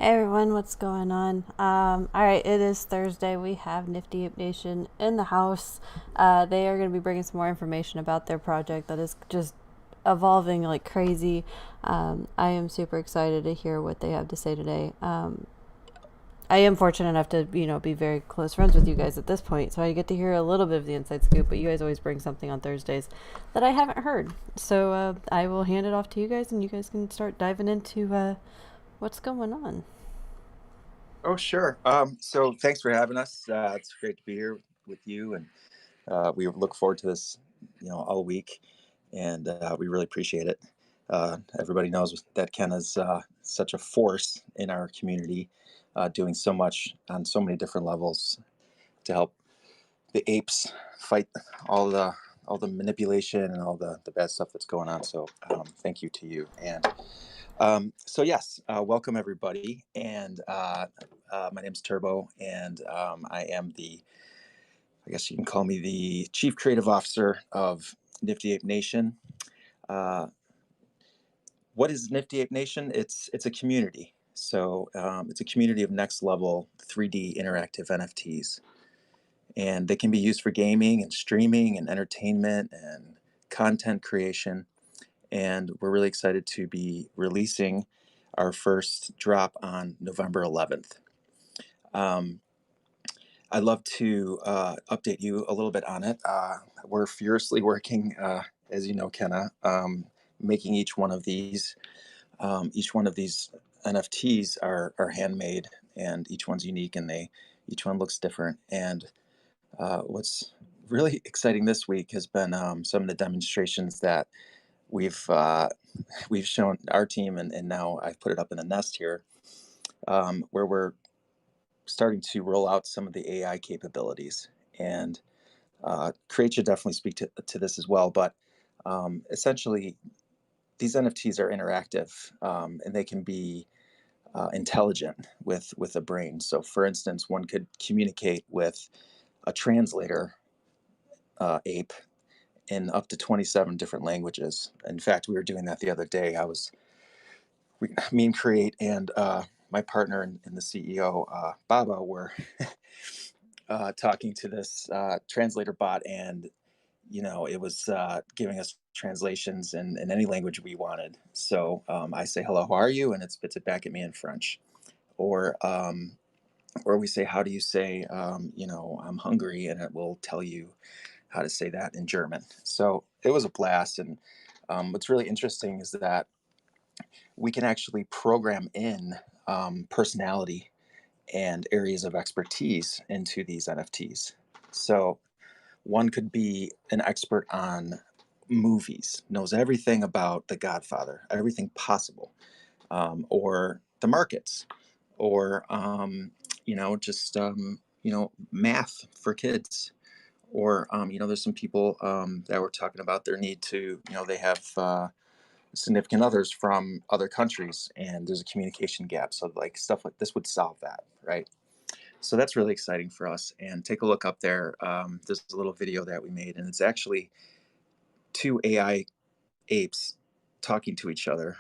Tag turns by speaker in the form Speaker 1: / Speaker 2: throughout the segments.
Speaker 1: Hey everyone, what's going on? All right, it is Thursday. We have Nifty Ape Nation in the house. They are going to be bringing some more information about their project that is just evolving like crazy. I am super excited to hear what they have to say today. I am fortunate enough to, be very close friends with you guys at this point, so I get to hear a little bit of the inside scoop. But you guys always bring something on Thursdays that I haven't heard, so I will hand it off to you guys, and you guys can start diving into what's going on.
Speaker 2: Oh, sure. So thanks for having us. It's great to be here with you, and we look forward to this, all week, and we really appreciate it. Everybody knows that Ken is such a force in our community, doing so much on so many different levels to help the apes fight all the all the manipulation and all the bad stuff that's going on. So thank you to you. And so yes, welcome everybody. And my name's Turbo, and I am I guess you can call me the Chief Creative Officer of Nifty Ape Nation. Uh, what is Nifty Ape Nation? It's a community. So it's a community of next level 3D interactive NFTs, and they can be used for gaming and streaming and entertainment and content creation. And we're really excited to be releasing our first drop on November 11th. Um, I'd love to update you a little bit on it. We're furiously working, as you know, Kenna, making each one of these. Each one of these NFTs are handmade, and each one's unique, and each one looks different. And what's really exciting this week has been some of the demonstrations that we've we've shown our team, and now I've put it up in the nest here, where we're starting to roll out some of the AI capabilities. And Create should definitely speak to this as well. But essentially, these NFTs are interactive, and they can be intelligent with a brain. So, for instance, one could communicate with a translator ape in up to 27 different languages. In fact, we were doing that the other day. Me and Create and my partner and the CEO, Baba, were talking to this translator bot, and it was giving us translations in any language we wanted. So I say, "Hello, how are you?" and it spits it back at me in French, or or we say, "How do you say, I'm hungry?" and it will tell you how to say that in German. So it was a blast, and what's really interesting is that we can actually program in personality and areas of expertise into these NFTs. So one could be an expert on movies, knows everything about The Godfather, everything possible, or the markets, or just math for kids. Or there's some people that were talking about their need to, they have significant others from other countries, and there's a communication gap. So like stuff like this would solve that, right? So that's really exciting for us. And take a look up there. There's a little video that we made, and it's actually two AI apes talking to each other,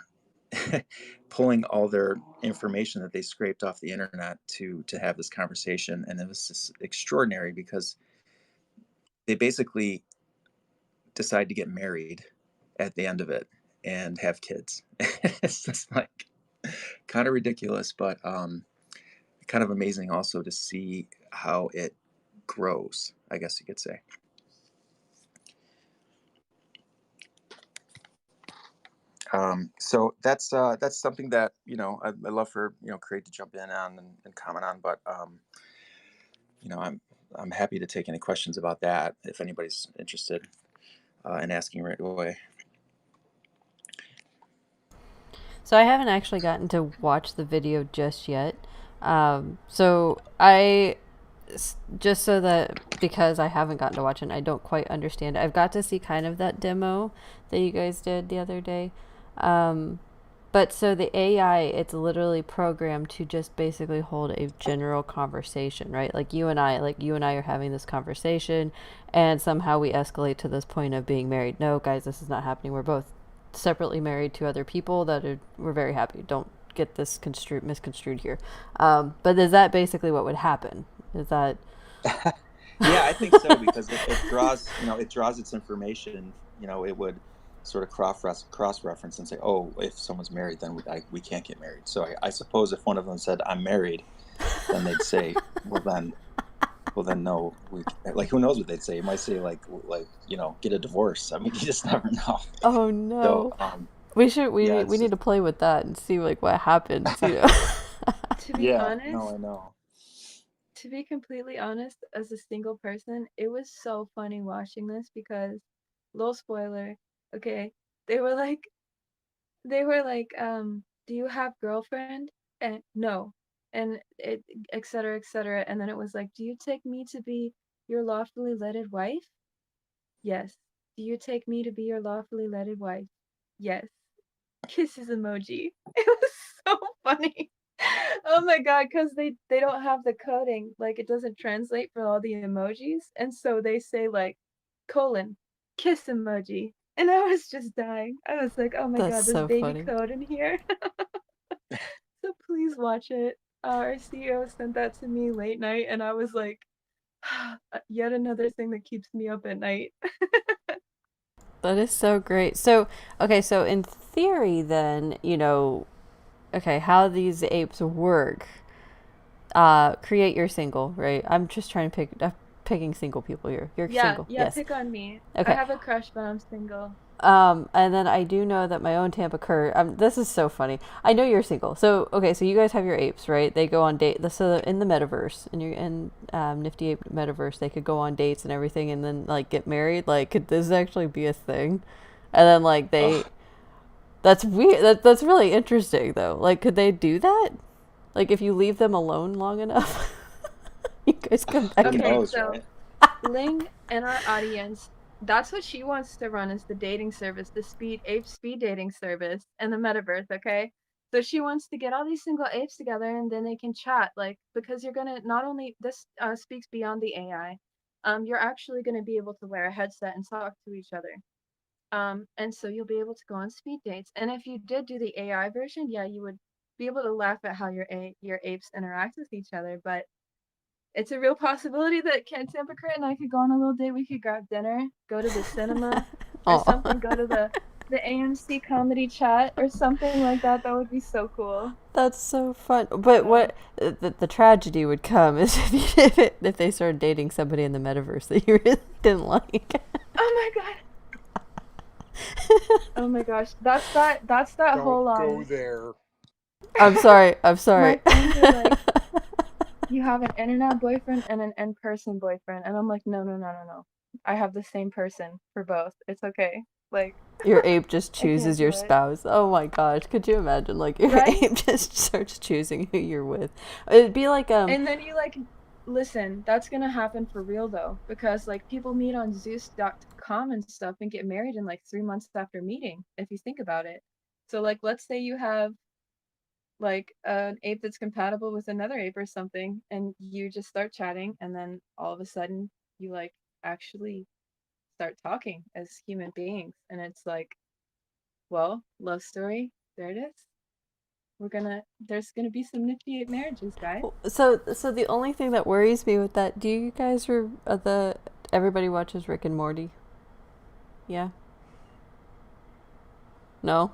Speaker 2: pulling all their information that they scraped off the internet to have this conversation. And it was just extraordinary because they basically decide to get married at the end of it and have kids. It's just like kind of ridiculous, but kind of amazing also to see how it grows, I guess you could say. So that's something that I love for Create to jump in on and comment on. But I'm happy to take any questions about that if anybody's interested in asking right away.
Speaker 1: So I haven't actually gotten to watch the video just yet. So I just so that because I haven't gotten to watch it, and I don't quite understand it. I've got to see kind of that demo that you guys did the other day. Um, but so the AI, it's literally programmed to just basically hold a general conversation, right? Like you and I are having this conversation, and somehow we escalate to this point of being married. No, guys, this is not happening. We're both separately married to other people that we're very happy. Don't get this misconstrued here. But is that basically what would happen? Is that?
Speaker 2: Yeah, I think so, because it draws, it draws its information. It would sort of cross reference and say, oh, if someone's married, then we can't get married. So I suppose if one of them said, I'm married, then they'd say, well then no, like, who knows what they'd say. You might say like, get a divorce. I mean, you just never know.
Speaker 1: Oh
Speaker 2: So
Speaker 1: no. We
Speaker 2: yeah,
Speaker 1: we
Speaker 2: it's
Speaker 1: need
Speaker 2: just
Speaker 1: to play with that and see like what happens, you know.
Speaker 3: To be
Speaker 2: yeah, no,
Speaker 3: honest,
Speaker 2: I know.
Speaker 3: to be completely honest, as a single person, it was so funny watching this because, little spoiler, okay, they were like, do you have girlfriend? And no, and it, et cetera, and then it was like, do you take me to be your lawfully wedded wife? Yes. Do you take me to be your lawfully wedded wife? Yes. Kisses emoji. It was so funny. Oh my god, because they don't have the coding, like it doesn't translate for all the emojis, and so they say like colon kiss emoji, and I was just dying. I was like, oh my
Speaker 1: That's
Speaker 3: god, there's
Speaker 1: so
Speaker 3: baby
Speaker 1: funny.
Speaker 3: code in here. So please watch it. Our CEO sent that to me late night, and I was like, yet another thing that keeps me up at night.
Speaker 1: That is so great. So, okay, so in theory, then, okay, how these apes work. Create your single, right? I'm just trying to picking single people here. You're
Speaker 3: Yeah,
Speaker 1: single,
Speaker 3: yeah,
Speaker 1: yes.
Speaker 3: pick on me. I
Speaker 1: Okay.
Speaker 3: have a crush, but I'm single.
Speaker 1: And then I do know that my own Tampa Kurt. This is so funny. I know you're single. So okay, so you guys have your apes, right? They go on date. So in the metaverse, in Nifty Ape Metaverse, they could go on dates and everything, and then like get married. Like, could this actually be a thing? And then like
Speaker 2: Oh,
Speaker 1: that's weird. That's really interesting though. Like, could they do that? Like, if you leave them alone long enough, you guys come
Speaker 2: who
Speaker 1: back and.
Speaker 3: Okay,
Speaker 2: knows,
Speaker 3: so
Speaker 2: right?
Speaker 3: Ling and our audience, that's what she wants to run is the dating service, the ape speed dating service and the metaverse, okay? So she wants to get all these single apes together and then they can chat, like, because you're gonna not only this speaks beyond the AI. You're actually gonna be able to wear a headset and talk to each other. And so you'll be able to go on speed dates. And if you did do the AI version, yeah, you would be able to laugh at how your apes interact with each other, but it's a real possibility that Ken Hypocrite and I could go on a little date. We could grab dinner, go to the cinema, or
Speaker 1: Oh,
Speaker 3: something. Go to the AMC comedy chat or something like that. That would be so cool.
Speaker 1: that's so fun. But
Speaker 3: So,
Speaker 1: what the tragedy would come is if they started dating somebody in the metaverse that you really didn't like.
Speaker 3: oh my god, oh my gosh, that's that whole
Speaker 4: Don't go there.
Speaker 1: I'm sorry. I'm
Speaker 3: My
Speaker 1: sorry.
Speaker 3: friends are like, you have an internet boyfriend and an in-person boyfriend, and I'm like, no, no, no, no, no. I have the same person for both. It's okay. Like,
Speaker 1: Your ape just
Speaker 3: I can't
Speaker 1: chooses
Speaker 3: do
Speaker 1: your
Speaker 3: it.
Speaker 1: spouse. Oh my gosh. Could you imagine? Like, your
Speaker 3: Right?
Speaker 1: ape just starts choosing who you're with. It'd be like,
Speaker 3: And then you like listen, that's gonna happen for real though, because like people meet on Zeus.com and stuff and get married in like 3 months after meeting, if you think about it. So like let's say you have like an ape that's compatible with another ape or something, and you just start chatting, and then all of a sudden you like actually start talking as human beings, and it's like, well, love story, there it is. There's gonna be some nifty ape marriages, guys.
Speaker 1: so the only thing that worries me with that, do you guys everybody watches Rick and Morty? Yeah? No?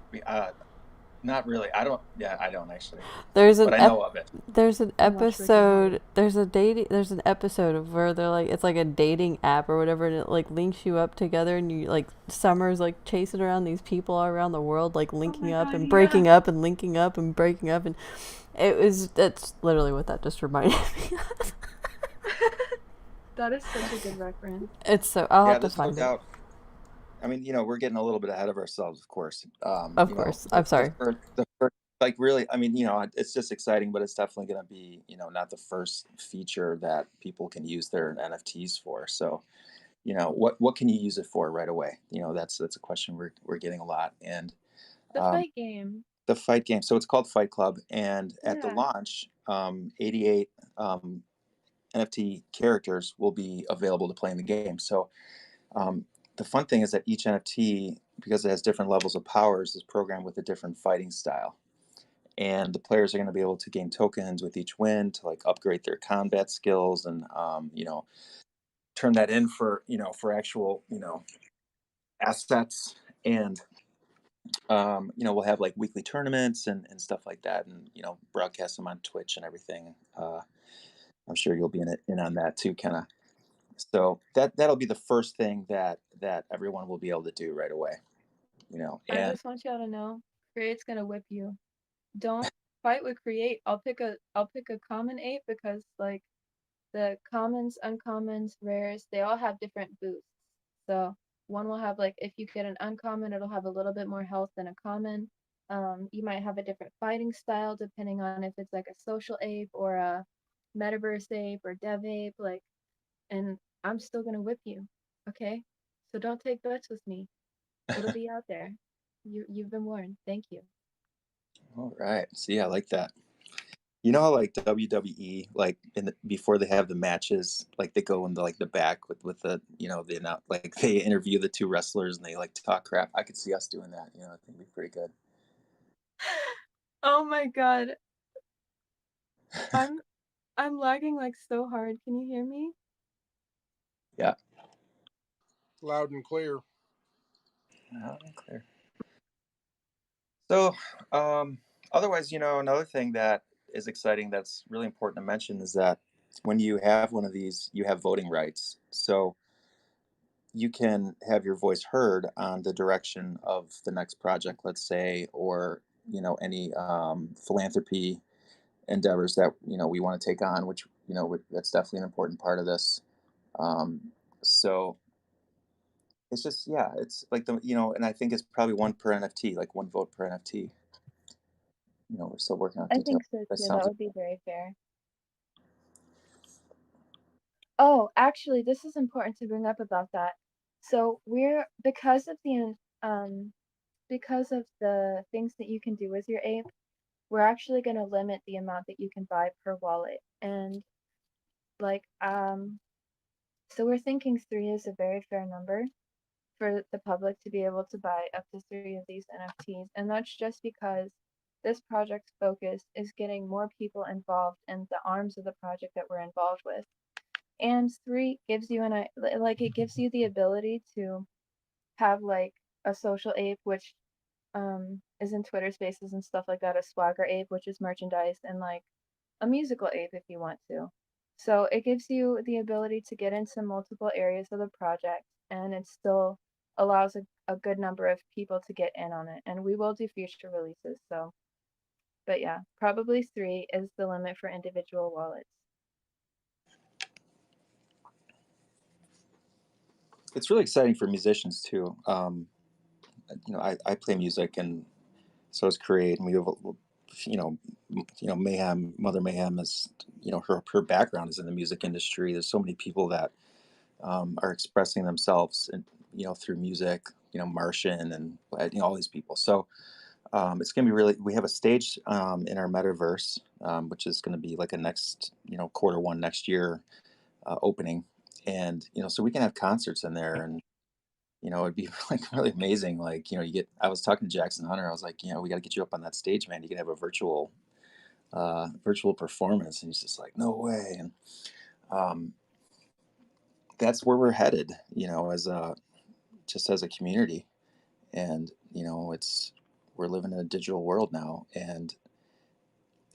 Speaker 2: Not really. I don't. Yeah, I don't actually,
Speaker 1: There's an
Speaker 2: but I know of it.
Speaker 1: there's an
Speaker 3: I watch Rick and Morty.
Speaker 1: episode there's an episode of where they're like, it's like a dating app or whatever, and it like links you up together, and you like Summer's like chasing around these people all around the world, like
Speaker 3: Oh
Speaker 1: linking
Speaker 3: my
Speaker 1: up
Speaker 3: god,
Speaker 1: and
Speaker 3: yeah.
Speaker 1: breaking up and linking up and breaking up, and that's literally what that just reminded me of.
Speaker 3: That is such a good reference.
Speaker 1: It's so I'll
Speaker 2: Yeah,
Speaker 1: have to
Speaker 2: there's no
Speaker 1: find it.
Speaker 2: doubt. I mean, we're getting a little bit ahead of ourselves, of course.
Speaker 1: Of course. I'm sorry.
Speaker 2: The first, like, really, I mean, it's just exciting, but it's definitely going to be, not the first feature that people can use their NFTs for. So, what can you use it for right away? That's a question we're getting a lot. And
Speaker 3: The
Speaker 2: um,
Speaker 3: fight game.
Speaker 2: the fight game. So it's called Fight Club, and at the
Speaker 3: Yeah.
Speaker 2: launch, 88 NFT characters will be available to play in the game. So um, the fun thing is that each NFT, because it has different levels of powers, is programmed with a different fighting style. and the players are going to be able to gain tokens with each win to like upgrade their combat skills and turn that in for for actual assets. And we'll have like weekly tournaments and stuff like that, and broadcast them on Twitch and everything. I'm sure you'll be in on that too, kind of. So that'll be the first thing that everyone will be able to do right away.
Speaker 3: I
Speaker 2: And
Speaker 3: just want y'all to know, Create's gonna whip you. Don't fight with Create. I'll pick a common ape because like the commons, uncommons, rares, they all have different boosts. So one will have like, if you get an uncommon, it'll have a little bit more health than a common. You might have a different fighting style depending on if it's like a social ape or a metaverse ape or dev ape, like, and I'm still gonna whip you, okay? So don't take bets with me. It'll be out there. You've been warned. Thank you.
Speaker 2: all right, see, I like that. You know how like WWE, like before they have the matches, like they go into like the back with the like they interview the two wrestlers and they like talk crap. I could see us doing that. I think it'd be pretty good.
Speaker 3: Oh my god. I'm lagging like so hard. Can you hear me?
Speaker 2: Yeah.
Speaker 4: Loud and clear.
Speaker 2: Loud and clear. So, otherwise, another thing that is exciting that's really important to mention is that when you have one of these, you have voting rights. So you can have your voice heard on the direction of the next project, let's say, or any philanthropy endeavors that we want to take on, which that's definitely an important part of this. So it's just, yeah, it's like and I think it's probably one per NFT, like one vote per NFT. We're still working on
Speaker 3: I
Speaker 2: details.
Speaker 3: think so
Speaker 2: That
Speaker 3: too. That
Speaker 2: sounds
Speaker 3: would be very fair. Oh, actually, this is important to bring up about that. So we're because of the things that you can do with your ape, we're actually going to limit the amount that you can buy per wallet. And like so we're thinking 3 is a very fair number for the public to be able to buy up to 3 of these NFTs. And that's just because this project's focus is getting more people involved in the arms of the project that we're involved with. And 3 gives you it gives you the ability to have like a social ape, which is in Twitter Spaces and stuff like that, a swagger ape, which is merchandise, and like a musical ape if you want to. So it gives you the ability to get into multiple areas of the project, and it still allows a good number of people to get in on it. And we will do future releases. So, but yeah, probably 3 is the limit for individual wallets.
Speaker 2: It's really exciting for musicians too. I play music, and so is Create, and we have Mayhem. Mother Mayhem is her background is in the music industry. There's so many people that are expressing themselves, and through music. Martian and all these people. So it's going to be really. We have a stage in our Metaverse, which is going to be like a next Q1 next year opening, and so we can have concerts in there, and it'd be like really amazing. Like I was talking to Jackson Hunter. I was like, we got to get you up on that stage, man. You can have a virtual performance, and he's just like, no way. And that's where we're headed, as a community. And we're living in a digital world now, and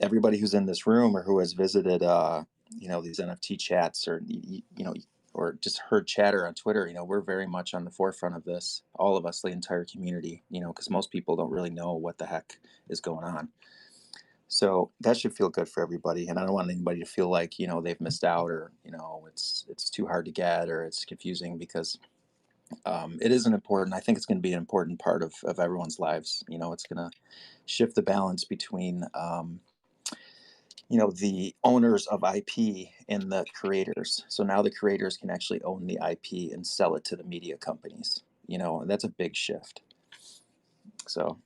Speaker 2: everybody who's in this room or who has visited these NFT chats, or or just heard chatter on Twitter, we're very much on the forefront of this, all of us, the entire community, because most people don't really know what the heck is going on. So that should feel good for everybody, and I don't want anybody to feel like they've missed out, or it's too hard to get, or it's confusing, because it is an important. I think it's going to be an important part of everyone's lives. It's going to shift the balance between the owners of IP and the creators. So now the creators can actually own the IP and sell it to the media companies. And that's a big shift. So,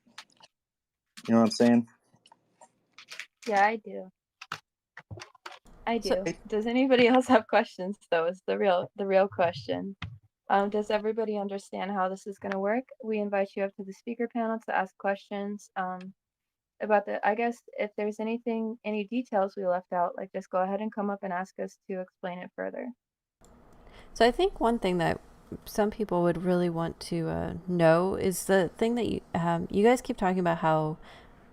Speaker 2: you know what I'm saying?
Speaker 3: Yeah, I do. I
Speaker 2: So,
Speaker 3: do. Does anybody else have questions though? Is the real question. Does everybody understand how this is going to work? We invite you up to the speaker panel to ask questions. about the, I guess if there's anything, any details we left out, like just go ahead and come up and ask us to explain it further.
Speaker 1: So I think one thing that some people would really want to know is the thing that you guys keep talking about, how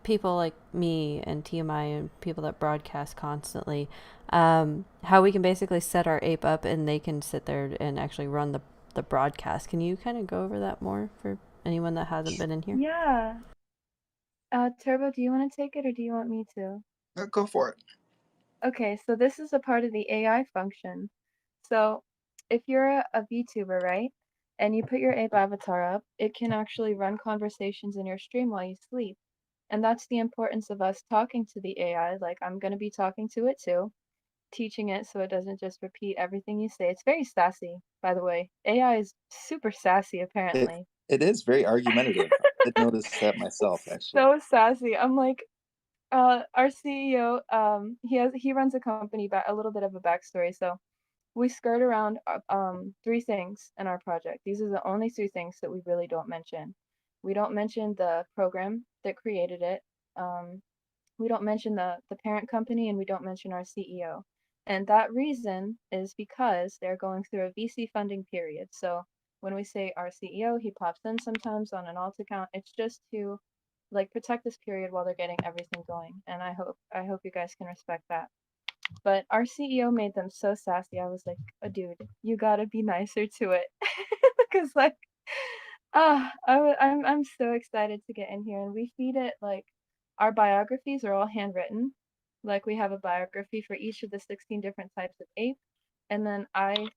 Speaker 1: people like me and TMI and people that broadcast constantly, how we can basically set our ape up and they can sit there and actually run the broadcast. Can you kind of go over that more for anyone that hasn't been in here?
Speaker 3: Yeah. Turbo, do you want to take it or do you want me to?
Speaker 2: Go for it.
Speaker 3: Okay, so this is a part of the AI function. So if you're a VTuber, right, and you put your ape avatar up, it can actually run conversations in your stream while you sleep. And that's the importance of us talking to the AI. Like I'm going to be talking to it too, teaching it so it doesn't just repeat everything you say. It's very sassy, by the way. AI is super sassy, apparently.
Speaker 2: It is very argumentative. I did notice that myself, actually.
Speaker 3: So sassy. I'm like, our CEO, he runs a company, a little bit of a backstory. So we skirt around three things in our project. These are the only three things that we really don't mention. We don't mention the program that created it. We don't mention the parent company, and we don't mention our CEO. And that reason is because they're going through a VC funding period. So when we say our CEO, he pops in sometimes on an alt account. It's just to like protect this period while they're getting everything going. And I hope you guys can respect that. But our CEO made them so sassy. I was like, oh, dude, you gotta be nicer to it. Because like, I'm so excited to get in here, and we feed it like our biographies are all handwritten. Like we have a biography for each of the 16 different types of ape, and then I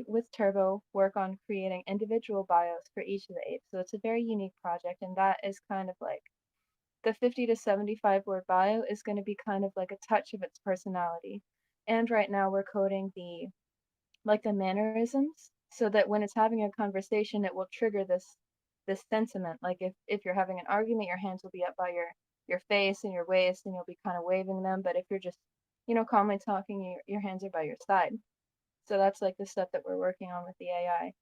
Speaker 3: with Turbo work on creating individual bios for each of the apes. So it's a very unique project, and that is kind of like the 50 to 75 word bio is going to be kind of like a touch of its personality. And right now we're coding the mannerisms so that when it's having a conversation it will trigger this sentiment. Like if you're having an argument, your hands will be up by your face and your waist and you'll be kind of waving them, but if you're just calmly talking, your hands are by your side. So that's like the stuff that we're working on with the AI.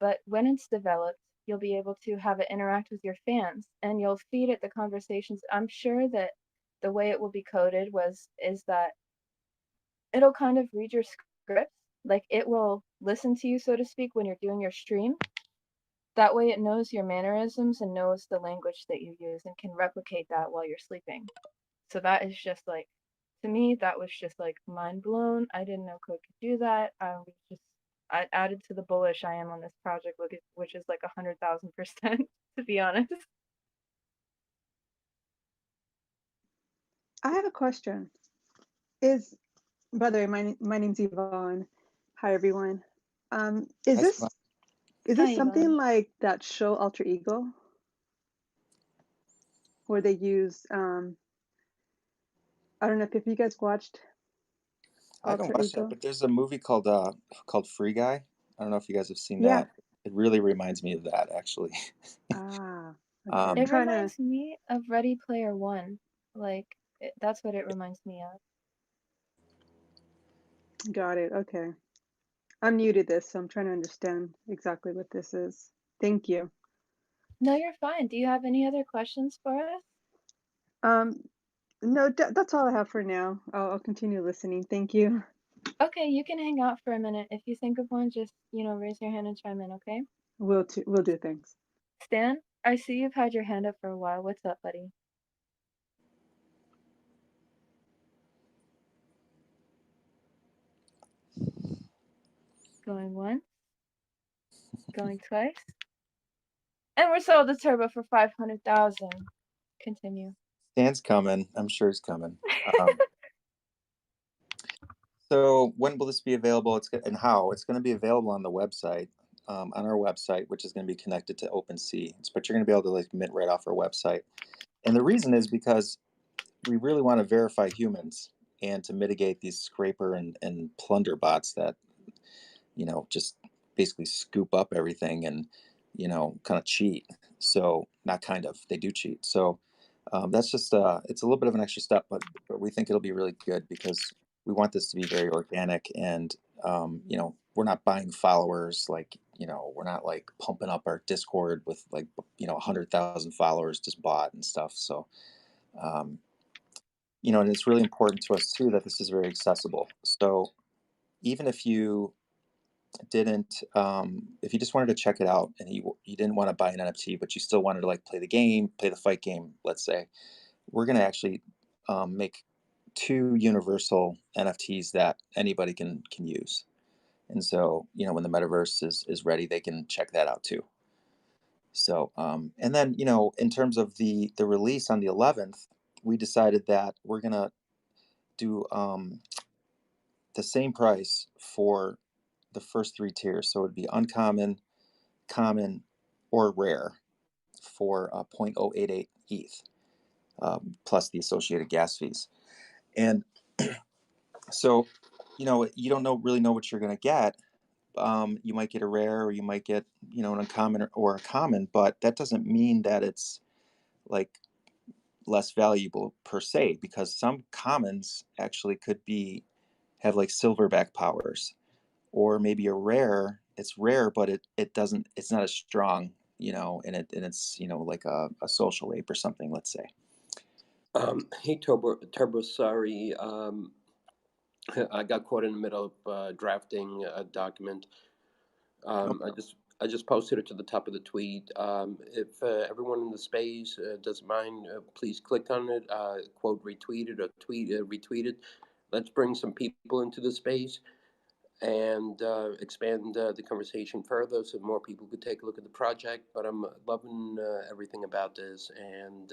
Speaker 3: But when it's developed, you'll be able to have it interact with your fans and you'll feed it the conversations. I'm sure that the way it will be coded is that it'll kind of read your scripts. Like it will listen to you, so to speak, when you're doing your stream. That way it knows your mannerisms and knows the language that you use and can replicate that while you're sleeping. So that is just like, to me, that was just like mind blown. I didn't know code could do that. I added to the bullish I am on this project, which is like 100,000%, to be honest.
Speaker 5: I have a question. By the way, my name's Yvonne. Hi, everyone. Is
Speaker 2: Nice.
Speaker 5: this
Speaker 3: Hi,
Speaker 5: something
Speaker 3: Yvonne.
Speaker 5: like that show Alter Ego, where they use I don't know if you guys watched
Speaker 2: I haven't
Speaker 5: Alter
Speaker 2: watched that,
Speaker 5: Ego.
Speaker 2: but there's a movie called Free Guy. I don't know if you guys have seen
Speaker 5: Yeah.
Speaker 2: that. It really reminds me of that, actually.
Speaker 5: Ah, okay. I'm
Speaker 3: It
Speaker 5: trying to.
Speaker 3: reminds me of Ready Player One. Like, that's what it reminds me of.
Speaker 5: Got it. Okay. I'm new to this, so I'm trying to understand exactly what this is. Thank you.
Speaker 3: No, you're fine. Do you have any other questions for us?
Speaker 5: No, that's all I have for now. I'll continue listening. Thank you.
Speaker 3: Okay, you can hang out for a minute. If you think of one, just, raise your hand and chime in, okay?
Speaker 5: We'll do things.
Speaker 3: Stan, I see you've had your hand up for a while. What's up, buddy? Going once, going twice. And we're sold the turbo for 500,000. Continue.
Speaker 2: Stan's coming. I'm sure he's coming. So when will this be available? And how? It's going to be available on the website, on our website, which is going to be connected to OpenSea. But you're going to be able to like mint right off our website. And the reason is because we really want to verify humans and to mitigate these scraper and plunder bots that, just basically scoop up everything and, kind of cheat. So not kind of, they do cheat. So that's just, it's a little bit of an extra step, but we think it'll be really good because we want this to be very organic and, we're not buying followers. Like, we're not like pumping up our Discord with like, 100,000 followers just bought and stuff. So You know, and it's really important to us too that this is very accessible. So even if you didn't, if you just wanted to check it out and you didn't want to buy an NFT, but you still wanted to like play the game, play the fight game, let's say, we're going to actually make 2 universal NFTs that anybody can use. And so, you know, when the metaverse is ready, they can check that out too. So, and then, you know, in terms of the release on the 11th, we decided that we're gonna do the same price for the first 3 tiers. So it'd be uncommon, common, or rare for 0.088 ETH, plus the associated gas fees. And so, you know, you don't really know what you're gonna get. You might get a rare, or you might get, you know, an uncommon or a common, but that doesn't mean that it's like less valuable per se, because some commons actually could have like silverback powers, or maybe a rare. It's rare, but it's not as strong, you know, and it's, you know, like a social ape or something, let's say.
Speaker 6: Hey, Turbo, sorry. I got caught in the middle of drafting a document. I just posted it to the top of the tweet. If everyone in the space doesn't mind, please click on it, quote retweet it, or retweet it. Let's bring some people into the space and expand the conversation further, so more people could take a look at the project. But I'm loving everything about this, and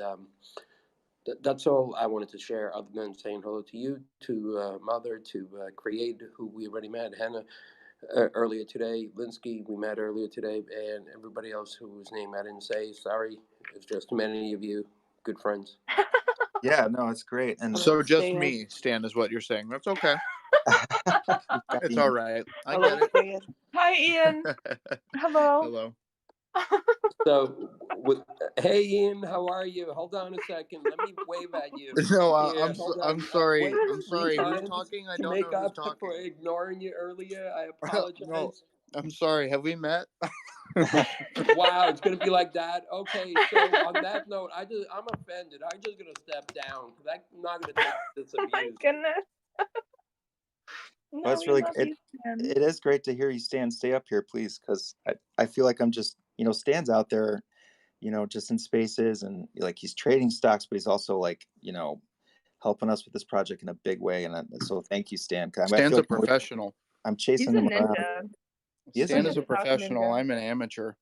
Speaker 6: that's all I wanted to share, other than saying hello to you, to Mother, to Create, who we already met, Hannah, earlier today, Linsky, we met earlier today, and everybody else whose name I didn't say. Sorry, it's just too many of you, good friends.
Speaker 2: Yeah, no, it's great. And
Speaker 7: So just me, Stan, is what you're saying. That's okay. It's all right. I get it.
Speaker 3: Hi, Ian. Hello.
Speaker 7: Hello.
Speaker 6: So, hey Ian, how are you? Hold on a second. Let me wave at you.
Speaker 7: No,
Speaker 6: Yeah,
Speaker 7: I'm sorry.
Speaker 6: Wait
Speaker 7: I'm
Speaker 6: 3
Speaker 7: sorry. Who's
Speaker 6: times
Speaker 7: talking? I
Speaker 6: to
Speaker 7: don't
Speaker 6: make
Speaker 7: know who's
Speaker 6: up for
Speaker 7: talking.
Speaker 6: ignoring you earlier. I
Speaker 7: No,
Speaker 6: apologize.
Speaker 7: I'm sorry. Have we met?
Speaker 6: Wow, it's gonna be like that. Okay, so on that note, I'm offended. I'm just gonna step down because I'm not gonna take this
Speaker 3: Oh my
Speaker 6: abuse.
Speaker 3: goodness.
Speaker 2: Well,
Speaker 3: No,
Speaker 2: it's
Speaker 3: we
Speaker 2: really
Speaker 3: love you, Stan.
Speaker 2: it is great to hear you, Stan. Stay up here, please, because I feel like I'm just, you know, Stan's out there, you know, just in spaces, and like he's trading stocks, but he's also like, you know, helping us with this project in a big way. And so thank you, Stan. 'Cause I
Speaker 7: Stan's
Speaker 2: feel
Speaker 7: a
Speaker 2: like
Speaker 7: professional.
Speaker 2: I'm
Speaker 3: He's
Speaker 2: chasing
Speaker 3: a
Speaker 2: him around.
Speaker 3: ninja.
Speaker 2: He is
Speaker 7: Stan
Speaker 2: a
Speaker 7: is a
Speaker 2: ninja.
Speaker 7: professional.
Speaker 3: Ninja.
Speaker 7: I'm an amateur.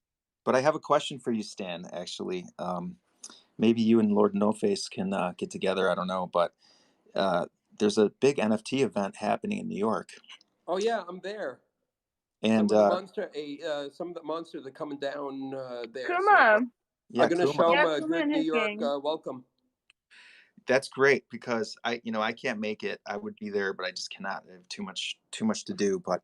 Speaker 2: But I have a question for you, Stan, actually. Maybe you and Lord No Face can get together. I don't know, but there's a big NFT event happening in New York.
Speaker 6: Oh yeah, I'm there.
Speaker 2: And
Speaker 6: some of the monsters are coming down there.
Speaker 3: Kuma.
Speaker 6: So
Speaker 2: yeah,
Speaker 6: I'm gonna
Speaker 2: Kuma.
Speaker 6: show them
Speaker 3: Yeah,
Speaker 6: a
Speaker 3: Kuma
Speaker 6: good
Speaker 3: and
Speaker 6: New
Speaker 3: his
Speaker 6: York
Speaker 3: gang.
Speaker 6: welcome.
Speaker 2: That's great, because I can't make it. I would be there, but I just cannot. I have too much to do. But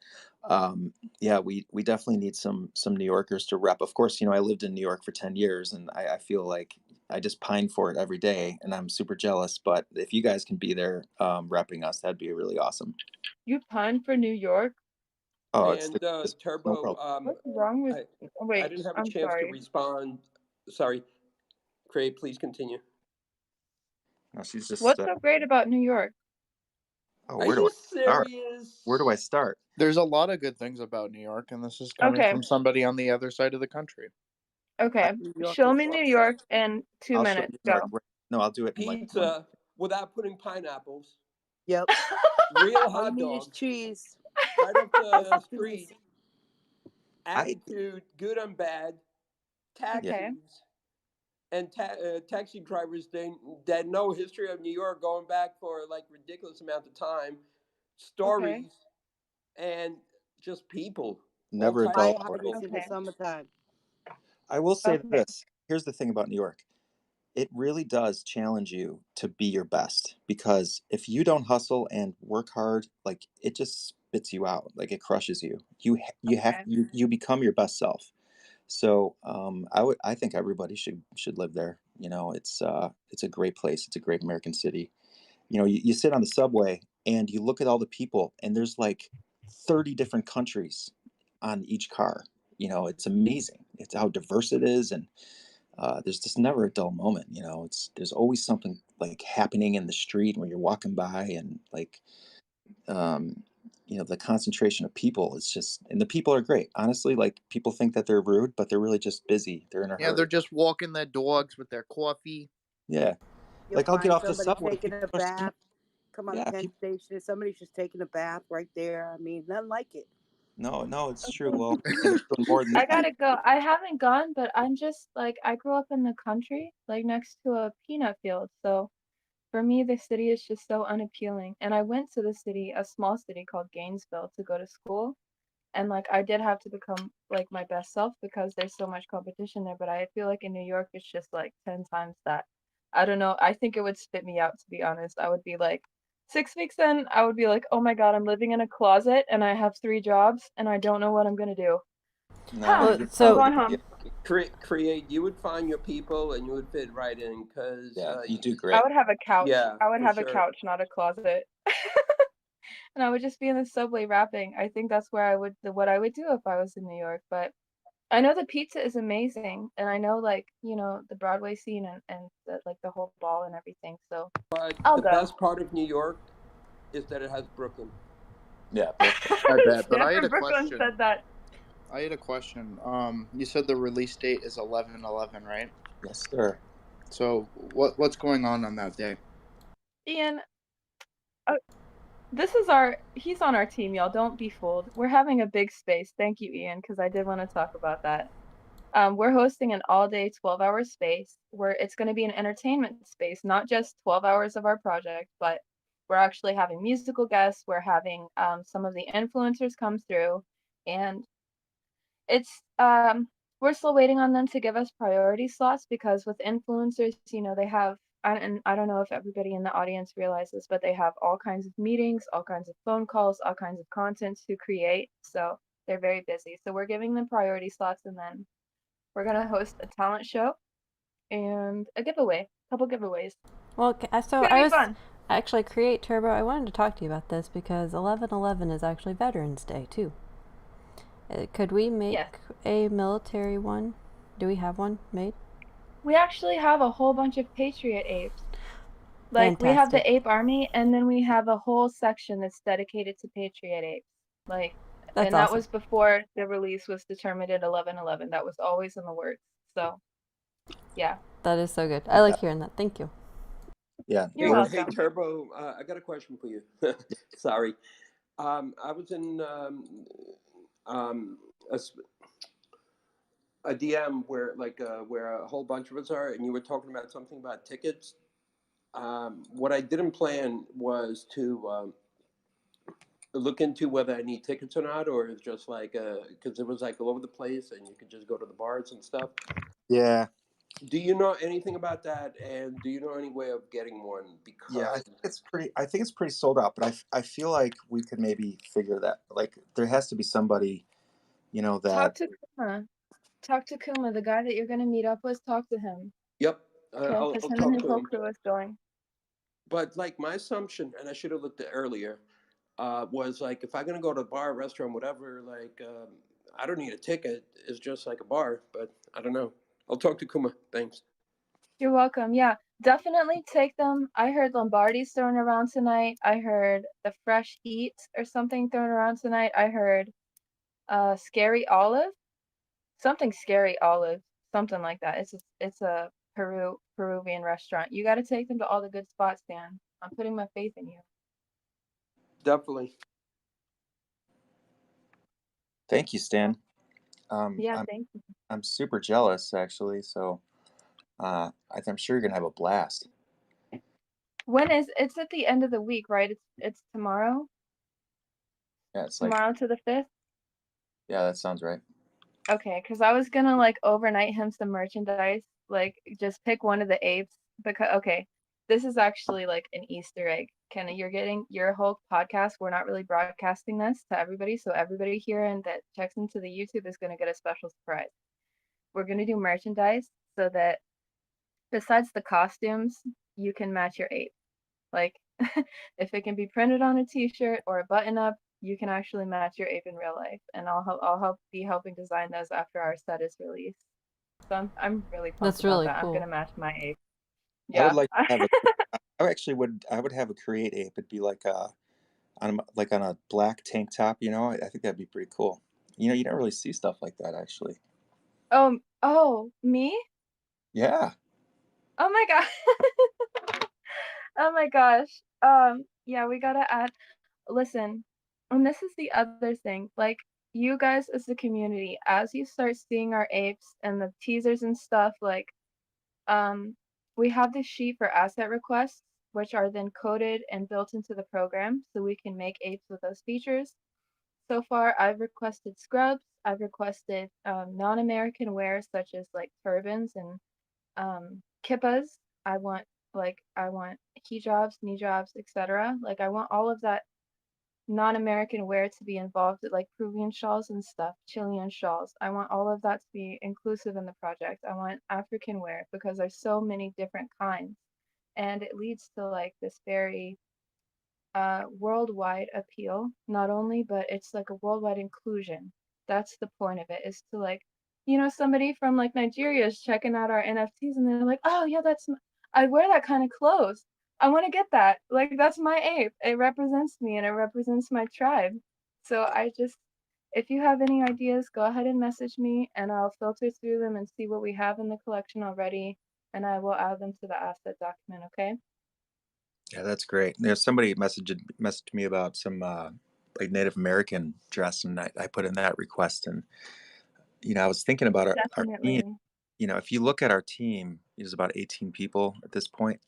Speaker 2: yeah, we definitely need some New Yorkers to rep. Of course, I lived in New York for 10 years, and I feel like I just pine for it every day, and I'm super jealous. But if you guys can be there repping us, that'd be really awesome.
Speaker 3: You pine for New York?
Speaker 2: Oh, it's
Speaker 6: And
Speaker 2: the
Speaker 6: Turbo,
Speaker 2: world.
Speaker 3: What's wrong with? Oh, wait,
Speaker 6: I didn't have a
Speaker 3: I'm
Speaker 6: chance to
Speaker 3: sorry.
Speaker 6: respond. Sorry, Craig, please continue.
Speaker 2: No, she's just.
Speaker 3: What's so great about New York?
Speaker 2: Oh,
Speaker 6: Are
Speaker 2: where do
Speaker 6: you
Speaker 2: I start?
Speaker 6: serious?
Speaker 2: Where do I start?
Speaker 7: There's a lot of good things about New York, and this is coming
Speaker 3: Okay.
Speaker 7: from somebody on the other side of the country.
Speaker 3: Okay,
Speaker 6: New York
Speaker 3: show
Speaker 6: is
Speaker 3: me New
Speaker 6: awesome.
Speaker 3: York in 2
Speaker 2: I'll show
Speaker 3: minutes.
Speaker 2: you New
Speaker 3: Go.
Speaker 2: York. No, I'll do it in like one.
Speaker 6: Pizza without putting pineapples.
Speaker 8: Yep.
Speaker 6: Real
Speaker 8: All you
Speaker 6: hot
Speaker 8: need is
Speaker 6: dogs
Speaker 8: cheese.
Speaker 6: right off the
Speaker 8: Cheese.
Speaker 6: street. Attitude, good and bad. Taxis.
Speaker 3: Okay.
Speaker 6: And taxi drivers, they had no history of New York going back for like ridiculous amount of time. Stories and just people.
Speaker 2: Never a
Speaker 6: All
Speaker 2: dull
Speaker 6: types
Speaker 8: Buy
Speaker 6: of
Speaker 2: hour.
Speaker 6: people.
Speaker 8: hotties in the summertime.
Speaker 2: I will say
Speaker 3: Okay.
Speaker 2: this. Here's the thing about New York. It really does challenge you to be your best, because if you don't hustle and work hard, like it just spits you out, like it crushes you. You become your best self. So I think everybody should live there. It's a great place. It's a great American city. You sit on the subway and you look at all the people, and there's like 30 different countries on each car. It's amazing. It's how diverse it is, and there's just never a dull moment. There's always something like happening in the street when you're walking by, and like the concentration of people is just, and the people are great. Honestly, like people think that they're rude, but they're really just busy. They're in a
Speaker 7: Yeah,
Speaker 2: hurry.
Speaker 7: they're just walking their dogs with their coffee.
Speaker 2: Yeah.
Speaker 8: You'll
Speaker 2: Like I'll get
Speaker 8: find
Speaker 2: off the
Speaker 8: somebody
Speaker 2: subway.
Speaker 8: taking
Speaker 2: People
Speaker 8: a
Speaker 2: are standing.
Speaker 8: bath, come out of
Speaker 2: Yeah.
Speaker 8: Penn Station, and somebody's just taking a bath right there. I mean, nothing like it.
Speaker 2: No, it's true. Well, and they're doing more than
Speaker 3: I
Speaker 2: that.
Speaker 3: gotta go. I haven't gone, but I'm just like, I grew up in the country, like next to a peanut field. So for me, the city is just so unappealing. And I went to the city, a small city called Gainesville, to go to school. And like, I did have to become like my best self because there's so much competition there. But I feel like in New York, it's just like 10 times that. I don't know. I think it would spit me out, to be honest. I would be like, 6 weeks in, I would be like, oh my God, I'm living in a closet and I have 3 jobs and I don't know what I'm gonna do.
Speaker 2: No,
Speaker 3: Huh,
Speaker 2: you're
Speaker 3: I'm
Speaker 1: So
Speaker 3: going
Speaker 2: probably,
Speaker 3: home.
Speaker 6: Create. You would find your people, and you would fit right in. Cause
Speaker 2: yeah, you do
Speaker 3: I
Speaker 2: great.
Speaker 3: would have a couch.
Speaker 6: yeah,
Speaker 3: I would
Speaker 6: for
Speaker 3: have a
Speaker 6: sure.
Speaker 3: couch, not a closet. And I would just be in the subway rapping. I think that's where what I would do if I was in New York. But I know the pizza is amazing, and I know like the Broadway scene and like the whole ball and everything. So
Speaker 6: But
Speaker 3: I'll
Speaker 6: the
Speaker 3: go.
Speaker 6: best part of New York is that it has Brooklyn.
Speaker 2: Yeah.
Speaker 7: I bet. But
Speaker 3: Stan
Speaker 7: I had
Speaker 3: from
Speaker 7: a
Speaker 3: Brooklyn
Speaker 7: question.
Speaker 3: said that.
Speaker 7: You said the release date is 11/11, right?
Speaker 2: Yes, sir.
Speaker 7: So what's going on that day?
Speaker 3: Ian, he's on our team, y'all. Don't be fooled. We're having a big space. Thank you, Ian, because I did want to talk about that. We're hosting an all-day 12-hour space where it's going to be an entertainment space, not just 12 hours of our project, but we're actually having musical guests. We're having some of the influencers come through, and it's we're still waiting on them to give us priority slots because with influencers, they have, and I don't know if everybody in the audience realizes, but they have all kinds of meetings, all kinds of phone calls, all kinds of content to create. So they're very busy. So we're giving them priority slots, and then we're gonna host a talent show and a couple giveaways.
Speaker 1: well,
Speaker 3: It's
Speaker 1: so
Speaker 3: gonna
Speaker 1: I
Speaker 3: be
Speaker 1: was
Speaker 3: fun.
Speaker 1: actually Create Turbo. I wanted to talk to you about this because 11/11 is actually Veterans Day too. Could we make
Speaker 3: Yes.
Speaker 1: a military one? Do we have one made?
Speaker 3: We actually have a whole bunch of Patriot apes. Like we have the
Speaker 1: Fantastic.
Speaker 3: ape army, and then we have a whole section that's dedicated to Patriot apes. Like,
Speaker 1: That's
Speaker 3: and that
Speaker 1: awesome.
Speaker 3: was before the release was determined at 11/11. That was always in the works. So, yeah.
Speaker 1: That is so good. I like hearing that. Thank you.
Speaker 2: Yeah.
Speaker 3: You're
Speaker 6: Hey,
Speaker 3: welcome.
Speaker 6: hey, Turbo, I got a question for you. Sorry. I was in um, a, a DM where a whole bunch of us are, and you were talking about something about tickets. What I didn't plan was to look into whether I need tickets or not, or it's just like because it was like all over the place, and you could just go to the bars and stuff.
Speaker 2: Yeah.
Speaker 6: Do you know anything about that? And do you know any way of getting one?
Speaker 2: Yeah.
Speaker 6: Because
Speaker 2: I think it's pretty sold out, but I feel like we could maybe figure that. Like there has to be somebody,
Speaker 3: Talk
Speaker 2: that.
Speaker 3: to Kuma. Talk to Kuma, the guy that you're gonna meet up with. Talk to him.
Speaker 6: yep,
Speaker 3: Okay,
Speaker 6: I'll
Speaker 3: because him and
Speaker 6: talk
Speaker 3: his
Speaker 6: to
Speaker 3: whole
Speaker 6: him.
Speaker 3: crew is going.
Speaker 6: But like my assumption, and I should have looked at earlier, was like if I'm gonna go to a bar, restaurant, whatever, like I don't need a ticket. It's just like a bar, but I don't know. I'll talk to Kuma. Thanks.
Speaker 3: You're welcome. Yeah, definitely take them. I heard Lombardi's thrown around tonight. I heard the Fresh Eat or something thrown around tonight. I heard Scary Olive, something Scary Olive, something like that. It's a Peruvian restaurant. You got to take them to all the good spots, Dan. I'm putting my faith in you.
Speaker 6: Definitely.
Speaker 2: Thank you, Stan.
Speaker 3: Yeah, thank you.
Speaker 2: I'm super jealous actually. So I'm sure you're gonna have a blast.
Speaker 3: When is it's at the end of the week, right? It's tomorrow.
Speaker 2: Yeah, it's like,
Speaker 3: Tomorrow to the 5th.
Speaker 2: yeah, that sounds right.
Speaker 3: Okay, because I was gonna like overnight him some merchandise, like just pick one of the apes because okay, this is actually like an Easter egg. Kenna, you're getting your whole podcast. We're not really broadcasting this to everybody, so everybody here and that checks into the YouTube is gonna get a special surprise. We're gonna do merchandise so that besides the costumes, you can match your ape. Like if it can be printed on a t-shirt or a button up, you can actually match your ape in real life. And I'll be helping design those after our set is released. So I'm really pumped
Speaker 1: That's
Speaker 3: about
Speaker 1: really
Speaker 3: that. I'm
Speaker 1: cool.
Speaker 3: gonna match my ape.
Speaker 2: I would
Speaker 3: Yeah.
Speaker 2: like to have a. I would have a create ape. It'd be like on a black tank top. I think that'd be pretty cool. You don't really see stuff like that actually.
Speaker 3: Oh, me?
Speaker 2: Yeah.
Speaker 3: Oh my god. Oh my gosh. Yeah, we gotta add. Listen, and this is the other thing. Like, you guys as the community, as you start seeing our apes and the teasers and stuff, like, we have this sheet for asset requests, which are then coded and built into the program so we can make apes with those features. So far, I've requested scrubs. I've requested non-American wear, such as like turbans and kippas. I want hijabs, nijabs, etc. Like I want all of that non-American wear to be involved, like Peruvian shawls and stuff, Chilean shawls. I want all of that to be inclusive in the project. I want African wear because there's so many different kinds, and it leads to like this very worldwide appeal, not only, but it's like a worldwide inclusion. That's the point of it, is to like, somebody from like Nigeria is checking out our NFTs and they're like, oh yeah, I wear that kind of clothes. I want to get that. Like, that's my ape. It represents me and it represents my tribe. So if you have any ideas, go ahead and message me and I'll filter through them and see what we have in the collection already, and I will add them to the asset document, okay?
Speaker 2: Yeah, that's great. There's somebody messaged me about some like Native American dress, and I put in that request. And I was thinking about our team.
Speaker 3: Definitely.
Speaker 2: If you look at our team, there's about 18 people at this point.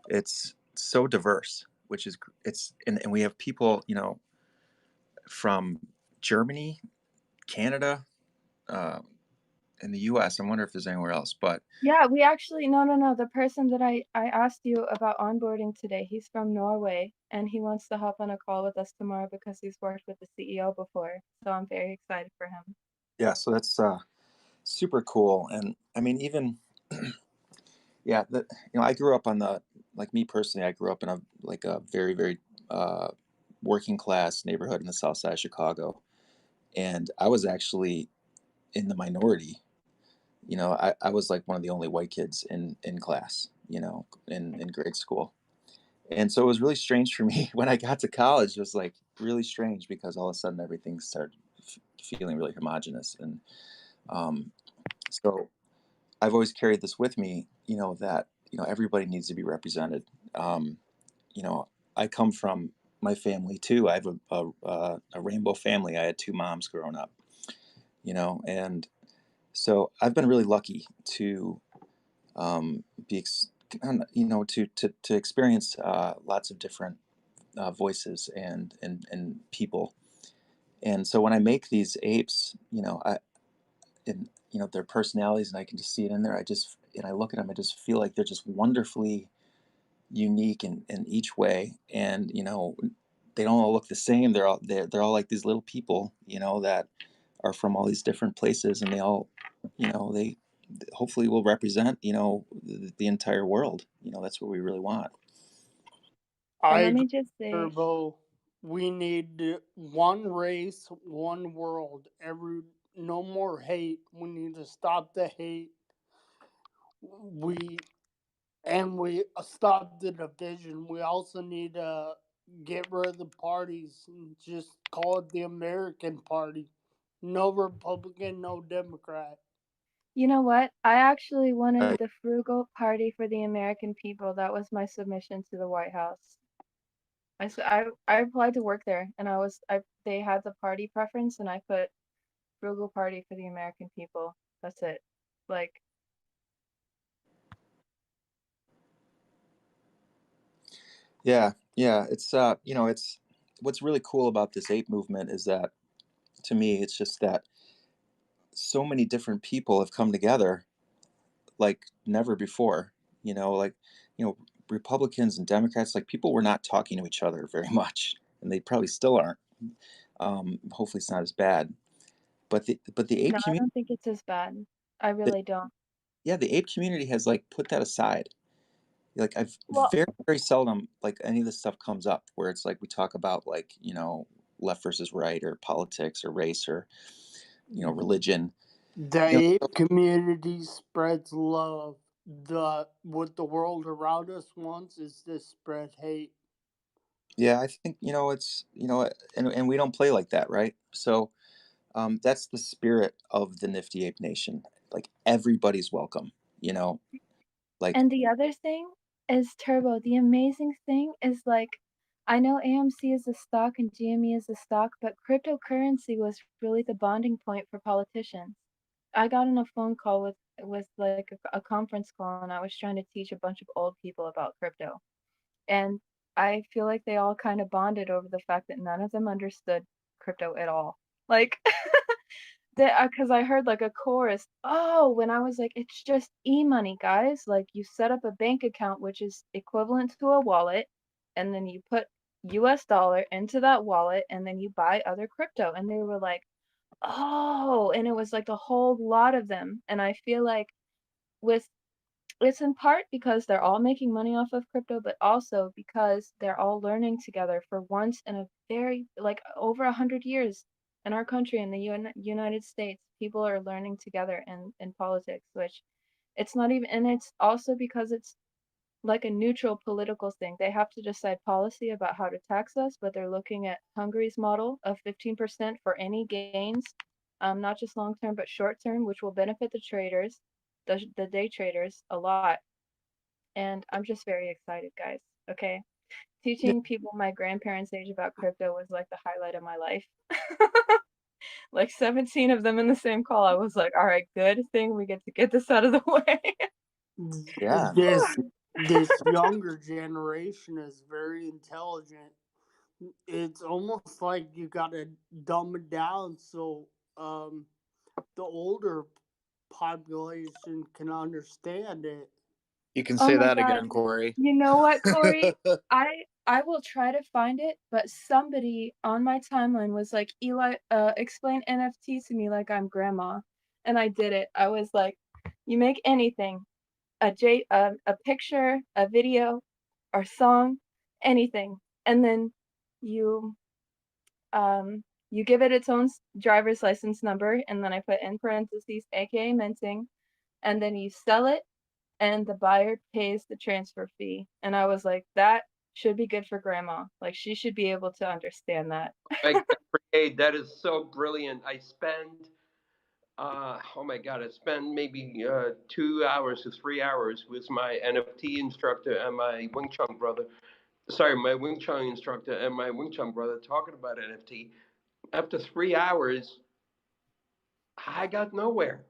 Speaker 2: It's so diverse, which is and we have people from Germany, Canada, uh, in the U.S. I wonder if there's anywhere else, but
Speaker 3: Yeah, we actually no. The person that I asked you about onboarding today, he's from Norway and he wants to hop on a call with us tomorrow because he's worked with the CEO before. So I'm very excited for him.
Speaker 2: yeah, so that's super cool. And I mean, even yeah, I grew up like me personally, I grew up in a very, very working class neighborhood in the South Side of Chicago, and I was actually in the minority. I was like one of the only white kids in class, in grade school. And so it was really strange for me when I got to college. It was like really strange because all of a sudden everything started feeling really homogenous. And so I've always carried this with me, that everybody needs to be represented. Um, I come from my family too. I have a rainbow family. I had two moms growing up, and so I've been really lucky to be, to experience lots of different voices and people. And so when I make these apes, and their personalities, and I can just see it in there. I look at them, I just feel like they're just wonderfully unique in each way. And they don't all look the same. They're all like these little people, that are from all these different places, and they all, they hopefully will represent, the entire world. That's what we really want.
Speaker 3: And let
Speaker 9: I
Speaker 3: me just say,
Speaker 9: Turbo, we need one race, one world. No more hate. We need to stop the hate. We stop the division. We also need to get rid of the parties and just call it the American Party. No Republican, no Democrat.
Speaker 3: you know what? I actually wanted
Speaker 2: Right.
Speaker 3: the frugal party for the American people. That was my submission to the White House. I applied to work there, and they had the party preference, and I put frugal party for the American people. That's it. Like,
Speaker 2: Yeah, yeah. It's what's really cool about this ape movement is that, to me, it's just that so many different people have come together like never before. Like, Republicans and Democrats, like people were not talking to each other very much, and they probably still aren't. Hopefully, it's not as bad. But the
Speaker 3: no,
Speaker 2: ape
Speaker 3: I
Speaker 2: community,
Speaker 3: don't think it's as bad. I really don't.
Speaker 2: yeah, the ape community has like put that aside. Like I've
Speaker 3: Well,
Speaker 2: very, very seldom like any of this stuff comes up where it's like we talk about like left versus right or politics or race or religion.
Speaker 9: The ape community spreads love. what the world around us wants is to spread hate.
Speaker 2: Yeah, I think it's and we don't play like that, right? So that's the spirit of the Nifty Ape Nation. Like everybody's welcome. Like
Speaker 3: And the other thing is, Turbo, the amazing thing is, like, I know AMC is a stock and GME is a stock, but cryptocurrency was really the bonding point for politicians. I got on a phone call with like a conference call, and I was trying to teach a bunch of old people about crypto. And I feel like they all kind of bonded over the fact that none of them understood crypto at all. Like, because I heard like a chorus, oh, when I was like, it's just e-money, guys. Like, you set up a bank account, which is equivalent to a wallet, and then you put US dollar into that wallet, and then you buy other crypto. And they were like, oh, and it was like a whole lot of them. And I feel like with it's in part because they're all making money off of crypto, but also because they're all learning together for once in a very, like, over 100 years in our country, in the United States, people are learning together in politics, which it's not even, and it's also because it's like a neutral political thing. They have to decide policy about how to tax us, but they're looking at Hungary's model of 15% for any gains, not just long term, but short term, which will benefit the traders, the day traders a lot. And I'm just very excited, guys. Okay.
Speaker 2: yeah,
Speaker 3: Teaching people my grandparents' age about crypto was like the highlight of my life. Like 17 of them in the same call. I was like, all right, good thing we get to get this out of the way.
Speaker 2: yeah,
Speaker 9: This younger generation is very intelligent. It's almost like you gotta dumb it down so the older population can understand it.
Speaker 7: You can
Speaker 3: Oh
Speaker 7: say
Speaker 3: my
Speaker 7: that
Speaker 3: God.
Speaker 7: again, Corey.
Speaker 3: You know what, Corey? I will try to find it, but somebody on my timeline was like, Eli, explain NFT to me like I'm grandma. And I did it. I was like, you make anything, a picture, a video, or song, anything. And then you you give it its own driver's license number, and then I put in parentheses, aka minting, and then you sell it and the buyer pays the transfer fee. And I was like, that should be good for grandma. Like, she should be able to understand that.
Speaker 6: Brigade, that is so brilliant. I spend, oh my God, I spend maybe 2 hours to 3 hours with my NFT instructor and my Wing Chun brother. Sorry, my Wing Chun instructor and my Wing Chun brother talking about NFT. After 3 hours, I got nowhere.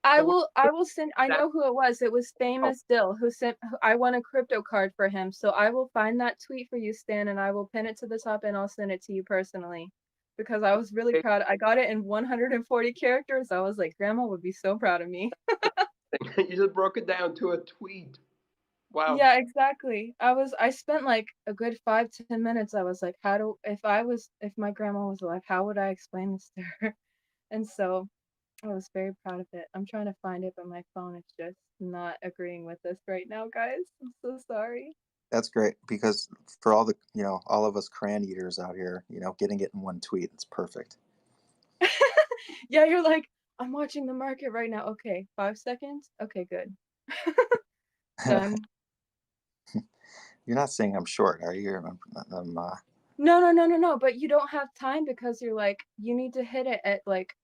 Speaker 3: I
Speaker 6: So
Speaker 3: will send, I
Speaker 6: that,
Speaker 3: know who it was. It was
Speaker 6: oh,
Speaker 3: Famous Dill who sent, I won a crypto card for him. So I will find that tweet for you, Stan, and I will pin it to the top and I'll send it to you personally. Because I was really
Speaker 6: okay.
Speaker 3: proud. I got it in 140 characters. I was like, grandma would be so proud of me.
Speaker 6: You just broke it down to a tweet. Wow.
Speaker 3: Yeah, exactly. I spent like a good 5-10 minutes. I was like, if my grandma was alive, how would I explain this to her? And so I was very proud of it. I'm trying to find it, but my phone is just not agreeing with us right now, guys. I'm so sorry.
Speaker 2: that's great because for all the all of us crayon eaters out here, getting it in one tweet, it's perfect.
Speaker 3: Yeah, you're like, I'm watching the market right now. Okay, 5 seconds. Okay, good. Done.
Speaker 2: You're not saying I'm short, are you?
Speaker 3: No. But you don't have time because you're like, you need to hit it at like,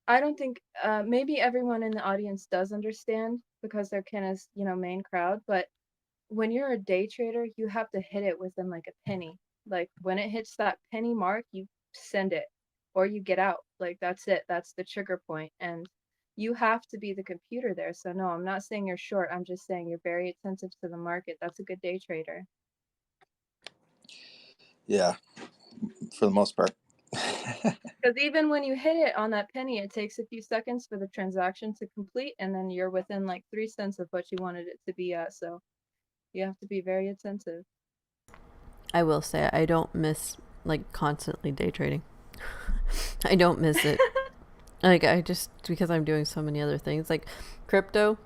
Speaker 3: I don't think maybe everyone in the audience does understand because they're Kenna's, main crowd, but when you're a day trader, you have to hit it within like a penny. Like when it hits that penny mark, you send it or you get out. Like that's it. That's the trigger point. And you have to be the computer there. So no, I'm not saying you're short. I'm just saying you're very attentive to the market. That's a good day trader.
Speaker 2: Yeah, for the most part.
Speaker 3: Because even when you hit it on that penny, it takes a few seconds for the transaction to complete, and then you're within like 3 cents of what you wanted it to be at. So you have to be very attentive.
Speaker 1: I will say I don't miss like constantly day trading. I don't miss it. Like I just, because I'm doing so many other things like crypto,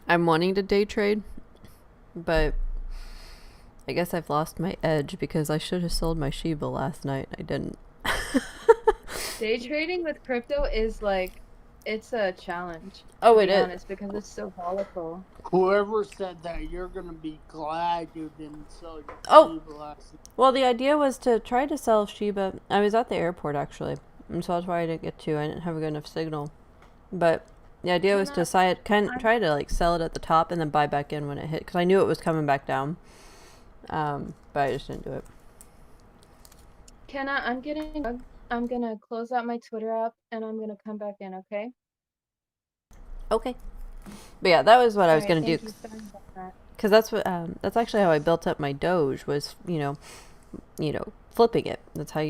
Speaker 1: I'm wanting to day trade, but I guess I've lost my edge because I should have sold my Shiba last night. I didn't.
Speaker 3: Day trading with crypto is like It's a challenge,
Speaker 1: Oh,
Speaker 3: to
Speaker 1: it
Speaker 3: be
Speaker 1: is.
Speaker 3: honest, because it's so volatile.
Speaker 9: Whoever said that, you're gonna be glad you didn't sell your
Speaker 1: Oh,
Speaker 9: Shiba last night.
Speaker 1: well, the idea was to try to sell Shiba. I was at the airport actually, and so that's why I didn't get to. I didn't have a good enough signal. But the idea was to try to like sell it at the top and then buy back in when it hit, because I knew it was coming back down. But I just didn't do it.
Speaker 3: Kenna, I'm gonna close out my Twitter app and I'm gonna come back in, okay?
Speaker 1: Okay. But yeah, that was what I was
Speaker 3: Alright,
Speaker 1: gonna do.
Speaker 3: thank you. Sorry about that.
Speaker 1: Because that's what that's actually how I built up my Doge, was flipping it. That's how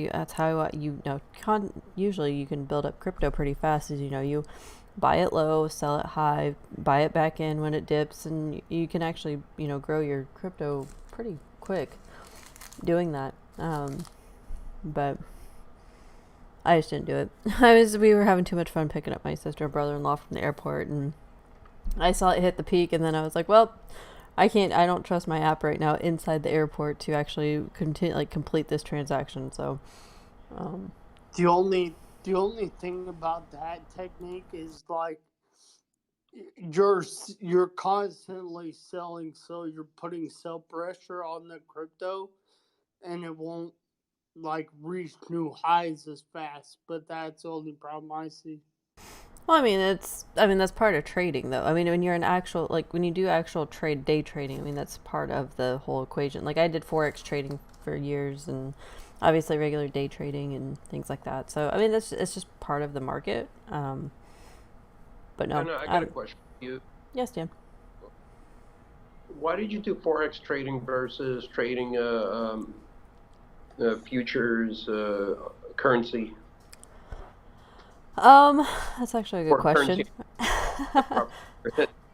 Speaker 1: usually you can build up crypto pretty fast. Is you buy it low, sell it high, buy it back in when it dips, and you can actually grow your crypto pretty quick doing that. But I just didn't do it. We were having too much fun picking up my sister and brother-in-law from the airport, and I saw it hit the peak, and then I was like, well, I don't trust my app right now inside the airport to actually complete this transaction. So,
Speaker 9: The only thing about that technique is like you're constantly selling, so you're putting sell pressure on the crypto, and it won't like reach new highs as fast. But that's the only problem I see.
Speaker 1: well, that's part of trading, though. I mean, when you're when you do actual day trading, I mean, that's part of the whole equation. Like I did Forex trading for years, and obviously regular day trading and things like that. So, I mean, it's just part of the market. But no.
Speaker 6: I got a question for you.
Speaker 1: Yes, Dan.
Speaker 6: Why did you do Forex trading versus trading futures currency?
Speaker 1: That's actually a good question.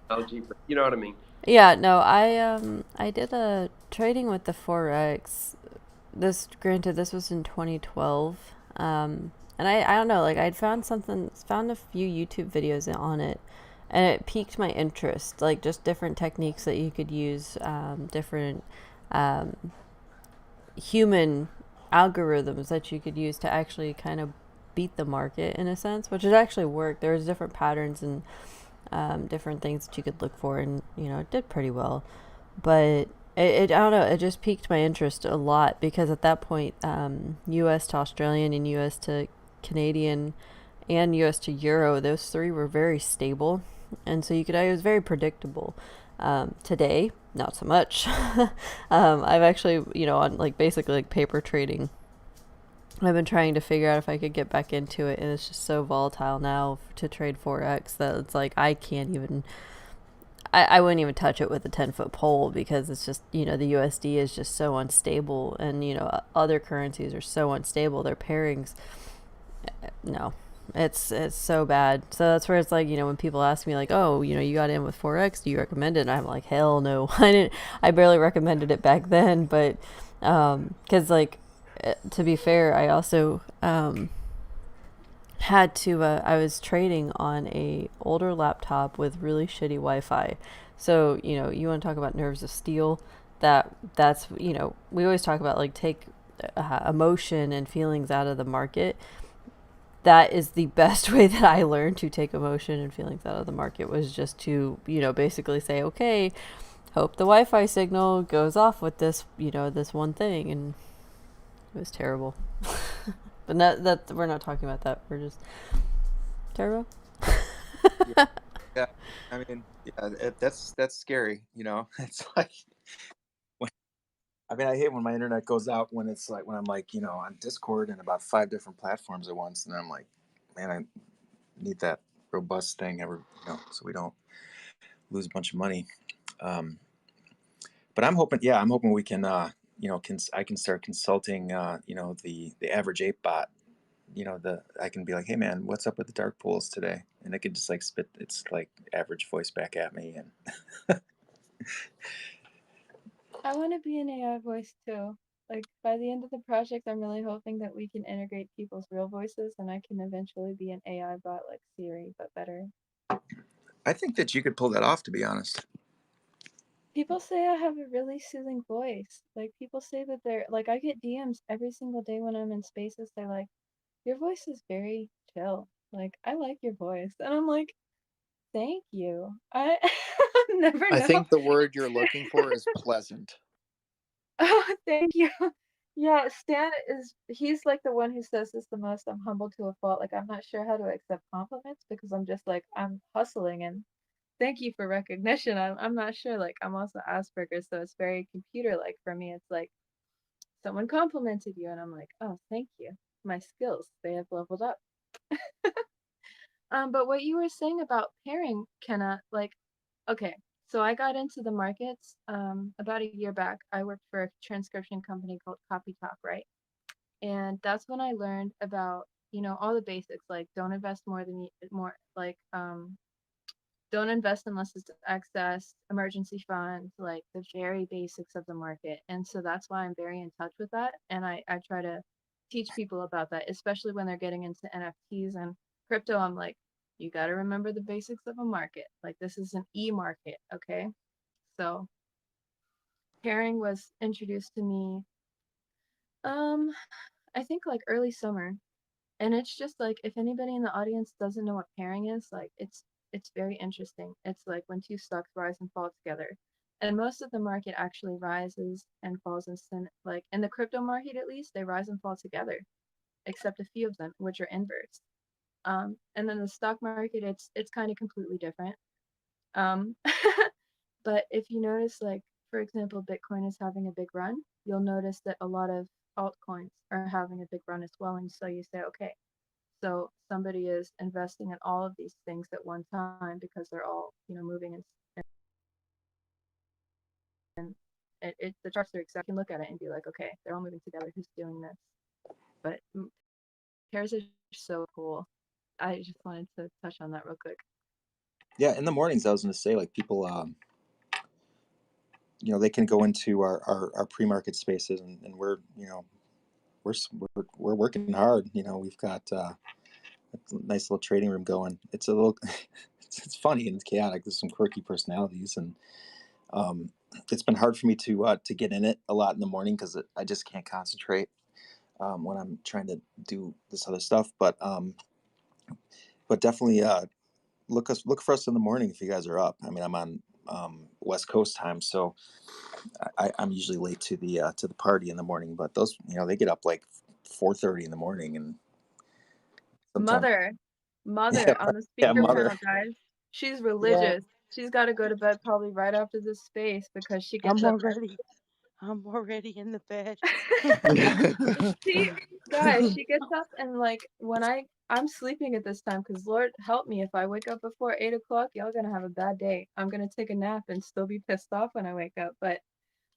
Speaker 6: Analogy, but you know what I mean.
Speaker 1: Yeah, no, I did a trading with the Forex. This was in 2012. And I don't know, like I'd found a few YouTube videos on it, and it piqued my interest, like just different techniques that you could use, different human algorithms that you could use to actually kind of beat the market in a sense, which it actually worked. There was different patterns and different things that you could look for, and it did pretty well. But I don't know, it just piqued my interest a lot, because at that point, US to Australian and US to Canadian and US to Euro, those three were very stable, and so it was very predictable. Today, not so much. I've actually, on basically paper trading, I've been trying to figure out if I could get back into it, and it's just so volatile now to trade Forex that it's like I can't even. I wouldn't even touch it with a 10-foot pole, because it's just, the USD is just so unstable, and, other currencies are so unstable. Their pairings, no, it's so bad. So that's where it's like, when people ask me like, oh, you got in with Forex, do you recommend it? And I'm like, hell no. I barely recommended it back then, but, cause to be fair, I also, had to I was trading on a older laptop with really shitty Wi-Fi. So, you want to talk about nerves of steel, that's we always talk about take emotion and feelings out of the market. That is the best way that I learned to take emotion and feelings out of the market, was just to, basically say, okay, hope the Wi-Fi signal goes off with this, this one thing. And it was terrible. But that we're not talking about that. We're just terrible.
Speaker 2: Yeah, I mean, yeah, that's scary. It's like, I hate when my internet goes out, when it's when I'm on Discord and about 5 different platforms at once, and I'm like, man, I need that robust thing so we don't lose a bunch of money. But I'm hoping we can, I can start consulting, the average ape bot. I can be like, hey man, what's up with the dark pools today? And it could just spit its average voice back at me. And
Speaker 3: I want to be an AI voice too. By the end of the project, I'm really hoping that we can integrate people's real voices, and I can eventually be an AI bot like Siri, but better.
Speaker 2: I think that you could pull that off, to be honest.
Speaker 3: People say I have a really soothing voice. People say that I get DMs every single day when I'm in spaces. They're like, your voice is very chill. Like, I like your voice. And I'm like, thank you. I never
Speaker 7: I
Speaker 3: know.
Speaker 7: think the word you're looking for is pleasant.
Speaker 3: Oh, thank you. Yeah, Stan he's like the one who says this the most. I'm humble to a fault. Like, I'm not sure how to accept compliments because I'm just like, I'm hustling and thank you for recognition. I'm not sure. Like, I'm also Asperger's, so it's very computer-like for me. It's like someone complimented you, and I'm like, oh, thank you. My skills, they have leveled up. But what you were saying about pairing, Kenna, like, okay, so I got into the markets about a year back. I worked for a transcription company called CopyTalk, right? And that's when I learned about, all the basics, like don't invest more like don't invest unless it's excess, emergency funds, like the very basics of the market. And so that's why I'm very in touch with that. And I try to teach people about that, especially when they're getting into NFTs and crypto. I'm like, you got to remember the basics of a market. Like, this is an e-market, okay? So pairing was introduced to me, I think like early summer. And it's just like, if anybody in the audience doesn't know what pairing is, like it's very interesting. It's like when two stocks rise and fall together. And most of the market actually rises and falls like in the crypto market at least, they rise and fall together, except a few of them, which are inverse. And then the stock market, it's kind of completely different. Um, but if you notice, like for example, Bitcoin is having a big run, you'll notice that a lot of altcoins are having a big run as well. And so you say, okay, so somebody is investing in all of these things at one time because they're all, moving and the charts are exact. You can look at it and be like, okay, they're all moving together. Who's doing this? But pairs are so cool. I just wanted to touch on that real quick.
Speaker 2: Yeah, in the mornings, I was going to say, like, people, they can go into our pre-market spaces, and we're working hard. We've got a nice little trading room going. It's a little, it's funny and it's chaotic. There's some quirky personalities, and it's been hard for me to get in it a lot in the morning because I just can't concentrate when I'm trying to do this other stuff. But definitely look for us in the morning if you guys are up. I mean, I'm on West Coast time, so I'm usually late to the party in the morning. But those, they get up like 4:30 in the morning, and sometimes
Speaker 3: Mother on the
Speaker 2: yeah,
Speaker 3: speaker
Speaker 2: mother.
Speaker 3: panel, guys. She's
Speaker 8: Yeah,
Speaker 3: religious. She's got to go to bed probably right after this space because she gets
Speaker 8: I'm
Speaker 3: up.
Speaker 8: already in the bed.
Speaker 3: See, guys, she gets up and like when I'm sleeping at this time because Lord help me if I wake up before 8 o'clock, y'all gonna have a bad day. I'm gonna take a nap and still be pissed off when I wake up. But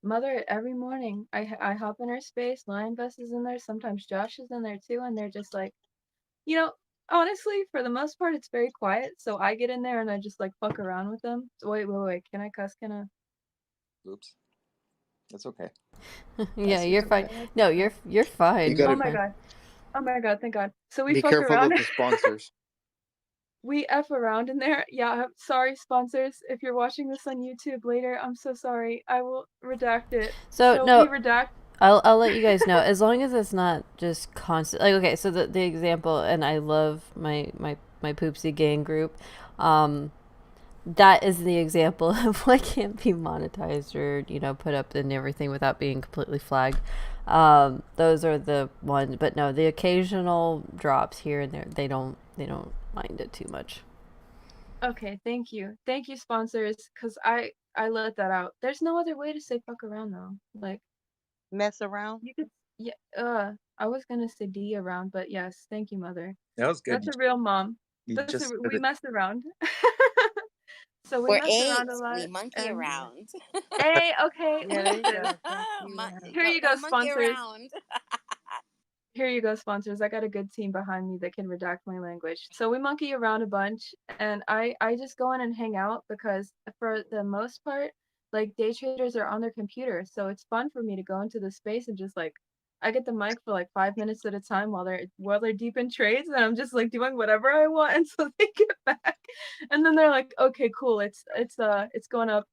Speaker 3: mother, every morning I hop in her space. Lion Bus is in there. Sometimes Josh is in there too, and they're just like, you know, honestly, for the most part, it's very quiet. So I get in there and I just like fuck around with them. Wait. Can I cuss? Can I?
Speaker 2: Oops, that's okay.
Speaker 1: Yeah,
Speaker 3: That's
Speaker 1: you're fine.
Speaker 3: okay.
Speaker 1: No, you're
Speaker 7: You
Speaker 1: fine.
Speaker 3: Oh
Speaker 1: You're
Speaker 7: gotta
Speaker 3: my
Speaker 1: fine.
Speaker 3: god. Oh my god, thank God. So we
Speaker 7: be
Speaker 3: fuck
Speaker 7: careful
Speaker 3: around.
Speaker 7: of the sponsors.
Speaker 3: We F around in there. Yeah, sorry, sponsors. If you're watching this on YouTube later, I'm so sorry. I will redact it.
Speaker 1: So
Speaker 3: So we
Speaker 1: no,
Speaker 3: redact.
Speaker 1: I'll let you guys know as long as it's not just constant. Like, okay, so the example, and I love my Poopsie gang group. That is the example of what can't be monetized or put up and everything without being completely flagged. Those are the ones, but no, the occasional drops here and there, they don't mind it too much.
Speaker 3: Okay, thank you. Thank you, sponsors, because I let that out. There's no other way to say fuck around though. Like,
Speaker 8: Mess around.
Speaker 3: you could, yeah, I was gonna say D around, but yes, thank you, mother.
Speaker 2: That was good.
Speaker 3: That's a real mom.
Speaker 2: You just said
Speaker 3: We
Speaker 2: it.
Speaker 3: mess around. So we
Speaker 10: We're
Speaker 3: mess around a
Speaker 10: apes.
Speaker 3: lot
Speaker 10: We monkey
Speaker 3: and
Speaker 10: around.
Speaker 3: hey, okay,
Speaker 8: Yeah, there you
Speaker 3: listen.
Speaker 8: go. Thank you.
Speaker 3: Here you go,
Speaker 10: Go monkey
Speaker 3: sponsors.
Speaker 10: around.
Speaker 3: Here you go, sponsors. I got a good team behind me that can redact my language. So we monkey around a bunch, and I just go in and hang out because for the most part, like day traders are on their computer, so it's fun for me to go into the space and just like I get the mic for like 5 minutes at a time while they're deep in trades, and I'm just like doing whatever I want until they get back, and then they're like, okay, cool, it's going up,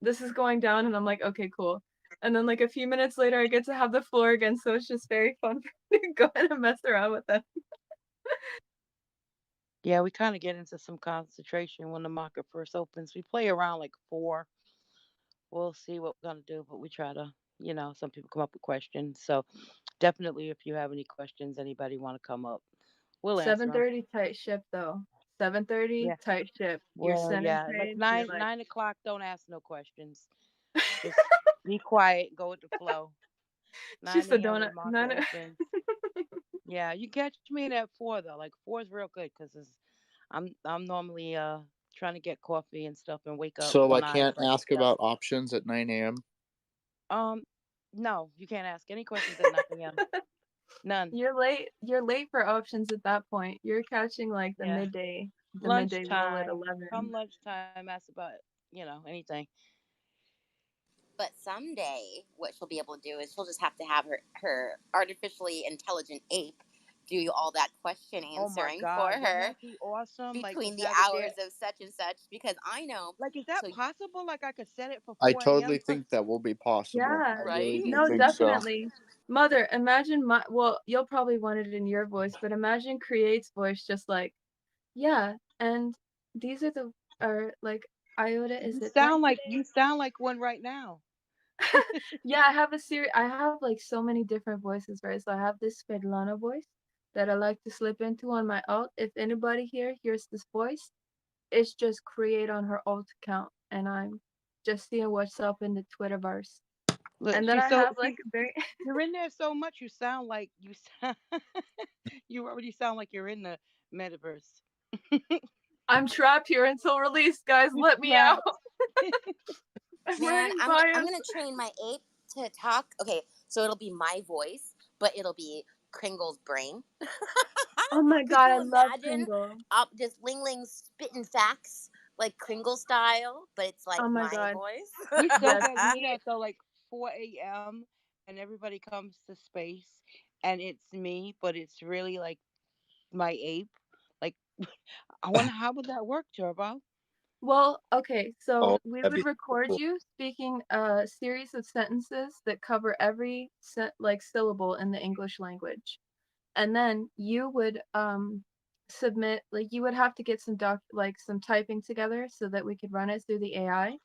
Speaker 3: this is going down, and I'm like, okay, cool. And then like a few minutes later, I get to have the floor again, so it's just very fun for me to go ahead and mess around with them.
Speaker 8: Yeah, we kind of get into some concentration when the market first opens. We play around like 4. We'll see what we're gonna do, but we try to, some people come up with questions. So definitely, if you have any questions, anybody want to come up, we'll answer them.
Speaker 3: 7:30 tight ship though. 7:30
Speaker 8: Yeah.
Speaker 3: tight ship. Your
Speaker 8: Well,
Speaker 3: center
Speaker 8: yeah, like
Speaker 3: trades. You're
Speaker 8: 9 o'clock. Don't ask no questions. Just be quiet. Go with the flow.
Speaker 3: she's
Speaker 8: 9
Speaker 3: the
Speaker 8: a.m. when
Speaker 3: donut.
Speaker 8: the market
Speaker 3: None.
Speaker 8: opens. Yeah, you catch me in at 4 though. Like 4 is real good because I'm normally trying to get coffee and stuff and wake up.
Speaker 7: So I
Speaker 8: One eye is
Speaker 7: can't
Speaker 8: like
Speaker 7: ask
Speaker 8: shut.
Speaker 7: about options at 9 a.m.
Speaker 8: Um, no, you can't ask any questions at 9 a.m. None.
Speaker 3: You're late. You're late for options at that point. You're catching like
Speaker 8: Yeah.
Speaker 3: the midday roll at
Speaker 8: Lunchtime. Come
Speaker 3: 11.
Speaker 8: lunchtime, ask about anything.
Speaker 10: But someday, what she'll be able to do is she'll just have to have her artificially intelligent ape do all that question
Speaker 8: Oh my
Speaker 10: answering for
Speaker 8: God, wouldn't
Speaker 10: her
Speaker 8: that be awesome? Like
Speaker 10: between
Speaker 8: just
Speaker 10: the
Speaker 8: have it there.
Speaker 10: hours of such and such. Because I know,
Speaker 8: Like, is that
Speaker 10: so
Speaker 8: possible? Like, I could set it for
Speaker 7: I
Speaker 8: 4
Speaker 7: totally
Speaker 8: a.m.
Speaker 7: think that will be possible.
Speaker 3: Yeah.
Speaker 7: I really
Speaker 10: right?
Speaker 7: do
Speaker 3: No,
Speaker 7: think so.
Speaker 3: definitely. Mother, imagine well, you'll probably want it in your voice, but imagine Create's voice just like, yeah, and these are like iota, is it right
Speaker 8: You
Speaker 3: today?
Speaker 8: sound like one right now.
Speaker 3: Yeah, I have like so many different voices, right? So I have this Svetlana voice that I like to slip into on my alt. If anybody here hears this voice, it's just Create on her alt account, and I'm just seeing what's up in the Twitterverse.
Speaker 8: Look,
Speaker 3: And then I have like very
Speaker 8: you're in there so much. You sound like you sound, you already sound like you're in the metaverse.
Speaker 3: I'm trapped here until release, guys.
Speaker 8: You
Speaker 3: Let me out.
Speaker 8: trapped.
Speaker 3: I'm
Speaker 10: man,
Speaker 3: learning
Speaker 10: I'm
Speaker 3: bios.
Speaker 10: gonna train my ape to talk. Okay, so it'll be my voice, but it'll be Kringle's brain.
Speaker 3: Oh my
Speaker 10: Could
Speaker 3: god,
Speaker 10: you
Speaker 3: I love
Speaker 10: imagine
Speaker 3: Kringle.
Speaker 10: just Ling Ling spitting facts like Kringle style, but it's like
Speaker 3: Oh my
Speaker 10: my
Speaker 3: god.
Speaker 10: voice?
Speaker 8: We so
Speaker 3: Yes,
Speaker 8: good. We do
Speaker 3: me.
Speaker 8: that though, like 4 a.m. and everybody comes to space, and it's me, but it's really like my ape. Like, I wonder how would that work, Turbo?
Speaker 3: Well, okay, so
Speaker 2: Oh,
Speaker 3: we
Speaker 2: that'd
Speaker 3: would
Speaker 2: be so
Speaker 3: record
Speaker 2: cool.
Speaker 3: you speaking a series of sentences that cover every like syllable in the English language. And then you would submit, like you would have to get some typing together so that we could run it through the AI.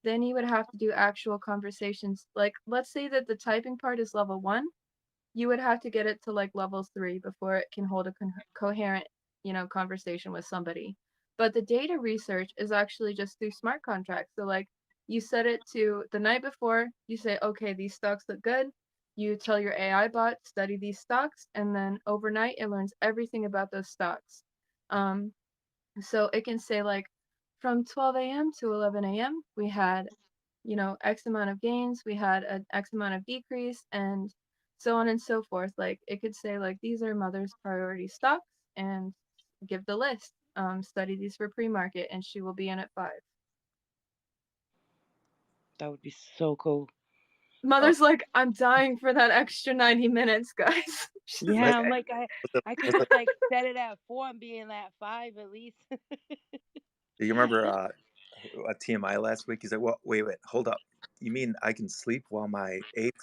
Speaker 3: Then you would have to do actual conversations. Like let's say that the typing part is level 1, you would have to get it to like level 3 before it can hold a coherent, conversation with somebody. But the data research is actually just through smart contracts. So like you set it to the night before, you say, okay, these stocks look good. You tell your AI bot, study these stocks, and then overnight it learns everything about those stocks. Um, so it can say like from 12 a.m. to 11 a.m. we had, X amount of gains, we had an X amount of decrease, and so on and so forth. Like it could say like these are mother's priority stocks and give the list. Study these for pre-market, and she will be in at 5.
Speaker 8: That would be so cool.
Speaker 2: Oh,
Speaker 3: Mother's like, I'm dying for that extra 90 minutes, guys. She's
Speaker 2: nice.
Speaker 8: Yeah, I'm
Speaker 3: okay.
Speaker 8: like I could
Speaker 2: That's
Speaker 8: just like set it at 4 and be in at 5 at least.
Speaker 2: do you remember a TMI last week? He's like, well, wait, hold up. You mean I can sleep while my ape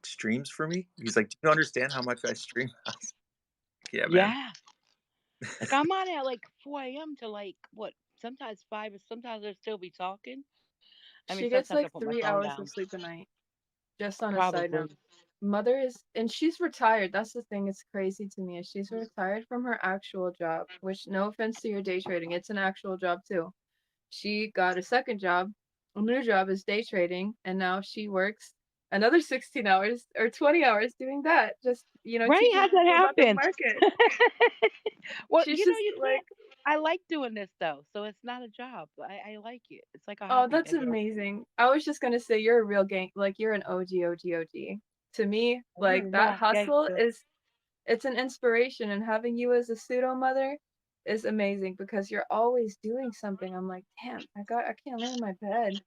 Speaker 2: streams for me? He's like, do you understand how much I stream? I was like, yeah, man.
Speaker 8: Yeah. Like I'm on at like 4 a.m. to like what? Sometimes 5, or sometimes I'll still be talking. I mean,
Speaker 3: She gets
Speaker 8: sometimes I
Speaker 3: like
Speaker 8: put my
Speaker 3: 3
Speaker 8: phone
Speaker 3: hours of
Speaker 8: down.
Speaker 3: sleep a night. Just on a side note.
Speaker 8: Probably.
Speaker 3: Mother is, and she's retired. That's the thing. It's crazy to me. Is she's retired from her actual job, which no offense to your day trading, it's an actual job too. She got a second job. A new job is day trading, and now she works another 16 hours or 20 hours doing that. Just,
Speaker 8: Right?
Speaker 3: teaching
Speaker 8: How'd that
Speaker 3: people about the
Speaker 8: happen?
Speaker 3: market.
Speaker 8: Well,
Speaker 3: She's just
Speaker 8: you
Speaker 3: like,
Speaker 8: can't. I like doing this though, so it's not a job. I like it. It's like a
Speaker 3: oh,
Speaker 8: hobby,
Speaker 3: that's
Speaker 8: I guess.
Speaker 3: amazing. I was just gonna say you're a real gang, like you're an OG. To me, like
Speaker 8: Mm,
Speaker 3: that
Speaker 8: no,
Speaker 3: hustle
Speaker 8: gangster.
Speaker 3: is it's an inspiration, and having you as a pseudo mother is amazing because you're always doing something. I'm like, damn, I can't lay in my bed.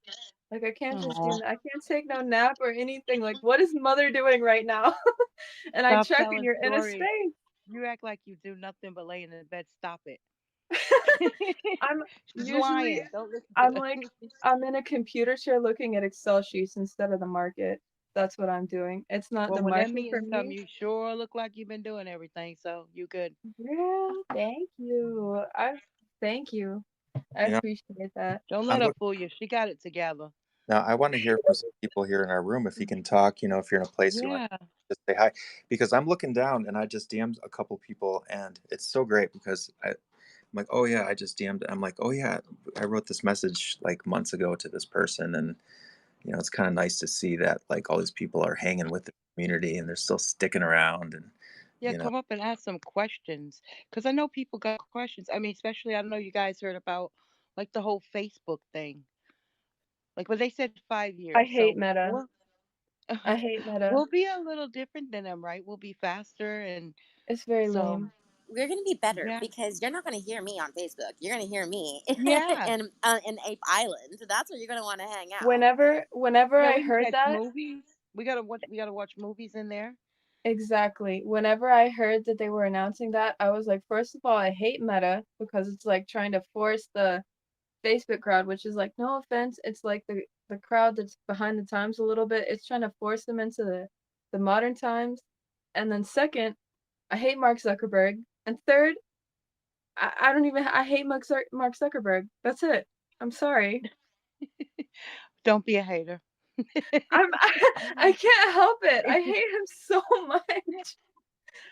Speaker 3: Like I can't just
Speaker 8: Aw,
Speaker 3: I can't take no nap or anything. Like what is mother doing right now? And I
Speaker 8: stop
Speaker 3: check and
Speaker 8: telling
Speaker 3: you're in a
Speaker 8: stories.
Speaker 3: space.
Speaker 8: You act like you do nothing but lay in the bed. Stop it.
Speaker 3: I'm
Speaker 8: She's
Speaker 3: usually
Speaker 8: lying. Don't listen to
Speaker 3: I'm
Speaker 8: her.
Speaker 3: like I'm in a computer chair looking at Excel sheets instead of the market. That's what I'm doing. It's not
Speaker 8: Well,
Speaker 3: the
Speaker 8: when that
Speaker 3: market for
Speaker 8: meetings come,
Speaker 3: me.
Speaker 8: you sure look like you've been doing everything, so you good.
Speaker 3: Girl, thank you. Thank you. I
Speaker 2: You know,
Speaker 3: appreciate that.
Speaker 8: Don't
Speaker 2: I'm
Speaker 8: let her
Speaker 2: looking
Speaker 8: fool you. She got it together.
Speaker 2: now. I want to hear from some people here in our room. If you can talk, you know, if you're in a place you want
Speaker 8: Yeah.
Speaker 2: to just say hi, because I'm looking down and I just DM'd a couple people, and it's so great because I'm like, oh yeah, I just DM'd. I'm like, oh yeah, I wrote this message like months ago to this person, and you know, it's kind of nice to see that like all these people are hanging with the community and they're still sticking around, and
Speaker 8: Yeah,
Speaker 2: you know,
Speaker 8: come up and ask some questions. Because I know people got questions. I mean, especially, I don't know you guys heard about like the whole Facebook thing. Like, well, they said 5 years.
Speaker 3: I hate
Speaker 8: So
Speaker 3: Meta. I hate Meta.
Speaker 8: we'll be a little different than them, right? We'll be faster. And
Speaker 3: It's very
Speaker 8: so,
Speaker 3: lame.
Speaker 10: We're gonna be better
Speaker 8: yeah.
Speaker 10: because you're not gonna hear me on Facebook. You're gonna hear me
Speaker 8: Yeah.
Speaker 10: in Ape Island. That's where you're gonna want to hang out.
Speaker 3: Whenever
Speaker 8: Yeah,
Speaker 3: I
Speaker 8: we can
Speaker 3: heard
Speaker 8: catch
Speaker 3: that,
Speaker 8: movies. We gotta watch movies in there.
Speaker 3: exactly. Whenever I heard that they were announcing that, I was like, first of all, I hate Meta because it's like trying to force the Facebook crowd, which is like, no offense, it's like the crowd that's behind the times a little bit. It's trying to force them into the modern times. And then second, I hate Mark Zuckerberg. And third, I hate Mark Zuckerberg. That's it. I'm sorry.
Speaker 8: Don't be a hater.
Speaker 3: I can't help it. I hate him so much.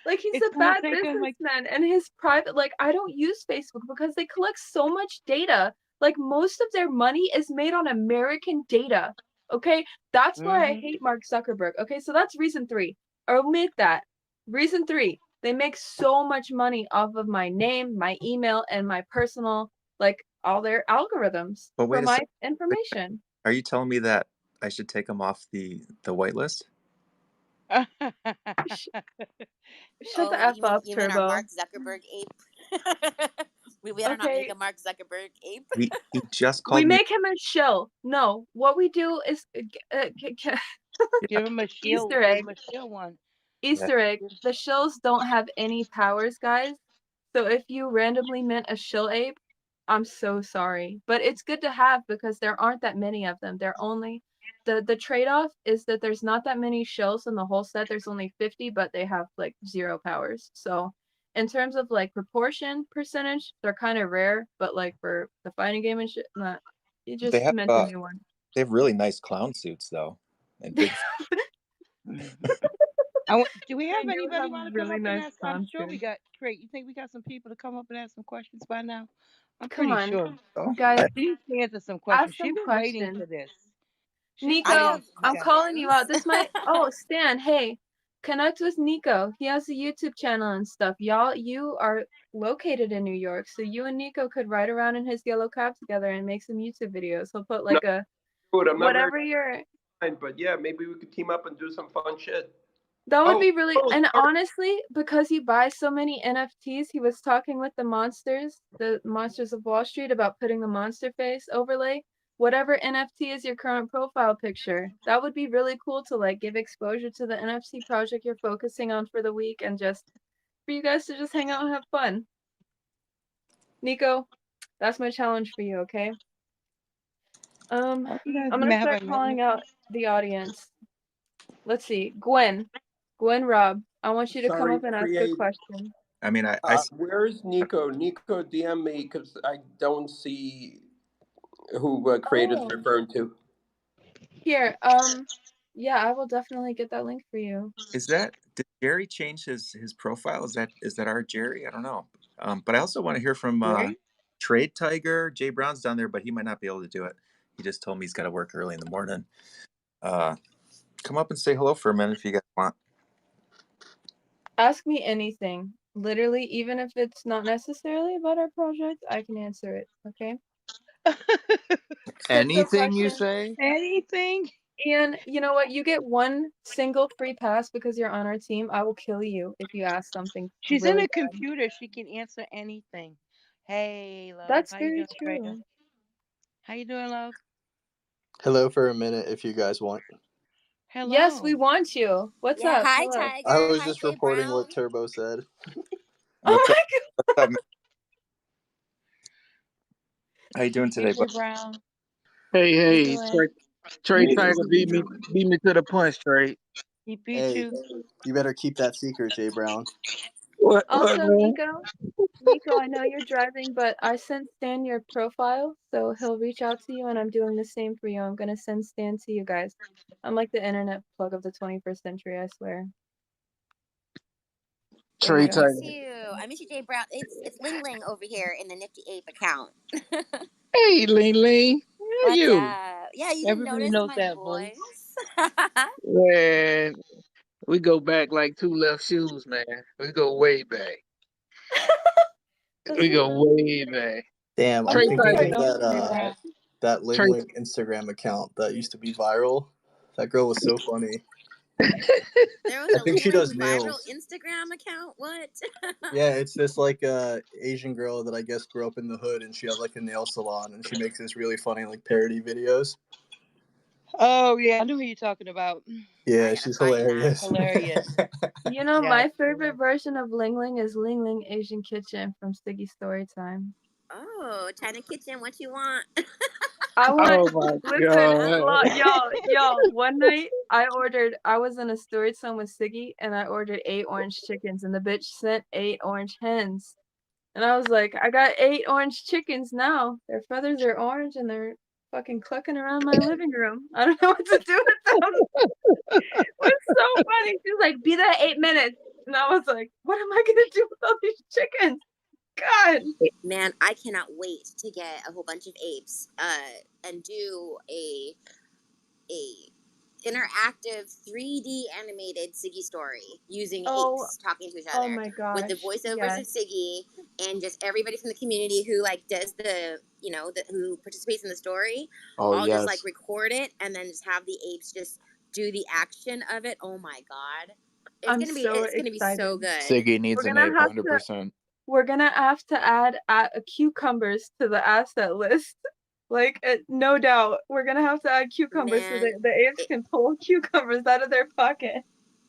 Speaker 3: Like, he's
Speaker 8: It's
Speaker 3: a
Speaker 8: gonna
Speaker 3: bad
Speaker 8: take him like
Speaker 3: businessman, and his private, like, I don't use Facebook because they collect so much data. Like, most of their money is made on American data. Okay? That's why I hate Mark Zuckerberg. Okay, so that's reason 3. Omit that. Reason 3. They make so much money off of my name, my email, and my personal, like, all their algorithms
Speaker 2: but
Speaker 3: for
Speaker 2: wait a
Speaker 3: my
Speaker 2: second.
Speaker 3: information.
Speaker 2: Are you telling me that I should take them off the whitelist?
Speaker 3: Sh- Shut the
Speaker 10: Oh,
Speaker 3: F up,
Speaker 10: you mean our
Speaker 3: Turbo.
Speaker 10: Mark Zuckerberg ape? we don't not make
Speaker 3: Okay,
Speaker 10: a Mark Zuckerberg ape.
Speaker 2: He just
Speaker 3: we
Speaker 2: called me.
Speaker 3: make him a shill. No, what we do is
Speaker 8: Give him a shield.
Speaker 3: Easter
Speaker 8: Give
Speaker 3: egg.
Speaker 8: him a shield one.
Speaker 2: Yeah.
Speaker 3: Easter egg. The shills don't have any powers, guys. So if you randomly mint a shill ape, I'm so sorry. But it's good to have because there aren't that many of them. They're only the trade-off is that there's not that many shills in the whole set. There's only 50, but they have like 0 powers. So in terms of like proportion percentage, they're kind of rare, but like for the fighting game and shit, not you
Speaker 2: They
Speaker 3: just
Speaker 2: have
Speaker 3: mint a new one.
Speaker 2: they have really nice clown suits though, and big.
Speaker 8: Do we have
Speaker 3: They do
Speaker 8: anybody
Speaker 3: have
Speaker 8: want to come
Speaker 3: really
Speaker 8: up and
Speaker 3: nice
Speaker 8: ask? I'm sure we
Speaker 3: content.
Speaker 8: got great. You think we got some people to come up and ask some questions by now? I'm
Speaker 3: Come
Speaker 8: pretty
Speaker 3: on,
Speaker 8: sure.
Speaker 2: Oh,
Speaker 3: guys,
Speaker 8: She needs to answer some questions.
Speaker 3: ask
Speaker 8: She's
Speaker 3: some
Speaker 8: been waiting
Speaker 3: questions.
Speaker 8: for this. She's
Speaker 10: I
Speaker 3: Nico,
Speaker 10: have
Speaker 8: waiting. You
Speaker 3: I'm
Speaker 8: guys.
Speaker 3: calling you out.
Speaker 10: questions.
Speaker 3: This might. Oh, Stan, hey, connect with Nico. He has a YouTube channel and stuff. Y'all, you are located in New York, so you and Nico could ride around in his yellow cab together and make some YouTube videos. He'll put
Speaker 6: No,
Speaker 3: like a
Speaker 6: dude, I'm not very
Speaker 3: whatever you're.
Speaker 6: fine, but yeah, maybe we could team up and do some fun shit.
Speaker 3: That would
Speaker 6: Oh,
Speaker 3: be really.
Speaker 6: oh,
Speaker 3: And
Speaker 6: sorry.
Speaker 3: honestly, because he buys so many NFTs, he was talking with the Monsters of Wall Street, about putting the monster face overlay. Whatever NFT is your current profile picture, that would be really cool to like give exposure to the NFT project you're focusing on for the week, and just for you guys to just hang out and have fun. Nico, that's my challenge for you, okay? I'm gonna start calling out the audience. Let's see, Gwen Robb, I want you to come
Speaker 6: Sorry,
Speaker 3: up and ask a
Speaker 6: create.
Speaker 3: question.
Speaker 2: I mean, I
Speaker 6: Where's Nico? Nico, DM me because I don't see who creator's
Speaker 3: Oh,
Speaker 6: referring to.
Speaker 3: here, yeah, I will definitely get that link for you.
Speaker 2: is that did Jerry change his profile? Is that our Jerry? I don't know. But I also want to hear from
Speaker 8: Right?
Speaker 2: Trade Tiger. Jay Brown's down there, but he might not be able to do it. He just told me he's got to work early in the morning. Come up and say hello for a minute if you guys want.
Speaker 3: Ask me anything. Literally, even if it's not necessarily about our project, I can answer it, okay? Crypto
Speaker 7: Anything you
Speaker 3: question.
Speaker 7: say?
Speaker 8: Anything?
Speaker 3: Ian, you know what? You get one single free pass because you're on our team. I will kill you if you ask something
Speaker 8: She's in
Speaker 3: really
Speaker 8: a
Speaker 3: bad.
Speaker 8: computer. She can answer anything. Hey, love.
Speaker 3: That's
Speaker 8: How you
Speaker 3: very
Speaker 8: doing, Freya?
Speaker 3: true.
Speaker 8: How you doing, love?
Speaker 11: Hello for a minute if you guys want.
Speaker 3: Yes, we
Speaker 8: Hello.
Speaker 3: want you. What's
Speaker 10: Yeah,
Speaker 3: up?
Speaker 10: hi
Speaker 3: Hello.
Speaker 11: I
Speaker 10: Tiger.
Speaker 11: was
Speaker 10: Hi
Speaker 11: just
Speaker 10: Jay
Speaker 11: reporting
Speaker 10: Brown.
Speaker 11: what Turbo said.
Speaker 3: Oh
Speaker 2: What's up?
Speaker 3: my god.
Speaker 2: What's up, man? How you doing
Speaker 8: Hey,
Speaker 2: today,
Speaker 8: Jay
Speaker 2: bud?
Speaker 8: Brown.
Speaker 9: Hey,
Speaker 8: How you
Speaker 9: hey,
Speaker 8: doing?
Speaker 12: Trey Tiger beat me to the punch, Trey.
Speaker 8: He beat
Speaker 11: Hey,
Speaker 8: you.
Speaker 11: you better keep that secret, Jay Brown.
Speaker 12: What
Speaker 3: Also,
Speaker 12: man?
Speaker 3: Nico, I know you're driving, but I sent Stan your profile, so he'll reach out to you, and I'm doing the same for you. I'm gonna send Stan to you guys. I'm like the internet plug of the 21st century, I swear. There
Speaker 12: Trey
Speaker 3: you
Speaker 10: I
Speaker 3: go.
Speaker 12: Tiger.
Speaker 10: miss you. I miss you, Jay Brown. It's Ling Ling over here in the Nifty Ape account.
Speaker 12: Hey, Ling Ling. How
Speaker 10: What's
Speaker 12: you?
Speaker 10: up? Yeah, you didn't
Speaker 8: Everybody
Speaker 10: notice
Speaker 8: knows
Speaker 10: my
Speaker 8: that voice.
Speaker 10: voice.
Speaker 12: Man, we go back like two left shoes, man. We go way back.
Speaker 3: That's
Speaker 12: We
Speaker 3: so
Speaker 12: go
Speaker 3: funny.
Speaker 12: way back.
Speaker 11: Damn, I'm
Speaker 12: Trey
Speaker 8: Everybody
Speaker 11: thinking
Speaker 12: Tiger.
Speaker 11: of
Speaker 8: knows Jay
Speaker 11: that
Speaker 8: Brown.
Speaker 11: that Ling
Speaker 12: Trey.
Speaker 11: Ling Instagram account that used to be viral. That girl was so funny.
Speaker 10: There was
Speaker 11: I
Speaker 10: a
Speaker 11: think
Speaker 10: Ling
Speaker 11: she
Speaker 10: Ling
Speaker 11: does
Speaker 10: viral
Speaker 11: nails.
Speaker 10: Instagram account. What?
Speaker 11: Yeah, it's this like Asian girl that I guess grew up in the hood, and she has like a nail salon, and she makes this really funny like parody videos.
Speaker 8: Oh yeah, I know who you're talking about.
Speaker 11: Yeah,
Speaker 10: I gotta
Speaker 11: she's
Speaker 10: find that.
Speaker 11: hilarious.
Speaker 8: Hilarious.
Speaker 3: You know,
Speaker 8: Yeah.
Speaker 3: my favorite version of Ling Ling is Ling Ling Asian Kitchen from Stiggy Storytime.
Speaker 10: Oh, China Kitchen, what you want?
Speaker 3: I want,
Speaker 12: Oh my
Speaker 3: listen,
Speaker 12: God.
Speaker 3: yo, one night I was in a storage time with Siggy and I ordered 8 orange chickens and the bitch sent 8 orange hens. And I was like, I got 8 orange chickens now. Their feathers are orange and they're fucking clucking around my living room. I don't know what to do with them. It was so funny. She was like, be there 8 minutes. And I was like, what am I gonna do with all these chickens? God.
Speaker 10: Man, I cannot wait to get a whole bunch of apes and do a interactive 3D animated Siggy story using
Speaker 3: Oh,
Speaker 10: apes talking to each
Speaker 3: oh
Speaker 10: other
Speaker 3: my
Speaker 10: with the
Speaker 3: gosh.
Speaker 10: voiceovers of
Speaker 3: Yes.
Speaker 10: Siggy and just everybody from the community who like does the who participates in the story.
Speaker 7: Oh
Speaker 10: All just like
Speaker 7: yes,
Speaker 10: record it and then just have the apes just do the action of it. Oh my god,
Speaker 3: I'm so
Speaker 10: it's gonna be so
Speaker 3: excited.
Speaker 10: good.
Speaker 7: Siggy
Speaker 3: We're
Speaker 7: needs an
Speaker 3: gonna
Speaker 7: ape,
Speaker 3: have to
Speaker 7: 100%.
Speaker 3: we're gonna have to add cucumbers to the asset list. Like, no doubt, we're gonna have to add cucumbers so
Speaker 10: Man,
Speaker 3: that the apes can pull cucumbers out of their pocket.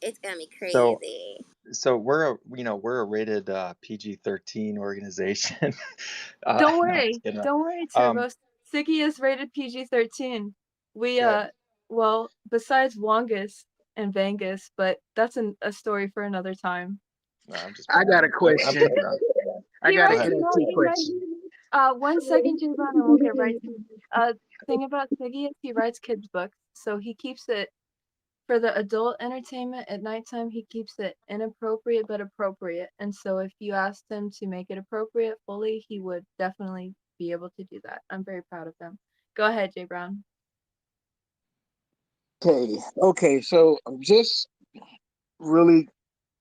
Speaker 10: it's gonna be
Speaker 2: So
Speaker 10: crazy.
Speaker 2: we're a rated PG-13 organization. No, I'm just kidding.
Speaker 3: Don't worry,
Speaker 2: Um,
Speaker 3: Turbo. Siggy is rated PG-13. We
Speaker 2: good.
Speaker 3: well, besides Wongus and Vangus, but that's a story for another time.
Speaker 2: No, I'm just
Speaker 12: I got a
Speaker 2: I'm
Speaker 12: question.
Speaker 2: playing around.
Speaker 12: I
Speaker 3: He
Speaker 12: got an
Speaker 2: Go
Speaker 3: writes,
Speaker 2: ahead.
Speaker 12: NFT
Speaker 3: he writes.
Speaker 12: question.
Speaker 3: 1 second, J-Bone, and we'll get right to it. Thing about Siggy is he writes kids' books, so he keeps it for the adult entertainment at nighttime. He keeps it inappropriate but appropriate, and so if you asked him to make it appropriate fully, he would definitely be able to do that. I'm very proud of him. Go ahead, Jay Brown.
Speaker 12: Okay. So I'm just really,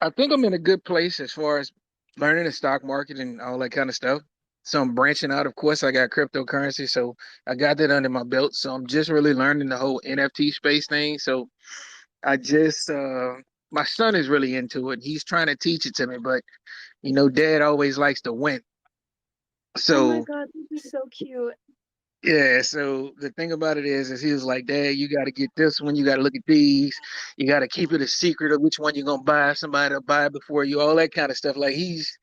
Speaker 12: I think I'm in a good place as far as learning the stock market and all that kind of stuff. So I'm branching out. Of course, I got cryptocurrency, so I got that under my belt. So I'm just really learning the whole NFT space thing. So I just, my son is really into it. He's trying to teach it to me, but Dad always likes to win.
Speaker 3: Oh my
Speaker 12: So
Speaker 3: God, this is so cute.
Speaker 12: yeah, so the thing about it is he was like, Dad, you got to get this one. You got to look at these. You got to keep it a secret of which one you're gonna buy. Somebody to buy before you. All that kind of stuff. Like he's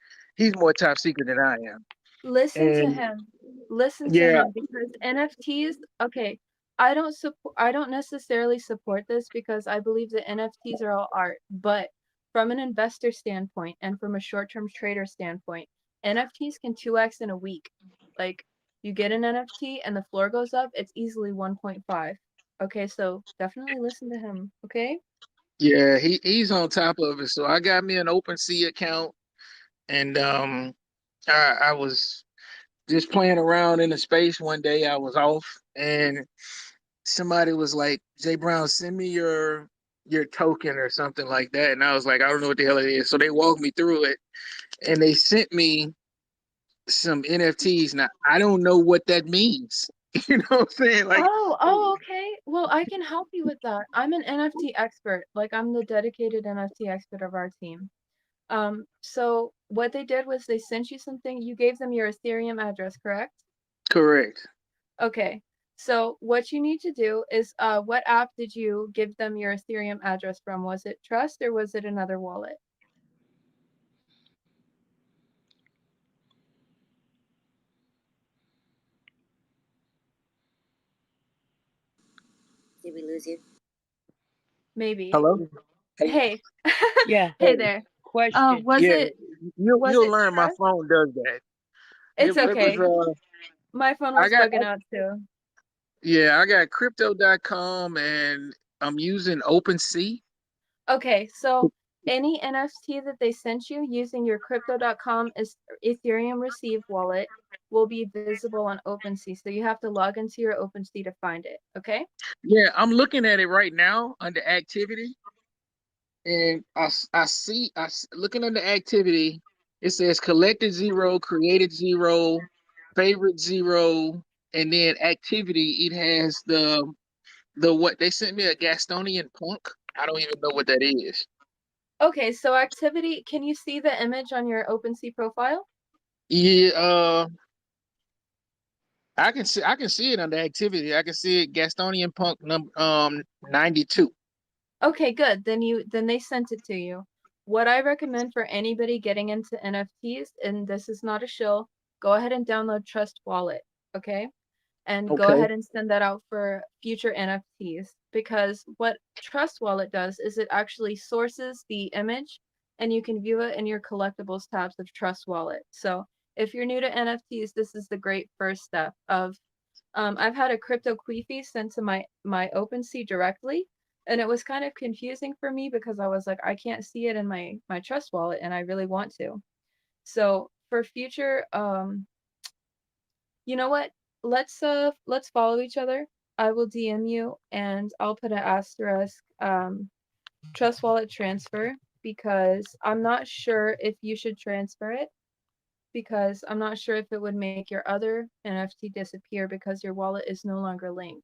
Speaker 12: more top secret than I am.
Speaker 3: Listen to
Speaker 12: And
Speaker 3: him. Listen to
Speaker 12: yeah,
Speaker 3: him because NFTs, okay, I don't necessarily support this because I believe that NFTs are all art, but from an investor standpoint and from a short-term trader standpoint, NFTs can 2x in a week. Like, you get an NFT and the floor goes up, it's easily 1.5. Okay, so definitely listen to him, okay?
Speaker 12: yeah, he's on top of it. So I got me an OpenSea account, and I was just playing around in the space one day. I was off, and somebody was like, Jay Brown, send me your token or something like that. And I was like, I don't know what the hell it is. So they walked me through it and they sent me some NFTs. Now I don't know what that means. You know what I'm saying? Like,
Speaker 3: Okay. Well, I can help you with that. I'm an NFT expert. Like, I'm the dedicated NFT expert of our team. So what they did was they sent you something. You gave them your Ethereum address, correct?
Speaker 12: correct.
Speaker 3: Okay. So what you need to do is, what app did you give them your Ethereum address from? Was it Trust or was it another wallet?
Speaker 10: Did we lose you?
Speaker 3: Maybe.
Speaker 12: Hello?
Speaker 3: Hey.
Speaker 8: Yeah.
Speaker 3: Hey there.
Speaker 8: Question.
Speaker 3: Was
Speaker 12: Yeah,
Speaker 3: it
Speaker 12: you'll
Speaker 3: it
Speaker 12: learn my
Speaker 3: trust?
Speaker 12: phone does that.
Speaker 3: It's
Speaker 12: It was
Speaker 3: okay. My phone
Speaker 12: I
Speaker 3: was
Speaker 12: got
Speaker 3: bugging out too.
Speaker 12: I got crypto.com and I'm using OpenSea.
Speaker 3: Okay, so any NFT that they sent you using your crypto.com is Ethereum Receive wallet will be visible on OpenSea. So you have to log into your OpenSea to find it. Okay.
Speaker 12: Yeah, I'm looking at it right now under activity, and looking under activity, it says collected 0, created 0, favorite 0, and then activity. It has the what they sent me a Gastonian punk. I don't even know what that is.
Speaker 3: Okay, so activity, can you see the image on your OpenSea profile?
Speaker 12: Yeah, I can see it under activity. I can see it Gastonian punk number 92.
Speaker 3: Okay, good. Then they sent it to you. What I recommend for anybody getting into NFTs, and this is not a shill, go ahead and download Trust Wallet, okay? And go
Speaker 12: Okay.
Speaker 3: ahead and send that out for future NFTs, because what Trust Wallet does is it actually sources the image and you can view it in your collectibles tabs of Trust Wallet. So if you're new to NFTs, this is the great first step of I've had a crypto queefy sent to my OpenSea directly, and it was kind of confusing for me because I was like, I can't see it in my Trust Wallet, and I really want to. So for future, you know what? Let's follow each other. I will DM you, and I'll put an asterisk Trust Wallet transfer, because I'm not sure if you should transfer it, because I'm not sure if it would make your other NFT disappear because your wallet is no longer linked.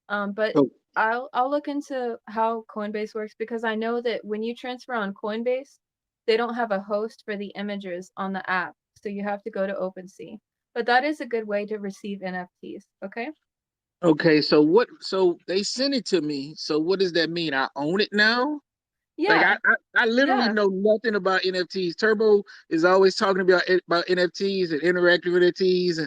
Speaker 3: But
Speaker 12: Oh,
Speaker 3: I'll look into how Coinbase works, because I know that when you transfer on Coinbase, they don't have a host for the images on the app, so you have to go to OpenSea. But that is a good way to receive NFTs. Okay.
Speaker 12: okay. So they sent it to me. So what does that mean? I own it now? Like
Speaker 3: Yeah.
Speaker 12: I literally
Speaker 3: Yeah.
Speaker 12: know nothing about NFTs. Turbo is always talking about NFTs and interactive NFTs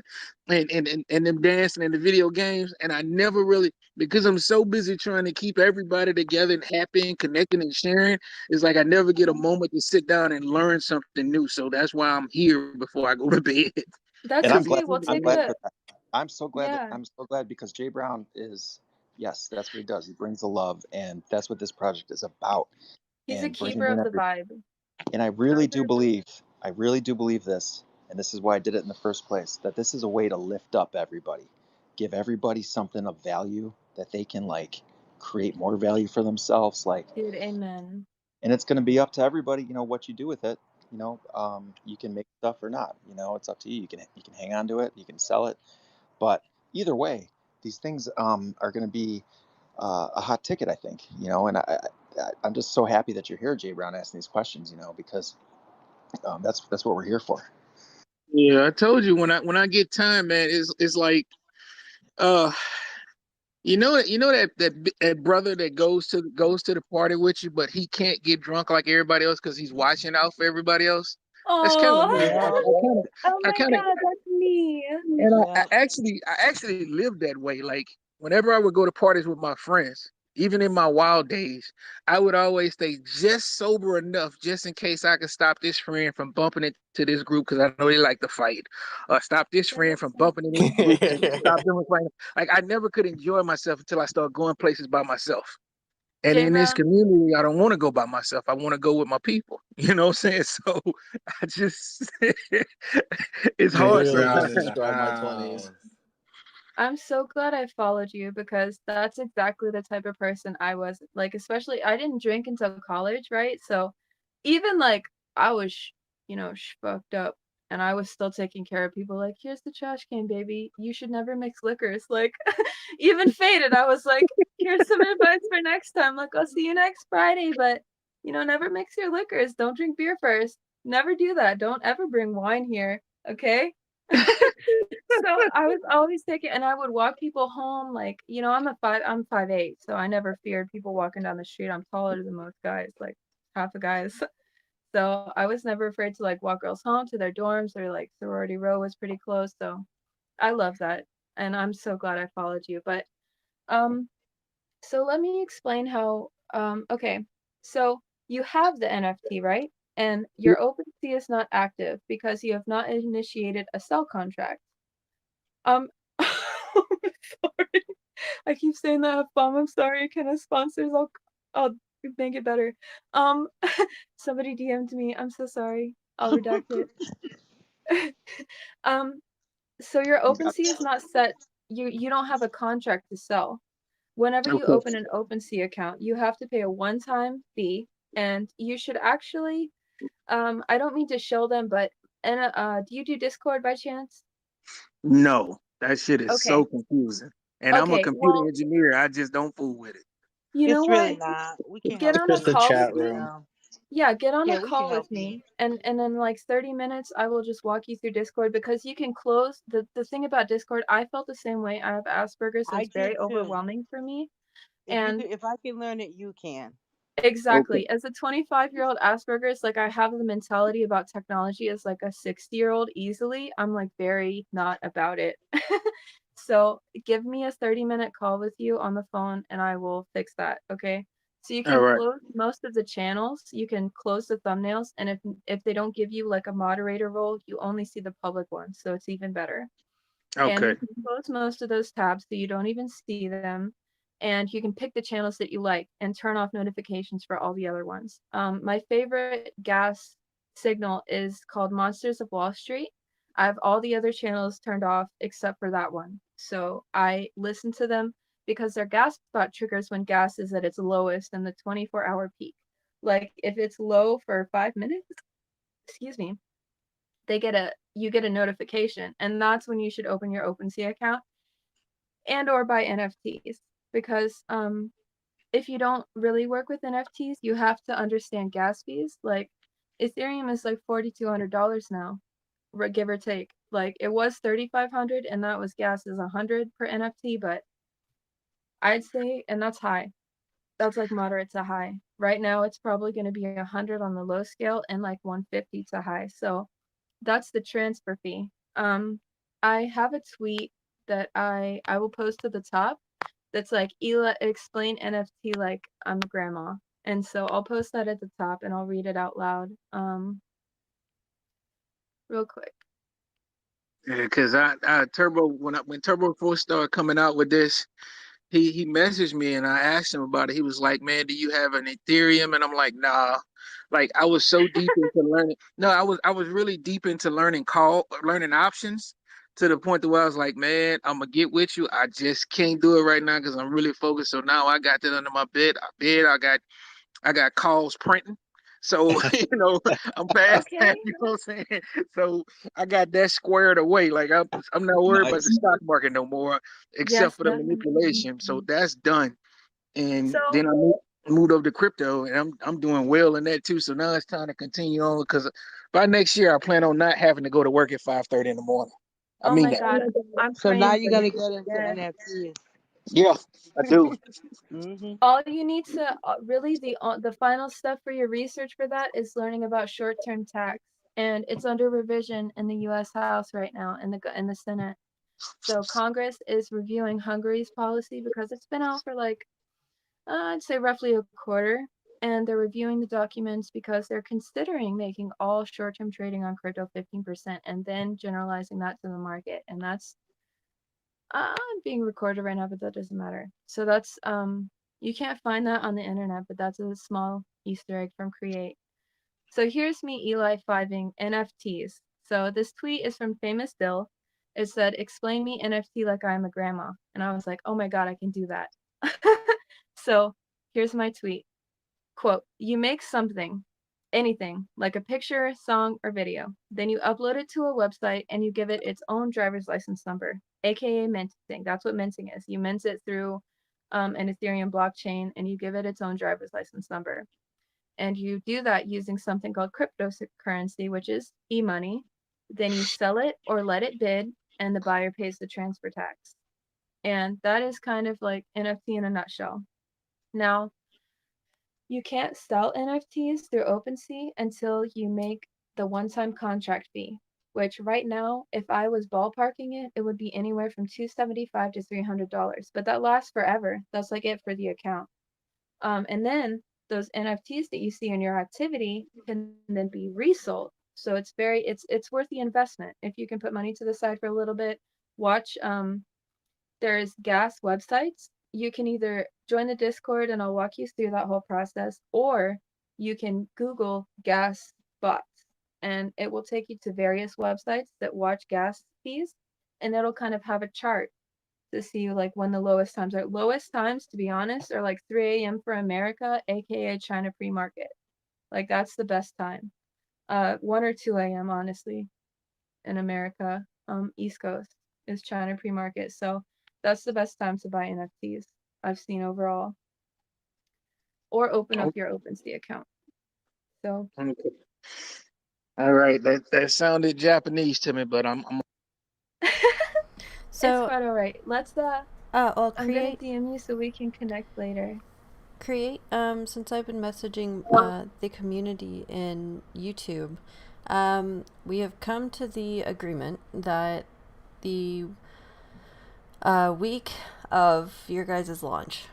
Speaker 12: and them dancing in the video games. And I never really, because I'm so busy trying to keep everybody together and happy and connecting and sharing, it's like I never get a moment to sit down and learn something new. So that's why I'm here before I go to bed.
Speaker 3: That's
Speaker 2: And
Speaker 12: To
Speaker 2: I'm
Speaker 12: be
Speaker 2: glad.
Speaker 3: okay. We'll
Speaker 2: I'm
Speaker 3: take
Speaker 2: glad
Speaker 3: a
Speaker 2: for that. I'm so glad.
Speaker 3: yeah.
Speaker 2: I'm so glad because Jay Brown is. Yes, that's what he does. He brings the love, and that's what this project is about.
Speaker 3: He's a
Speaker 2: And bringing
Speaker 3: keeper
Speaker 2: in
Speaker 3: of the
Speaker 2: every.
Speaker 3: vibe.
Speaker 2: And I really do believe this, and this is why I did it in the first place. That this is a way to lift up everybody, give everybody something of value that they can like create more value for themselves. Like,
Speaker 3: Dude, amen.
Speaker 2: and it's going to be up to everybody, what you do with it. You can make stuff or not. It's up to you. You can hang on to it, you can sell it, but either way, these things are going to be a hot ticket, I think. And I'm just so happy that you're here, Jay Brown, asking these questions. Because that's what we're here for.
Speaker 12: Yeah, I told you when I get time, man, it's like uh that brother that goes to the party with you, but he can't get drunk like everybody else because he's watching out for everybody else. That's kind of
Speaker 3: Oh,
Speaker 12: me.
Speaker 8: Yeah.
Speaker 3: oh
Speaker 12: I
Speaker 3: my
Speaker 12: kind of,
Speaker 3: God, that's me.
Speaker 12: and I
Speaker 8: Yeah.
Speaker 12: actually lived that way. Like whenever I would go to parties with my friends, even in my wild days, I would always stay just sober enough, just in case I could stop this friend from bumping into this group because I know they like to fight, or stop this friend from bumping into this group and stop them from fighting. Like I never could enjoy myself until I started going places by myself. And
Speaker 3: J
Speaker 12: in this
Speaker 3: Brown,
Speaker 12: community, I don't want to go by myself. I want to go with my people. You know what I'm saying? So I just, it's
Speaker 11: Jay
Speaker 12: hard
Speaker 11: really
Speaker 12: sometimes.
Speaker 11: just
Speaker 7: Brown in the
Speaker 11: described my 20s.
Speaker 7: house.
Speaker 3: I'm so glad I followed you, because that's exactly the type of person I was. Like, especially, I didn't drink until college, right? So even like I was, fucked up, and I was still taking care of people. Like, here's the trash can, baby. You should never mix liquors. Like, even faded, I was like, here's some advice for next time. Like, I'll see you next Friday, but never mix your liquors. Don't drink beer first. Never do that. Don't ever bring wine here. Okay. So I was always taking, and I would walk people home. Like, I'm 5'8", so I never feared people walking down the street. I'm taller than most guys, like half the guys. So I was never afraid to like walk girls home to their dorms. Their like sorority row was pretty close. So I love that. And I'm so glad I followed you. But um So let me explain how, okay, so you have the NFT, right? And your OpenSea is not active because you have not initiated a sell contract. I'm sorry. I keep saying that F-bomb. I'm sorry. Can I sponsors? I'll make it better. Um, somebody DM'd me. I'm so sorry. I'll redact it. Um, so your
Speaker 2: You got
Speaker 3: OpenSea is not set. You don't have a contract to sell. Whenever you
Speaker 12: Okay.
Speaker 3: open an OpenSea account, you have to pay a one-time fee, and you should actually. I don't mean to show them, but do you do Discord by chance?
Speaker 12: No, that shit is so
Speaker 3: Okay.
Speaker 12: confusing. And I'm a
Speaker 3: Okay.
Speaker 12: computer
Speaker 3: Well,
Speaker 12: engineer. I just don't fool with it.
Speaker 3: you know
Speaker 8: It's really
Speaker 3: what?
Speaker 8: not. We can
Speaker 3: Get
Speaker 8: help
Speaker 3: on a
Speaker 11: Just
Speaker 8: you.
Speaker 11: the
Speaker 3: call with
Speaker 11: chat
Speaker 3: me.
Speaker 11: room.
Speaker 3: Yeah, get on a
Speaker 8: Yeah, we can
Speaker 3: call
Speaker 8: help
Speaker 3: with
Speaker 8: you.
Speaker 3: me, and in like 30 minutes I will just walk you through Discord, because you can close the thing about Discord. I felt the same way. I have Asperger's, so
Speaker 8: I
Speaker 3: it's very
Speaker 8: did too.
Speaker 3: overwhelming for me. And
Speaker 8: If I can learn it, you can.
Speaker 12: Okay.
Speaker 3: exactly, as a 25-year-old Asperger's, like I have the mentality about technology as like a 60-year-old easily. I'm like very not about it. So give me a 30-minute call with you on the phone and I will fix that, okay? So you
Speaker 12: All
Speaker 3: can
Speaker 12: right.
Speaker 3: close most of the channels, you can close the thumbnails, and if they don't give you like a moderator role, you only see the public ones, so it's even better. And
Speaker 12: Okay.
Speaker 3: you can close most of those tabs so you don't even see them. And you can pick the channels that you like and turn off notifications for all the other ones. My favorite gas signal is called Monsters of Wall Street. I have all the other channels turned off except for that one. So I listen to them because their gas spot triggers when gas is at its lowest in the 24-hour peak. Like if it's low for 5 minutes, excuse me, you get a notification, and that's when you should open your OpenSea account and or buy NFTs, because if you don't really work with NFTs, you have to understand gas fees. Like Ethereum is like $4,200 now, give or take. Like it was 3,500, and that was gas is 100 per NFT, but I'd say, and that's high. That's like moderate to high. Right now, it's probably going to be 100 on the low scale and like 150 to high. So that's the transfer fee. I have a tweet that I will post to the top that's like Ela explain NFT like I'm a grandma. And so I'll post that at the top and I'll read it out loud. Real quick.
Speaker 12: Yeah, because I Turbo when Turbo first started coming out with this, he messaged me and I asked him about it. He was like, "Man, do you have an Ethereum?" And I'm like, "Nah." Like I was so deep into learning. No, I was really deep into learning options to the point to where I was like, "Man, I'm gonna get with you. I just can't do it right now because I'm really focused." So now I got that under my bed. I got calls printing. So, I'm past
Speaker 3: Okay.
Speaker 12: that, you know what I'm saying? So I got that squared away. Like I'm not worried about the
Speaker 2: nice.
Speaker 12: stock market no more, except
Speaker 3: Yes,
Speaker 12: for the
Speaker 3: definitely.
Speaker 12: manipulation. So that's done. And
Speaker 3: So
Speaker 12: then I moved over to crypto, and I'm doing well in that too. So now it's time to continue on because by next year I plan on not having to go to work at 5:30 in the morning. I
Speaker 3: oh
Speaker 12: mean
Speaker 3: my
Speaker 12: that.
Speaker 3: God, I'm
Speaker 8: So now
Speaker 3: praying
Speaker 8: you're
Speaker 3: for you.
Speaker 8: gonna get into
Speaker 3: Yes.
Speaker 8: NFTs.
Speaker 12: Yeah, I do.
Speaker 3: All you need to really the final step for your research for that is learning about short-term tax, and it's under revision in the U.S. House right now in the Senate. So Congress is reviewing Hungary's policy because it's been out for like I'd say roughly a quarter, and they're reviewing the documents because they're considering making all short-term trading on crypto 15% and then generalizing that to the market, and that's being recorded right now, but that doesn't matter. So that's you can't find that on the internet, but that's a small Easter egg from Create. So here's me Eli fiving NFTs. So this tweet is from Famous Bill. It said, "Explain me NFT like I'm a grandma," and I was like, "Oh my god, I can do that." So here's my tweet. Quote, "You make something, anything, like a picture, song, or video. Then you upload it to a website and you give it its own driver's license number, aka minting." That's what minting is. You mint it through an Ethereum blockchain and you give it its own driver's license number. And you do that using something called cryptocurrency, which is e-money. Then you sell it or let it bid, and the buyer pays the transfer tax. And that is kind of like NFT in a nutshell. Now, you can't sell NFTs through OpenSea until you make the one-time contract fee, which right now, if I was ballparking it, it would be anywhere from $275 to $300. But that lasts forever. That's like it for the account. And then those NFTs that you see in your activity can then be resold. So it's worth the investment. If you can put money to the side for a little bit, watch there's gas websites. You can either join the Discord and I'll walk you through that whole process, or you can Google gas bots and it will take you to various websites that watch gas fees, and it'll kind of have a chart to see like when the lowest times are. Lowest times, to be honest, are like 3 a.m. for America, aka China pre-market. Like that's the best time. 1 or 2 a.m. honestly in America, East Coast is China pre-market. So that's the best time to buy NFTs I've seen overall. Or open up your OpenSea account. So
Speaker 12: Okay. All right, that sounded Japanese to me, but I'm
Speaker 3: so it's quite alright. Let's
Speaker 1: well,
Speaker 3: I'm gonna DM you so we can connect later.
Speaker 1: Create, since I've been messaging the community in YouTube, we have come to the agreement that the week of your guys' launch,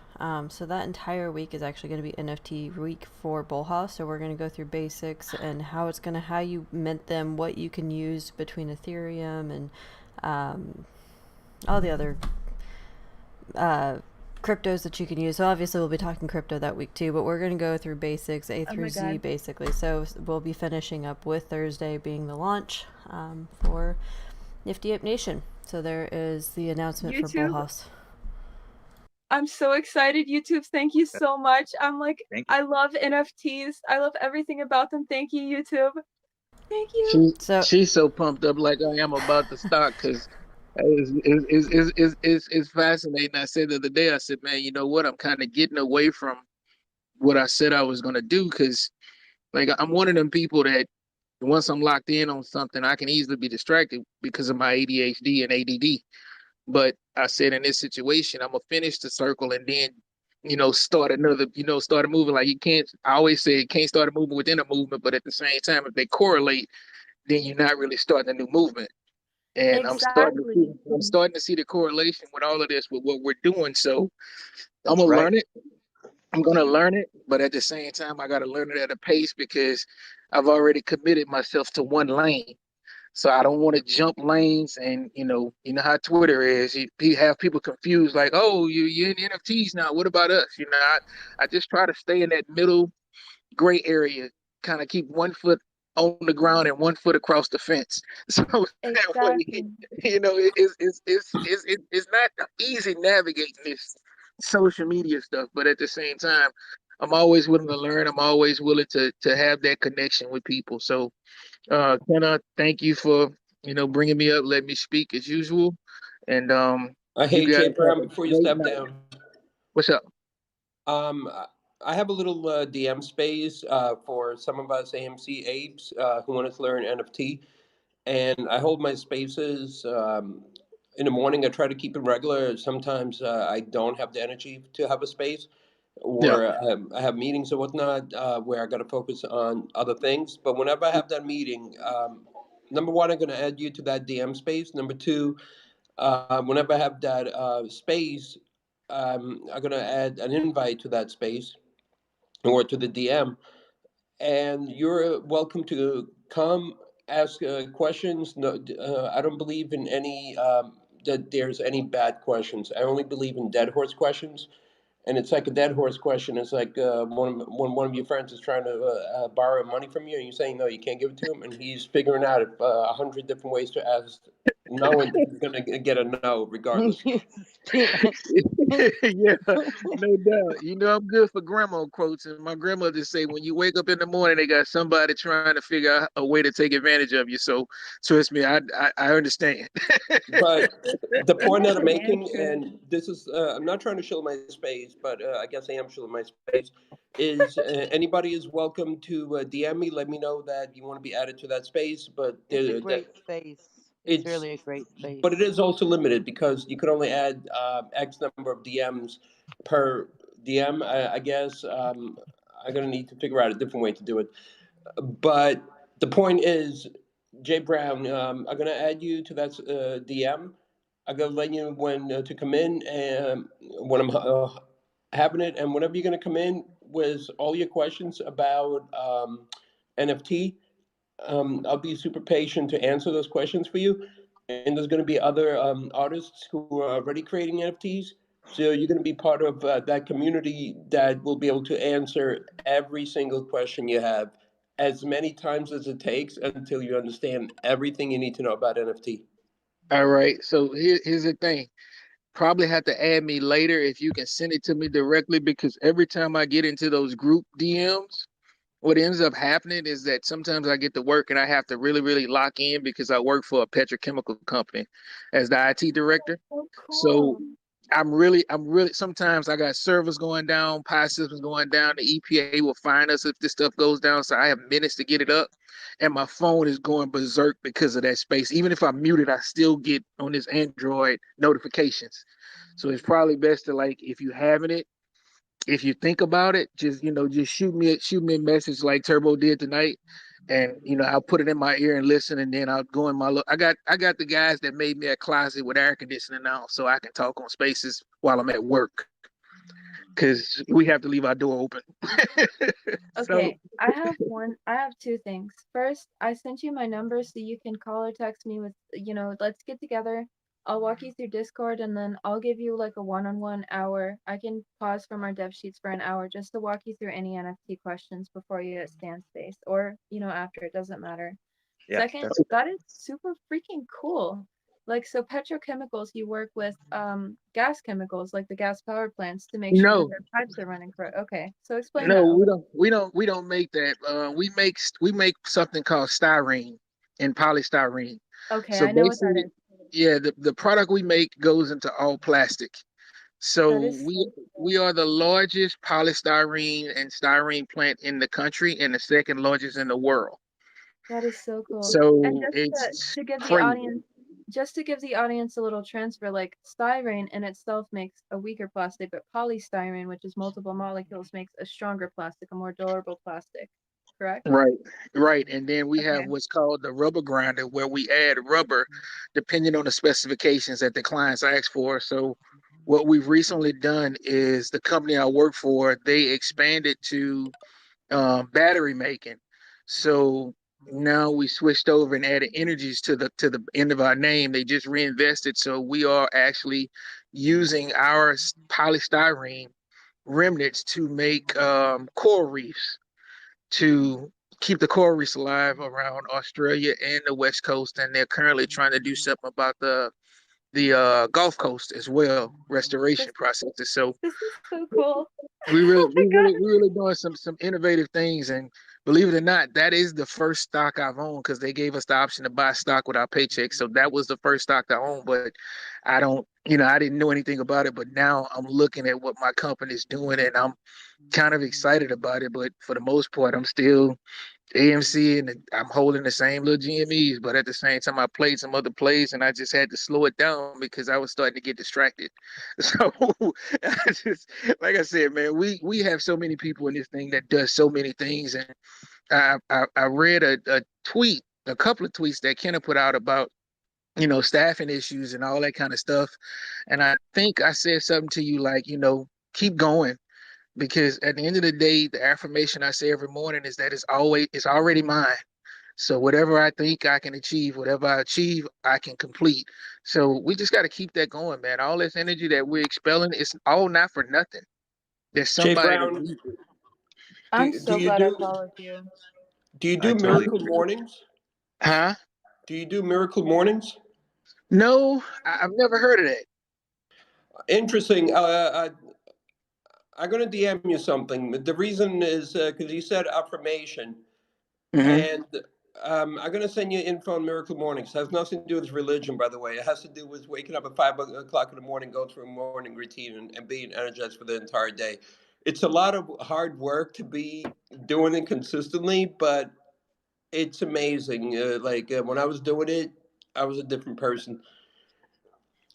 Speaker 1: so that entire week is actually going to be NFT week for BullHouse. So we're going to go through basics and how you mint them, what you can use between Ethereum and all the other cryptos that you can use. So obviously we'll be talking crypto that week too, but we're going to go through basics A through Z basically. So we'll be finishing up with Thursday being the launch for Nifty Ape Nation. So there is the announcement for BullHouse.
Speaker 3: I'm so excited. YouTube, thank you so much. I'm like, I love NFTs. I love everything about them. Thank you, YouTube. Thank you.
Speaker 12: She's so pumped up like I am about the stock, because it's fascinating. I said the other day, I said, man, you know what? I'm kind of getting away from what I said I was going to do, because like I'm one of them people that once I'm locked in on something, I can easily be distracted because of my ADHD and ADD. But I said in this situation, I'm gonna finish the circle and then, start another, start a movement. Like I always say you can't start a movement within a movement, but at the same time, if they correlate, then you're not really starting a new movement. And I'm starting to see the correlation with all of this with what we're doing. So I'm gonna learn it. I'm gonna learn it, but at the same time, I gotta learn it at a pace because I've already committed myself to one lane. So I don't want to jump lanes, and you know how Twitter is. You have people confused, like, "Oh, you're in NFTs now. What about us?" I just try to stay in that middle gray area, kind of keep one foot on the ground and one foot across the fence. So that way, it's not easy navigating this social media stuff, but at the same time, I'm always willing to learn. I'm always willing to have that connection with people. So. Kenna, thank you for bringing me up, let me speak as usual, and
Speaker 6: Hey, J Brown, before you step down,
Speaker 12: what's up?
Speaker 6: I have a little DM space for some of us AMC apes who want to learn NFT, and I hold my spaces in the morning. I try to keep it regular. Sometimes I don't have the energy to have a space, or I have meetings or whatnot where I got to focus on other things. But whenever I have that meeting, number one, I'm going to add you to that DM space. Number two, whenever I have that space, I'm going to add an invite to that space or to the DM, and you're welcome to come ask questions. No, I don't believe in any that there's any bad questions. I only believe in dead horse questions. And it's like a dead horse question. It's like when one of your friends is trying to borrow money from you, and you're saying no, you can't give it to him, and he's figuring out 100 different ways to ask no, and he's gonna get a no regardless.
Speaker 12: Yeah, no doubt. I'm good for grandma quotes, and my grandmother say when you wake up in the morning, they got somebody trying to figure out a way to take advantage of you. So trust me, I understand.
Speaker 6: But the point that I'm making, and this is, I'm not trying to shill my space, but I guess I am shilling my space, is anybody is welcome to DM me. Let me know that you want to be added to that space. But
Speaker 8: it's a great space. It's really a great space.
Speaker 6: But it is also limited because you can only add X number of DMs per DM. I guess I'm going to need to figure out a different way to do it. But the point is, Jay Brown, I'm gonna add you to that DM. I'm gonna let you when to come in and when I'm having it, and whenever you're gonna come in with all your questions about NFT, I'll be super patient to answer those questions for you. And there's going to be other artists who are already creating NFTs. So you're going to be part of that community that will be able to answer every single question you have as many times as it takes until you understand everything you need to know about NFT.
Speaker 12: All right. So here's the thing. Probably have to add me later if you can send it to me directly, because every time I get into those group DMs, what ends up happening is that sometimes I get to work and I have to really, really lock in because I work for a petrochemical company as the IT director.
Speaker 3: So
Speaker 12: So
Speaker 3: cool.
Speaker 12: I'm really, sometimes I got servers going down, PI systems going down. The EPA will fine us if this stuff goes down. So I have minutes to get it up. And my phone is going berserk because of that space. Even if I mute it, I still get on this Android notifications. So it's probably best to, like, if you having it, if you think about it, just just shoot me a message like Turbo did tonight, and I'll put it in my ear and listen, and then I'll go in my look. I got the guys that made me a closet with air conditioning now, so I can talk on Spaces while I'm at work, because we have to leave our door open. So
Speaker 3: Okay, I have two things. First, I sent you my number so you can call or text me with, let's get together. I'll walk you through Discord and then I'll give you like a one-on-one hour. I can pause from our dev sheets for an hour just to walk you through any NFT questions before you at Stand Space or, after, it doesn't matter.
Speaker 2: Yeah,
Speaker 3: Second,
Speaker 2: that's
Speaker 3: that is super freaking cool. Like, so petrochemicals, you work with gas chemicals like the gas power plants to make sure that
Speaker 12: no,
Speaker 3: their pipes are running correct. Okay, so explain
Speaker 12: no,
Speaker 3: that a
Speaker 12: we
Speaker 3: little.
Speaker 12: don't, we don't make that. We make something called styrene and polystyrene.
Speaker 3: Okay,
Speaker 12: So
Speaker 3: I know what that
Speaker 12: basically,
Speaker 3: is.
Speaker 12: yeah, the product we make goes into all plastic.
Speaker 3: That
Speaker 12: So
Speaker 3: is
Speaker 12: we
Speaker 3: so
Speaker 12: we
Speaker 3: cool.
Speaker 12: are the largest polystyrene and styrene plant in the country and the second largest in the world.
Speaker 3: That is so cool. And
Speaker 12: So
Speaker 3: just
Speaker 12: it's
Speaker 3: to give the
Speaker 12: crazy.
Speaker 3: audience just to give the audience a little transfer, like styrene in itself makes a weaker plastic, but polystyrene, which is multiple molecules, makes a stronger plastic, a more durable plastic. Correct?
Speaker 12: Right, right. And then we have
Speaker 3: Okay.
Speaker 12: what's called the rubber grinder, where we add rubber depending on the specifications that the clients ask for. So what we've recently done is the company I work for, they expanded to battery making. So now we switched over and added energies to the end of our name. They just reinvested, so we are actually using our polystyrene remnants to make coral reefs, to keep the coral reefs alive around Australia and the West Coast. And they're currently trying to do something about the Gulf Coast as well, restoration
Speaker 3: This
Speaker 12: processes. So
Speaker 3: this is so cool.
Speaker 12: we really,
Speaker 3: Oh my
Speaker 12: we really,
Speaker 3: god.
Speaker 12: we really doing some innovative things, and believe it or not, that is the first stock I've owned, because they gave us the option to buy stock with our paycheck. So that was the first stock I owned, but I don't, I didn't know anything about it. But now I'm looking at what my company's doing, and I'm kind of excited about it. But for the most part, I'm still AMC, and I'm holding the same little GMEs, but at the same time, I played some other plays, and I just had to slow it down because I was starting to get distracted. So, I just, like I said, man, we have so many people in this thing that does so many things, and I read a tweet, a couple of tweets that Kenna put out about staffing issues and all that kind of stuff, and I think I said something to you like, keep going, because at the end of the day, the affirmation I say every morning is that it's already mine. So whatever I think I can achieve, whatever I achieve, I can complete. So we just got to keep that going, man. All this energy that we're expelling, it's all not for nothing. There's
Speaker 6: Jay
Speaker 12: somebody that
Speaker 6: Brown,
Speaker 12: needs it.
Speaker 3: I'm
Speaker 6: do
Speaker 3: so
Speaker 6: you
Speaker 3: glad I
Speaker 6: do
Speaker 3: followed you.
Speaker 2: I totally
Speaker 6: miracle
Speaker 2: agree.
Speaker 6: mornings?
Speaker 12: Huh?
Speaker 6: Do you do miracle mornings?
Speaker 12: No, I've never heard of that.
Speaker 6: Interesting. I'm going to DM you something. The reason is because you said affirmation,
Speaker 12: Mm-hmm.
Speaker 6: and I'm going to send you info on Miracle Mornings. It has nothing to do with religion, by the way. It has to do with waking up at 5 o'clock in the morning, go through a morning routine, and being energized for the entire day. It's a lot of hard work to be doing it consistently, but it's amazing. When I was doing it, I was a different person.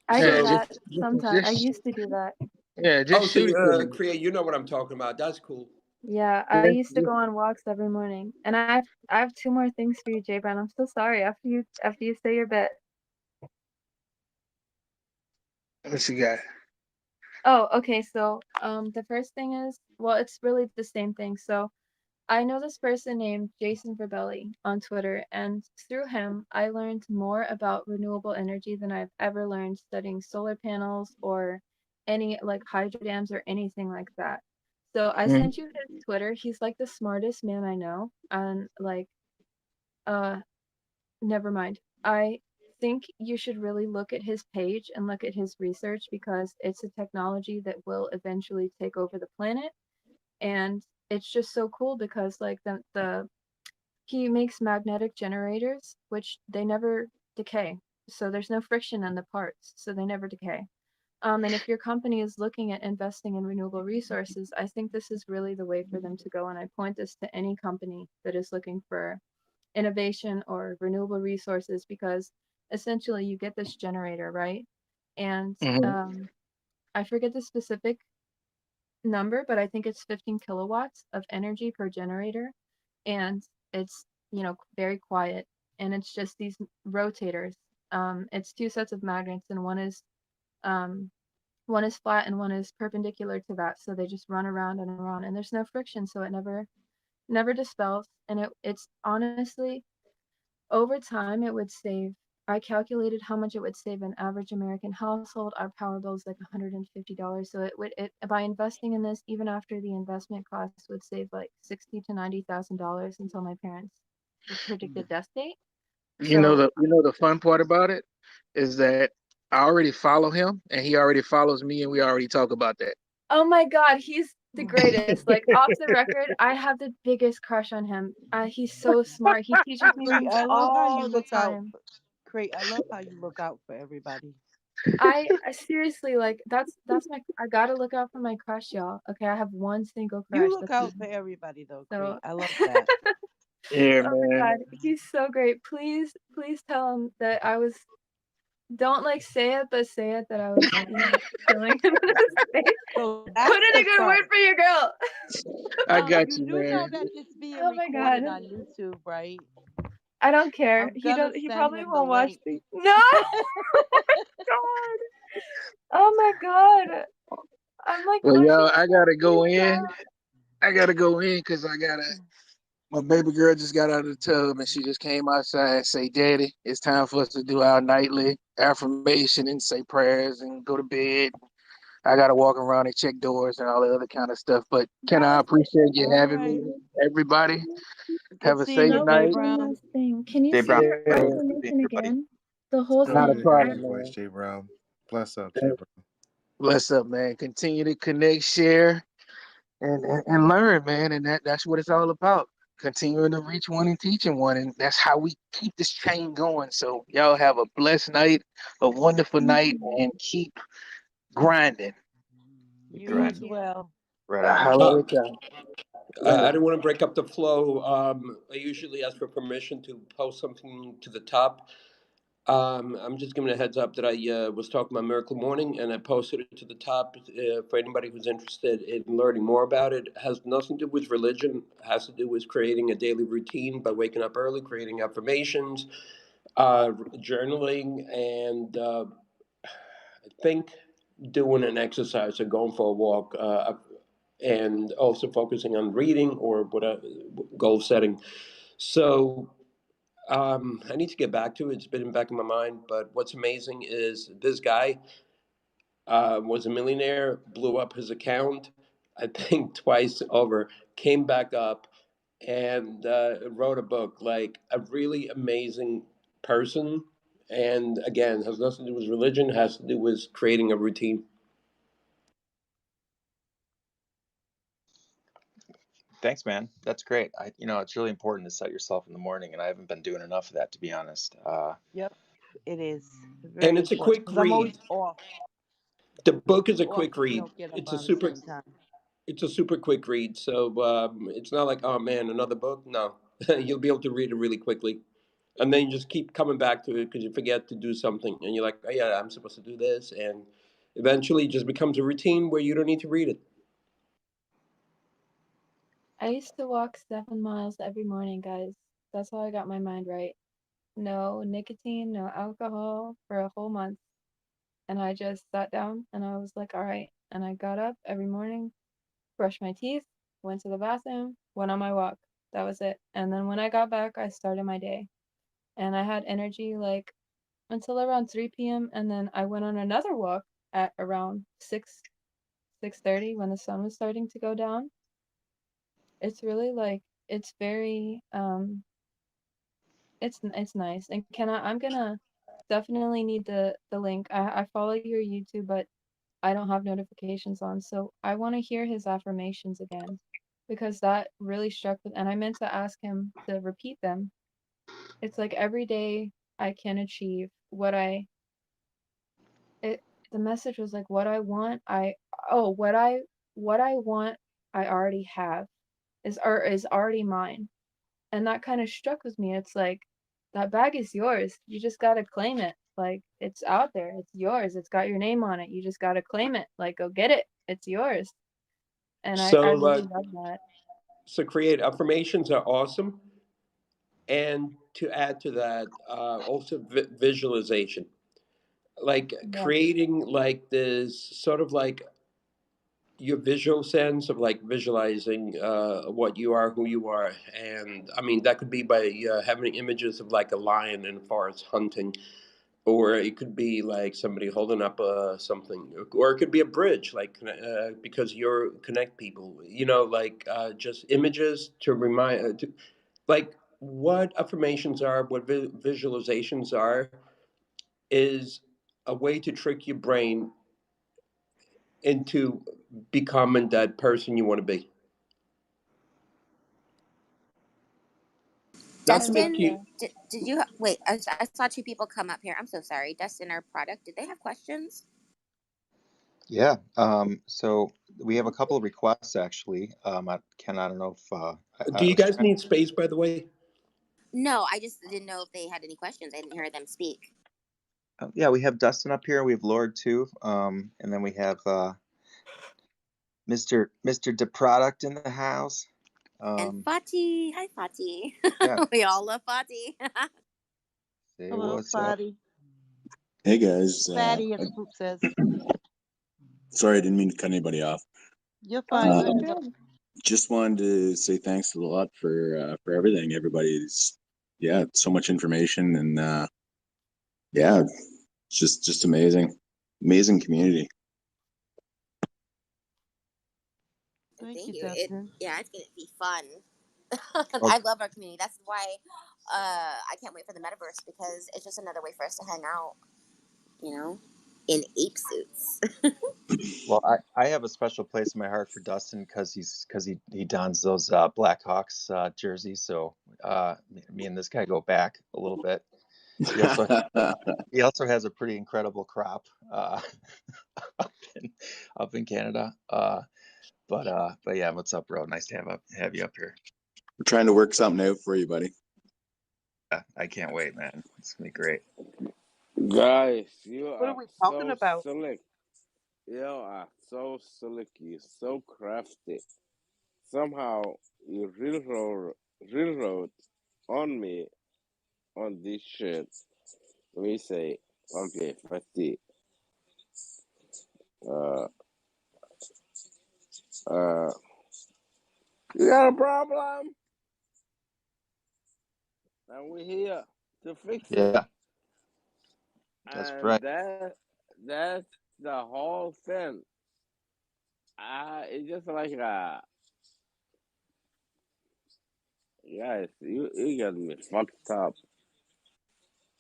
Speaker 3: I do
Speaker 12: Yeah,
Speaker 6: So,
Speaker 3: that sometimes. I
Speaker 12: just
Speaker 3: used to do that.
Speaker 12: yeah,
Speaker 6: oh,
Speaker 12: just
Speaker 6: so
Speaker 12: shoot it to me.
Speaker 6: create, you know what I'm talking about. That's cool.
Speaker 3: Yeah, I used to go on walks every morning, and I have two more things for you, Jay Brown. I'm so sorry. After you say your bit.
Speaker 12: What you got?
Speaker 3: Oh, okay. So, the first thing is, well, it's really the same thing. So, I know this person named Jason Verbelli on Twitter, and through him, I learned more about renewable energy than I've ever learned studying solar panels or any like hydro dams or anything like that. So I
Speaker 12: Mhm.
Speaker 3: sent you his Twitter. He's like the smartest man I know, and like, uh, never mind. I think you should really look at his page and look at his research because it's a technology that will eventually take over the planet, and it's just so cool because like the he makes magnetic generators, which they never decay. So there's no friction in the parts, so they never decay. And if your company is looking at investing in renewable resources, I think this is really the way for them to go. And I point this to any company that is looking for innovation or renewable resources because essentially you get this generator, right? And
Speaker 12: Mhm.
Speaker 3: I forget the specific number, but I think it's 15 kilowatts of energy per generator. And it's, very quiet. And it's just these rotators. It's two sets of magnets, and um, one is flat and one is perpendicular to that. So they just run around and around, and there's no friction, so it never dispels. And it's honestly over time, it would save. I calculated how much it would save an average American household. Our power bill is like $150. So by investing in this, even after the investment costs, would save like $60,000 to $90,000 until my parents' predicted death date. So,
Speaker 12: You know the fun part about it is that I already follow him and he already follows me and we already talk about that.
Speaker 3: oh my God, he's the greatest. Like off the record, I have the biggest crush on him. He's so smart. He teaches me
Speaker 8: Cree,
Speaker 3: things
Speaker 8: I love how you
Speaker 3: all the
Speaker 8: look out.
Speaker 3: time.
Speaker 8: Cree, I love how you look out for everybody.
Speaker 3: I seriously like that's my I gotta look out for my crush, y'all. Okay, I have one single
Speaker 8: You
Speaker 3: crush.
Speaker 8: look
Speaker 3: That's
Speaker 8: out for
Speaker 3: him.
Speaker 8: everybody though,
Speaker 3: So,
Speaker 8: Cree. I love that.
Speaker 12: Yeah,
Speaker 3: oh my
Speaker 12: man.
Speaker 3: God, he's so great. Please tell him that I was. Don't like say it, but say it that I was, killing him in his face.
Speaker 8: So
Speaker 3: Put
Speaker 8: that's
Speaker 3: in a
Speaker 8: the
Speaker 3: good word
Speaker 8: part.
Speaker 3: for your girl.
Speaker 12: I got
Speaker 8: You
Speaker 12: you,
Speaker 8: do know
Speaker 12: man.
Speaker 8: that this being
Speaker 3: Oh my God,
Speaker 8: recorded on YouTube, right?
Speaker 3: I don't care.
Speaker 8: I'm
Speaker 3: He
Speaker 8: gonna
Speaker 3: does. He
Speaker 8: send
Speaker 3: probably
Speaker 8: him the
Speaker 3: won't watch
Speaker 8: link.
Speaker 3: the. No. God. Oh my God. I'm like
Speaker 12: Well,
Speaker 3: blushing
Speaker 12: y'all, I
Speaker 3: so
Speaker 12: gotta go in.
Speaker 3: much.
Speaker 12: I gotta go in because my baby girl just got out of the tub and she just came outside and say, Daddy, it's time for us to do our nightly affirmation and say prayers and go to bed. I gotta walk around and check doors and all the other kind of stuff. But Ken, I
Speaker 3: Yes.
Speaker 12: appreciate you
Speaker 8: All
Speaker 12: having
Speaker 8: right.
Speaker 12: me. Everybody,
Speaker 8: Good
Speaker 12: have a
Speaker 8: seeing
Speaker 12: safe
Speaker 8: you,
Speaker 3: No,
Speaker 8: Jay
Speaker 3: wait,
Speaker 12: night.
Speaker 3: one
Speaker 8: Brown.
Speaker 3: last thing. Can you
Speaker 2: Jay
Speaker 3: say
Speaker 2: Brown,
Speaker 3: your
Speaker 2: great
Speaker 12: Yeah,
Speaker 2: seeing
Speaker 3: affirmation
Speaker 2: everybody.
Speaker 3: again? The whole
Speaker 12: not a
Speaker 3: thing.
Speaker 4: Good hearing your
Speaker 12: problem,
Speaker 4: voice,
Speaker 12: man.
Speaker 4: Jay Brown. Bless up, Jay Brown.
Speaker 12: Bless up, man. Continue to connect, share, and learn, man. And that's what it's all about. Continuing to reach one and teaching one, and that's how we keep this chain going. So y'all have a blessed night, a wonderful
Speaker 3: Thank
Speaker 12: night,
Speaker 3: you.
Speaker 12: and keep grinding.
Speaker 8: You
Speaker 3: Thank
Speaker 8: as
Speaker 2: Grind.
Speaker 3: you.
Speaker 8: well.
Speaker 2: Right
Speaker 12: I
Speaker 2: on.
Speaker 12: holler
Speaker 6: Uh,
Speaker 12: at y'all.
Speaker 6: I
Speaker 12: Later.
Speaker 6: don't want to break up the flow. I usually ask for permission to post something to the top. I'm just giving a heads up that I was talking about Miracle Morning and I posted it to the top for anybody who's interested in learning more about it. It has nothing to do with religion. It has to do with creating a daily routine by waking up early, creating affirmations, journaling, and I think doing an exercise or going for a walk. And also focusing on reading or whatever goal setting. So I need to get back to it. It's been in the back of my mind. But what's amazing is this guy was a millionaire, blew up his account, I think twice over, came back up, and wrote a book. Like a really amazing person. And again, has nothing to do with religion. Has to do with creating a routine.
Speaker 2: Thanks, man. That's great. It's really important to set yourself in the morning, and I haven't been doing enough of that, to be honest.
Speaker 8: Yep, it is
Speaker 6: And
Speaker 8: very
Speaker 6: it's a
Speaker 8: important
Speaker 6: quick
Speaker 8: because I'm
Speaker 6: read.
Speaker 8: always off.
Speaker 6: The book is a
Speaker 8: Off
Speaker 6: quick
Speaker 8: because we
Speaker 6: read.
Speaker 8: don't get up
Speaker 6: It's a
Speaker 8: around the
Speaker 6: super
Speaker 8: same time.
Speaker 6: it's a super quick read. So it's not like, oh man, another book. No, you'll be able to read it really quickly, and then you just keep coming back to it because you forget to do something, and you're like, oh yeah, I'm supposed to do this, and eventually it just becomes a routine where you don't need to read it.
Speaker 3: I used to walk 7 miles every morning, guys. That's how I got my mind right. No nicotine, no alcohol for a whole month. And I just sat down and I was like, all right. And I got up every morning, brushed my teeth, went to the bathroom, went on my walk. That was it. And then when I got back, I started my day. And I had energy like until around 3 p.m. And then I went on another walk at around 6:30 when the sun was starting to go down. It's really like it's very it's nice. And I'm gonna definitely need the link. I follow your YouTube, but I don't have notifications on, so I want to hear his affirmations again because that really struck with, and I meant to ask him to repeat them. It's like every day I can achieve what the message was like what I want, what I want I already have is already mine. And that kind of struck with me. It's like that bag is yours. You just gotta claim it. Like it's out there. It's yours. It's got your name on it. You just gotta claim it. Like go get it. It's yours. And I
Speaker 6: So,
Speaker 3: really love that.
Speaker 6: so create affirmations are awesome, and to add to that, also visualization, like
Speaker 3: Yeah.
Speaker 6: creating like this sort of like your visual sense of like visualizing what you are, who you are, and I mean that could be by having images of like a lion in a forest hunting, or it could be like somebody holding up something, or it could be a bridge, like because you're connect people, like just images to remind, like what affirmations are, what visualizations are, is a way to trick your brain into becoming that person you want to be. Not to make
Speaker 10: Dustin,
Speaker 6: you.
Speaker 10: did you wait? I saw two people come up here. I'm so sorry. Dustin or Product, did they have questions?
Speaker 2: Yeah. So we have a couple of requests actually. Ken, I don't know if
Speaker 6: Do
Speaker 2: I
Speaker 6: you
Speaker 2: was
Speaker 6: guys
Speaker 2: trying.
Speaker 6: need space, by the way?
Speaker 10: No, I just didn't know if they had any questions. I didn't hear them speak.
Speaker 2: Yeah, we have Dustin up here. We have Lord too. And then we have Mr. DeProduct in the house.
Speaker 10: And Fati, hi Fati.
Speaker 2: Yeah.
Speaker 10: We all love Fati.
Speaker 2: Say
Speaker 8: Hello,
Speaker 2: what's up.
Speaker 8: Fatty.
Speaker 13: Hey guys.
Speaker 8: Fatty, as Poop says.
Speaker 13: Sorry, I didn't mean to cut anybody off.
Speaker 8: You're fine.
Speaker 3: Oh,
Speaker 8: Go
Speaker 3: you're
Speaker 8: ahead.
Speaker 3: good.
Speaker 13: Just wanted to say thanks a lot for everything. Everybody's so much information, and yeah, it's just amazing community.
Speaker 10: Thank
Speaker 8: you,
Speaker 10: you.
Speaker 8: Dustin.
Speaker 10: It's gonna be fun.
Speaker 2: Oh,
Speaker 10: I love our community. That's why I can't wait for the metaverse because it's just another way for us to hang out, in ape suits.
Speaker 2: well, I have a special place in my heart for Dustin because he dons those Blackhawks jerseys. So me and this guy go back a little bit. He also has a pretty incredible crop up in Canada. But yeah, what's up, bro? Nice to have you up here.
Speaker 13: We're trying to work something out for you, buddy.
Speaker 2: Yeah, I can't wait, man. It's gonna be great.
Speaker 14: Guys, you
Speaker 8: What are
Speaker 14: are
Speaker 8: we talking
Speaker 14: so
Speaker 8: about?
Speaker 14: slick. You are so slick. You're so crafty. Somehow you railroad on me on this shit. We say, okay, Fatih. Uh, you got a problem? And we're here to fix it.
Speaker 2: Yeah, that's
Speaker 14: And
Speaker 2: right.
Speaker 14: that's the whole thing. It's just like guys, you got me fucked up.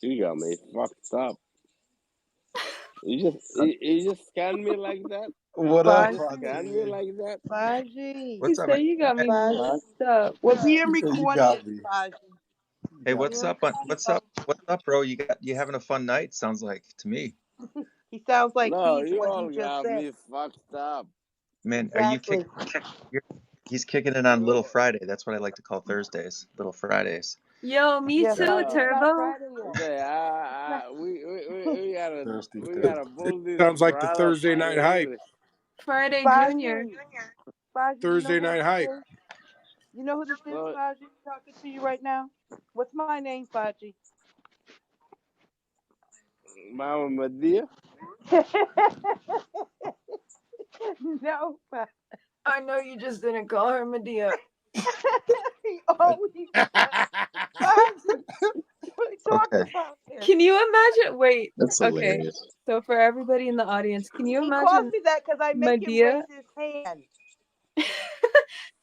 Speaker 14: You got me fucked up. You just scan me like that.
Speaker 11: What
Speaker 14: You
Speaker 11: up,
Speaker 14: just
Speaker 8: Faji.
Speaker 14: scan me
Speaker 11: Fati?
Speaker 14: like that.
Speaker 8: Faji.
Speaker 3: You
Speaker 2: What's up, man?
Speaker 3: say you got me
Speaker 8: Faji.
Speaker 3: messed up.
Speaker 8: We're being
Speaker 11: He said you
Speaker 8: recorded,
Speaker 11: got me.
Speaker 8: Faji.
Speaker 2: Hey,
Speaker 11: Got
Speaker 2: what's
Speaker 11: me.
Speaker 2: up? What's up, bro? You having a fun night? Sounds like to me.
Speaker 8: He sounds like
Speaker 14: No,
Speaker 8: he's
Speaker 14: you
Speaker 8: what he
Speaker 14: all
Speaker 8: just
Speaker 14: got
Speaker 8: said.
Speaker 14: me fucked up.
Speaker 2: Man, are you
Speaker 8: Exactly.
Speaker 2: he's kicking it on Little Friday. That's what I like to call Thursdays. Little Fridays.
Speaker 3: Yo, me
Speaker 8: Yeah,
Speaker 3: too,
Speaker 8: Faji's not
Speaker 3: Turbo.
Speaker 8: Friday yet.
Speaker 14: Okay,
Speaker 11: Thirsty.
Speaker 14: we gotta
Speaker 7: It
Speaker 14: pull this
Speaker 7: sounds like the
Speaker 14: brother
Speaker 7: Thursday night
Speaker 14: Friday
Speaker 7: hype.
Speaker 14: English.
Speaker 3: Friday Junior.
Speaker 8: Faji. Faji, you know
Speaker 7: Thursday
Speaker 8: what
Speaker 7: night hype.
Speaker 8: today is? You know who this is,
Speaker 14: So,
Speaker 8: Faji? Talking to you right now. What's my name, Faji?
Speaker 14: Mama Medea.
Speaker 8: No, Faji.
Speaker 3: I know you just didn't call her Medea.
Speaker 8: He always does. Faji, what are you talking
Speaker 2: Okay.
Speaker 8: about here?
Speaker 3: Can you imagine? Wait.
Speaker 13: That's
Speaker 3: Okay.
Speaker 13: hilarious.
Speaker 3: So for everybody in the audience, can you
Speaker 8: He calls
Speaker 3: imagine
Speaker 8: me that because I make him
Speaker 3: Medea?
Speaker 8: raise his hand.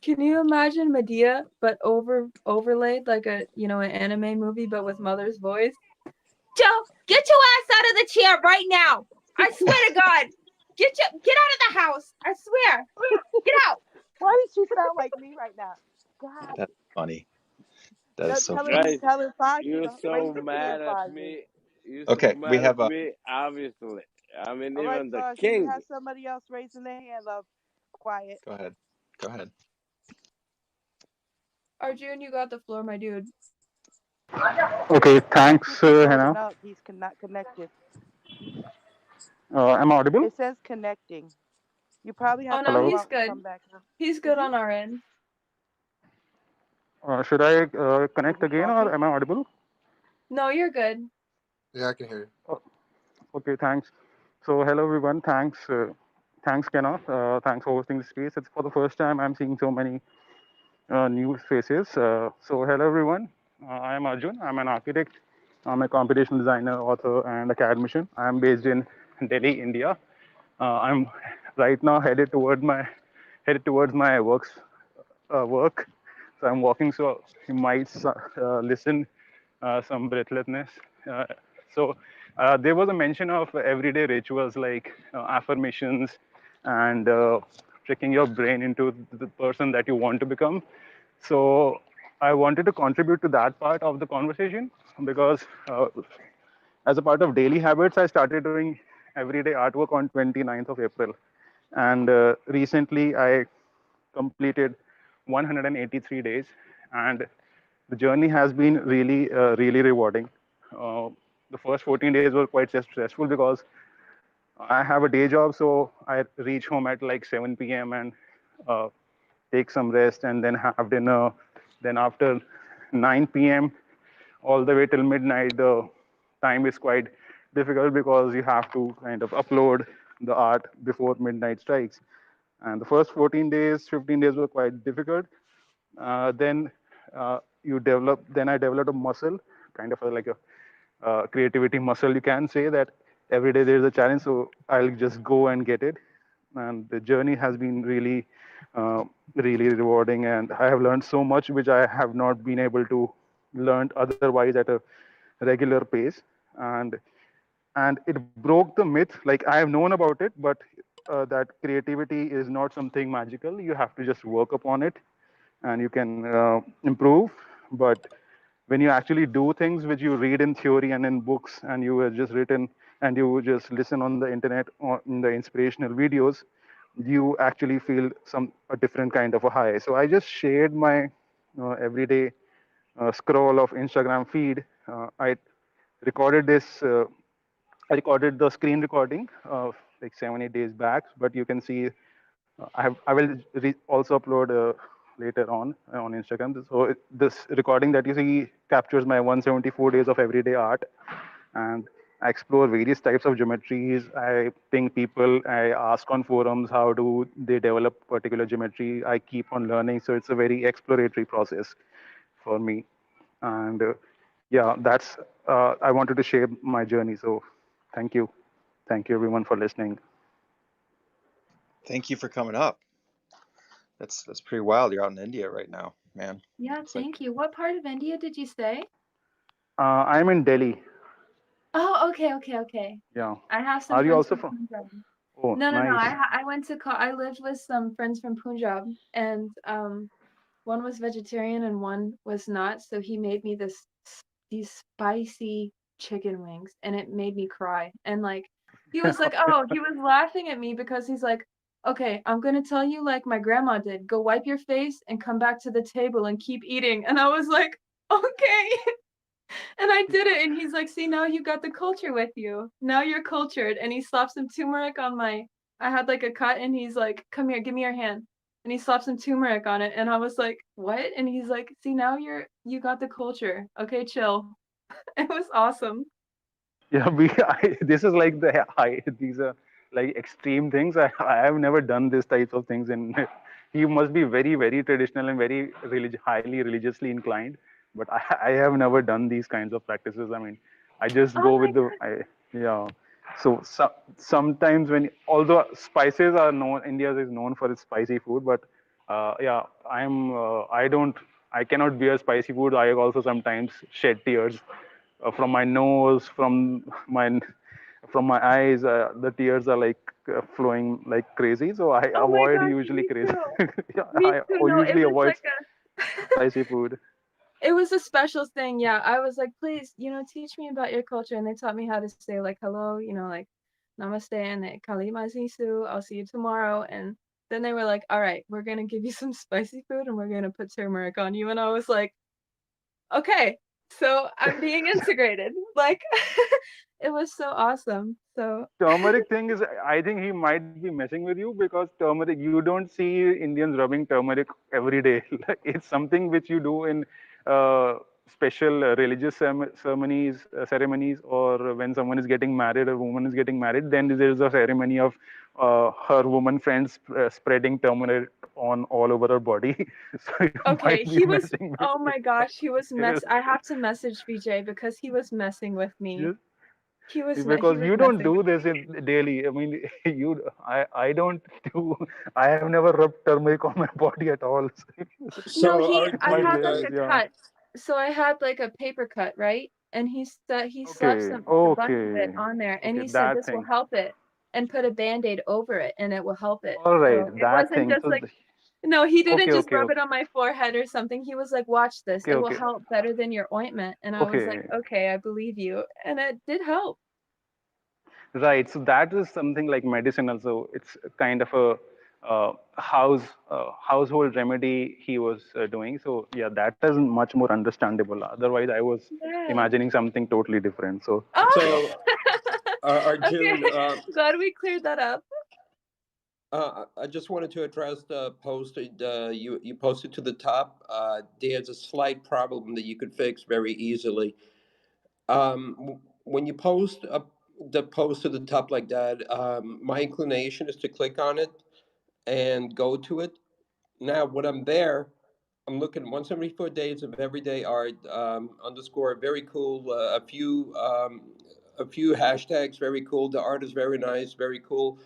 Speaker 3: Can you imagine Medea, but overlaid like a an anime movie, but with Mother's voice? Joe, get your ass out of the chair right now! I swear to God, get out of the house! I swear, get out!
Speaker 8: Why does she sound like me right now? God,
Speaker 2: That's funny. That is so
Speaker 8: tell
Speaker 2: funny.
Speaker 8: him,
Speaker 14: Guys,
Speaker 8: Faji,
Speaker 14: you're
Speaker 8: don't raise
Speaker 14: so
Speaker 8: your hand,
Speaker 14: mad at
Speaker 8: Faji.
Speaker 14: me. You're so
Speaker 2: Okay, we
Speaker 14: mad
Speaker 2: have
Speaker 14: at
Speaker 2: a.
Speaker 14: me, obviously. I mean,
Speaker 8: All right,
Speaker 14: even the
Speaker 8: Faji, we
Speaker 14: king.
Speaker 8: have somebody else raising their hand, love. Quiet.
Speaker 2: Go ahead. Go ahead.
Speaker 3: Arjun, you got the floor, my dude.
Speaker 15: Okay,
Speaker 8: Arjun
Speaker 15: thanks,
Speaker 8: keep loading
Speaker 15: Hannah.
Speaker 8: up. He's not connected.
Speaker 15: Am I audible?
Speaker 8: It says connecting. You probably
Speaker 3: Oh
Speaker 8: have to
Speaker 3: no,
Speaker 8: go
Speaker 15: Hello.
Speaker 3: he's
Speaker 8: out and
Speaker 3: good.
Speaker 8: come back.
Speaker 3: He's
Speaker 8: Is
Speaker 3: good
Speaker 8: he?
Speaker 3: on our end.
Speaker 15: Should I
Speaker 8: Is
Speaker 15: connect
Speaker 8: he
Speaker 15: again or
Speaker 8: talking?
Speaker 15: am I audible?
Speaker 3: No, you're good.
Speaker 4: Yeah, I can hear you.
Speaker 15: Oh, okay, thanks. So, hello everyone. Thanks, Kenna. Thanks for hosting the space. It's for the first time I'm seeing so many new faces. So, hello everyone. I am Arjun. I'm an architect. I'm a computational designer, author, and academician. I'm based in Delhi, India. I'm right now headed towards my work. So I'm walking, so you might listen some breathlessness. Uh, so there was a mention of everyday rituals like affirmations and tricking your brain into the person that you want to become. So I wanted to contribute to that part of the conversation because as a part of daily habits, I started doing everyday artwork on 29th of April. And recently I completed 183 days. And the journey has been really rewarding. Uh, the first 14 days were quite stressful because I have a day job, so I reach home at like 7 p.m. and uh, take some rest and then have dinner. Then after 9 p.m. all the way till midnight, the time is quite difficult because you have to kind of upload the art before midnight strikes. And the first 14 days, 15 days were quite difficult. Then then I developed a muscle, kind of like a creativity muscle. You can say that every day there is a challenge, so I'll just go and get it. And the journey has been really rewarding, and I have learned so much which I have not been able to learn otherwise at a regular pace. And it broke the myth. Like I have known about it, but that creativity is not something magical. You have to just work upon it and you can improve. But when you actually do things which you read in theory and in books and you have just written and you just listen on the internet or in the inspirational videos, you actually feel a different kind of a high. So I just shared my everyday scroll of Instagram feed. I recorded this. I recorded the screen recording like 7 8 days back, but you can see I will also upload later on Instagram. So this recording that you see captures my 174 days of everyday art, and I explore various types of geometries. I ping people. I ask on forums how do they develop particular geometry. I keep on learning. So it's a very exploratory process for me, and yeah, that's I wanted to share my journey. So thank you everyone for listening.
Speaker 2: Thank you for coming up. That's pretty wild. You're out in India right now, man.
Speaker 3: Yeah,
Speaker 2: It's like
Speaker 3: thank you. What part of India did you stay?
Speaker 15: I'm in Delhi.
Speaker 3: Oh, okay.
Speaker 15: Yeah.
Speaker 3: I have some
Speaker 15: Are you
Speaker 3: friends
Speaker 15: also
Speaker 3: from
Speaker 15: from?
Speaker 3: Punjab.
Speaker 15: Oh,
Speaker 3: No.
Speaker 15: nice.
Speaker 3: I went to I lived with some friends from Punjab, and one was vegetarian and one was not. So he made me these spicy chicken wings, and it made me cry. And like he was like, oh, he was laughing at me because he's like, okay, I'm gonna tell you like my grandma did. Go wipe your face and come back to the table and keep eating. And I was like, okay. And I did it, and he's like, see, now you got the culture with you. Now you're cultured. And he slapped some turmeric on my, I had like a cut, and he's like, come here, give me your hand. and he slapped some turmeric on it, and I was like, what? And he's like, see, now you got the culture. Okay, chill. It was awesome.
Speaker 15: Yeah, this is like these are like extreme things. I have never done this types of things, and he must be very, very traditional and very highly religiously inclined. But I have never done these kinds of practices. I mean, I just
Speaker 3: Oh
Speaker 15: go
Speaker 3: my
Speaker 15: with yeah. So sometimes although spices are known, India is known for its spicy food, but yeah, I cannot bear spicy food. I also sometimes shed tears from my nose, from my eyes. The tears are like flowing like crazy. So I
Speaker 3: Oh my
Speaker 15: avoid
Speaker 3: gosh,
Speaker 15: usually
Speaker 3: me
Speaker 15: crazy.
Speaker 3: too.
Speaker 15: Yeah,
Speaker 3: Me
Speaker 15: I
Speaker 3: too. No, it
Speaker 15: usually
Speaker 3: was
Speaker 15: avoid
Speaker 3: like a
Speaker 15: spicy food.
Speaker 3: it was a special thing. Yeah, I was like, please, teach me about your culture, and they taught me how to say like hello, like namaste and kalimasisu. I'll see you tomorrow. And then they were like, all right, we're gonna give you some spicy food, and we're gonna put turmeric on you. And I was like, okay, so I'm being integrated. Like, it was so awesome. So
Speaker 15: Turmeric thing is, I think he might be messing with you, because turmeric, you don't see Indians rubbing turmeric every day. Like, it's something which you do in special religious ceremonies, or when someone is getting married, a woman is getting married, then there is a ceremony of her woman friends spreading turmeric on all over her body. So you
Speaker 3: okay,
Speaker 15: might be
Speaker 3: he was.
Speaker 15: messing with
Speaker 3: Oh my gosh, he was
Speaker 15: it.
Speaker 3: I have to message BJ because he was messing with me.
Speaker 15: Just
Speaker 3: He
Speaker 15: because
Speaker 3: was
Speaker 15: you don't
Speaker 3: messing with
Speaker 15: do this
Speaker 3: me.
Speaker 15: in daily. I mean, I don't do. I have never rubbed turmeric on my body at all.
Speaker 3: No,
Speaker 6: So,
Speaker 15: It
Speaker 3: I
Speaker 15: might
Speaker 3: had
Speaker 15: be
Speaker 3: like
Speaker 15: this,
Speaker 3: a
Speaker 15: yeah.
Speaker 3: cut. So I had like a paper cut, right? And he said he slapped
Speaker 15: Okay,
Speaker 3: a bunch of it
Speaker 15: okay,
Speaker 3: on there, and
Speaker 15: okay.
Speaker 3: he said
Speaker 15: That
Speaker 3: this will
Speaker 15: thing.
Speaker 3: help it, and put a band-aid over it, and it will help it.
Speaker 15: All right,
Speaker 3: So it
Speaker 15: that
Speaker 3: wasn't
Speaker 15: thing.
Speaker 3: just like, no, he didn't
Speaker 15: Okay,
Speaker 3: just
Speaker 15: okay,
Speaker 3: rub it
Speaker 15: okay,
Speaker 3: on my forehead or something. He was like, watch this,
Speaker 15: okay,
Speaker 3: it will
Speaker 15: okay,
Speaker 3: help better than your ointment. And I was like,
Speaker 15: okay.
Speaker 3: okay, I believe you, and it did help.
Speaker 15: Right. So that is something like medicinal. So it's kind of a household remedy he was doing. So yeah, that is much more understandable. Otherwise, I was
Speaker 3: Yeah.
Speaker 15: imagining something totally different. So yeah.
Speaker 3: Oh,
Speaker 6: so Arjun,
Speaker 3: okay. Glad we cleared that up.
Speaker 6: I just wanted to address the post you posted to the top. There's a slight problem that you could fix very easily. When you post the post to the top like that, my inclination is to click on it and go to it. Now, when I'm there, I'm looking once every 4 days of everyday art underscore very cool. A few hashtags very cool. The art is very nice, very cool.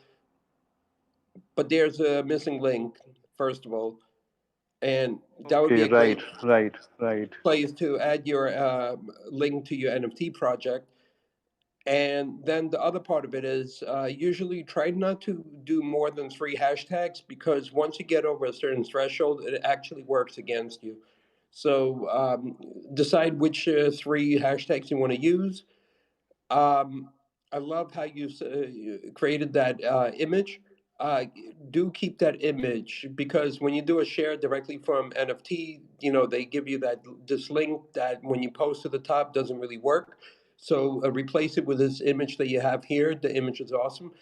Speaker 6: But there's a missing link, first of all, and that would be
Speaker 15: Okay.
Speaker 6: a great
Speaker 15: Right. Right. Right.
Speaker 6: place to add your link to your NFT project. And then the other part of it is usually try not to do more than 3 hashtags, because once you get over a certain threshold, it actually works against you. So decide which 3 hashtags you want to use. Um, I love how you created that image. Uh, do keep that image, because when you do a share directly from NFT, they give you this link that when you post to the top doesn't really work. So replace it with this image that you have here. The image is awesome,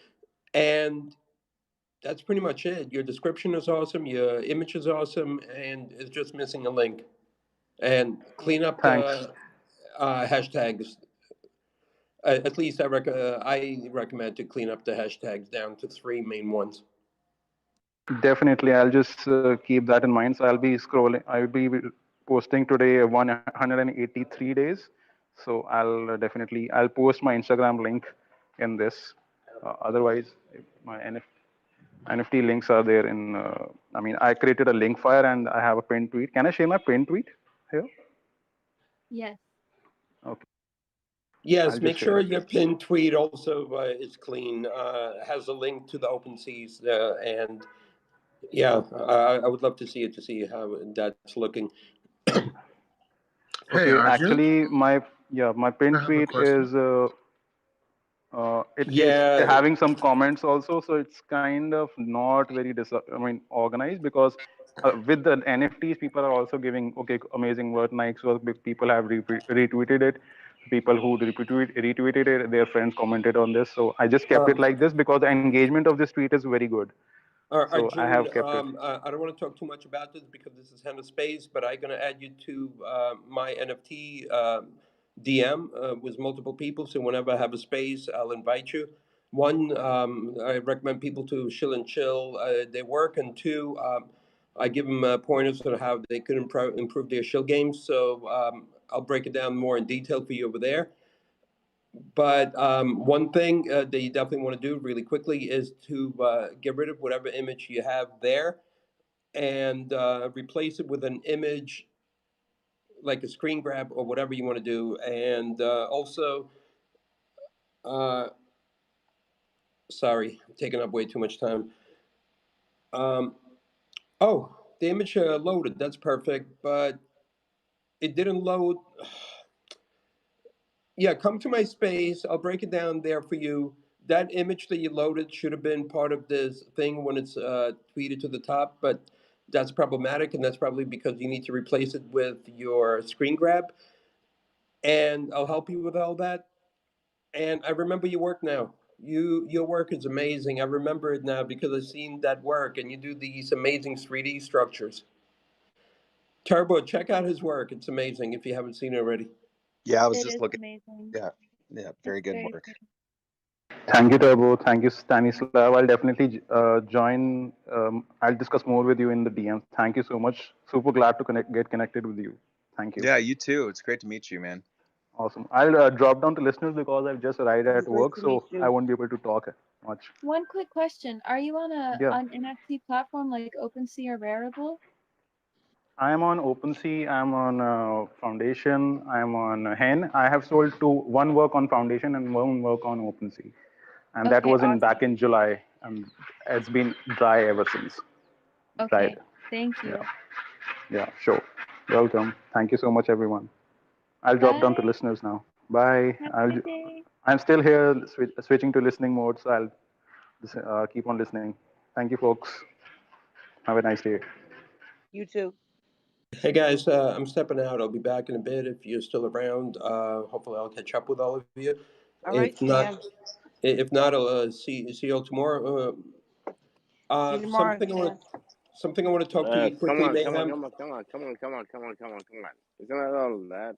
Speaker 6: and that's pretty much it. Your description is awesome. Your image is awesome, and it's just missing a link. And clean up
Speaker 15: Thanks.
Speaker 6: the hashtags. At least I recommend to clean up the hashtags down to 3 main ones.
Speaker 15: Definitely, I'll just keep that in mind. So I'll be scrolling. I'll be posting today 183 days. So I'll post my Instagram link in this. Otherwise, my NFT links are there in. I mean, I created a link file and I have a pinned tweet. Can I share my pinned tweet here?
Speaker 3: Yes.
Speaker 15: Okay, I'll
Speaker 6: Yes, make
Speaker 15: just share
Speaker 6: sure
Speaker 15: it.
Speaker 6: your pinned tweet also is clean, has a link to the OpenSeas, and yeah, I would love to see it to see how that's looking.
Speaker 7: Hey,
Speaker 15: Okay,
Speaker 7: Arjun,
Speaker 15: actually, my pinned
Speaker 7: I have a
Speaker 15: tweet
Speaker 7: question.
Speaker 15: is it is
Speaker 6: Yeah,
Speaker 15: having some comments also, so it's kind of not very organized, because with the NFTs, people are also giving amazing work, nice work. People have retweeted it. People who retweeted it, their friends commented on this. So I just kept it
Speaker 6: um,
Speaker 15: like this because the engagement of this tweet is very good. So I have
Speaker 6: Gene,
Speaker 15: kept it.
Speaker 6: I don't want to talk too much about this because this is hand of space, but I'm going to add you to my NFT DM with multiple people. So whenever I have a space, I'll invite you. One, I recommend people to chill their work, and two, I give them pointers on how they could improve their shill games. So I'll break it down more in detail for you over there. But one thing that you definitely want to do really quickly is to get rid of whatever image you have there and replace it with an image like a screen grab or whatever you want to do. And also, sorry, I'm taking up way too much time. Um, oh, the image loaded. That's perfect, but it didn't load. Yeah, come to my space. I'll break it down there for you. That image that you loaded should have been part of this thing when it's tweeted to the top, but that's problematic, and that's probably because you need to replace it with your screen grab. And I'll help you with all that. And I remember your work now. Your work is amazing. I remember it now because I've seen that work, and you do these amazing 3D structures. Turbo, check out his work. It's amazing if you haven't seen it already.
Speaker 2: Yeah, I was
Speaker 3: It
Speaker 2: just
Speaker 3: is
Speaker 2: looking.
Speaker 3: amazing.
Speaker 2: Yeah, very
Speaker 3: It's
Speaker 2: good
Speaker 3: very
Speaker 2: work.
Speaker 3: pretty.
Speaker 15: Thank you, Turbo. Thank you, Stanislav. I'll definitely join. I'll discuss more with you in the DMs. Thank you so much. Super glad to get connected with you. Thank you.
Speaker 2: Yeah, you too. It's great to meet you, man.
Speaker 15: Awesome. I'll drop down to listeners because I've just arrived at
Speaker 8: Great
Speaker 15: work,
Speaker 8: to meet
Speaker 15: so
Speaker 8: you.
Speaker 15: I won't be able to talk much.
Speaker 3: One quick question: are you on
Speaker 15: Yeah.
Speaker 3: an NFT platform like OpenSea or Rarible?
Speaker 15: I am on OpenSea. I'm on Foundation. I'm on Hen. I have sold one work on Foundation and one work on OpenSea, and that
Speaker 3: Okay,
Speaker 15: was
Speaker 3: awesome.
Speaker 15: back in July, and it's been dry ever since.
Speaker 3: Okay,
Speaker 15: Dried.
Speaker 3: thank you.
Speaker 15: Yeah. Yeah. Sure. Welcome. Thank you so much, everyone. I'll drop down to
Speaker 3: Bye.
Speaker 15: listeners now. Bye.
Speaker 3: Have a good day.
Speaker 15: I'm still here, switching to listening mode, so I'll keep on listening. Thank you, folks. Have a nice day.
Speaker 8: You too.
Speaker 6: Hey guys, I'm stepping out. I'll be back in a bit if you're still around. Hopefully, I'll catch up with all of you.
Speaker 8: All right,
Speaker 6: If not,
Speaker 8: Stan.
Speaker 6: if not, I'll see you all tomorrow.
Speaker 8: See you tomorrow, Stan.
Speaker 6: Something I want to talk to you
Speaker 14: Come
Speaker 6: quickly,
Speaker 14: on, come on,
Speaker 6: Mayhem.
Speaker 14: come on, come on, come on, come on, come on, come on, come on. It's not all that.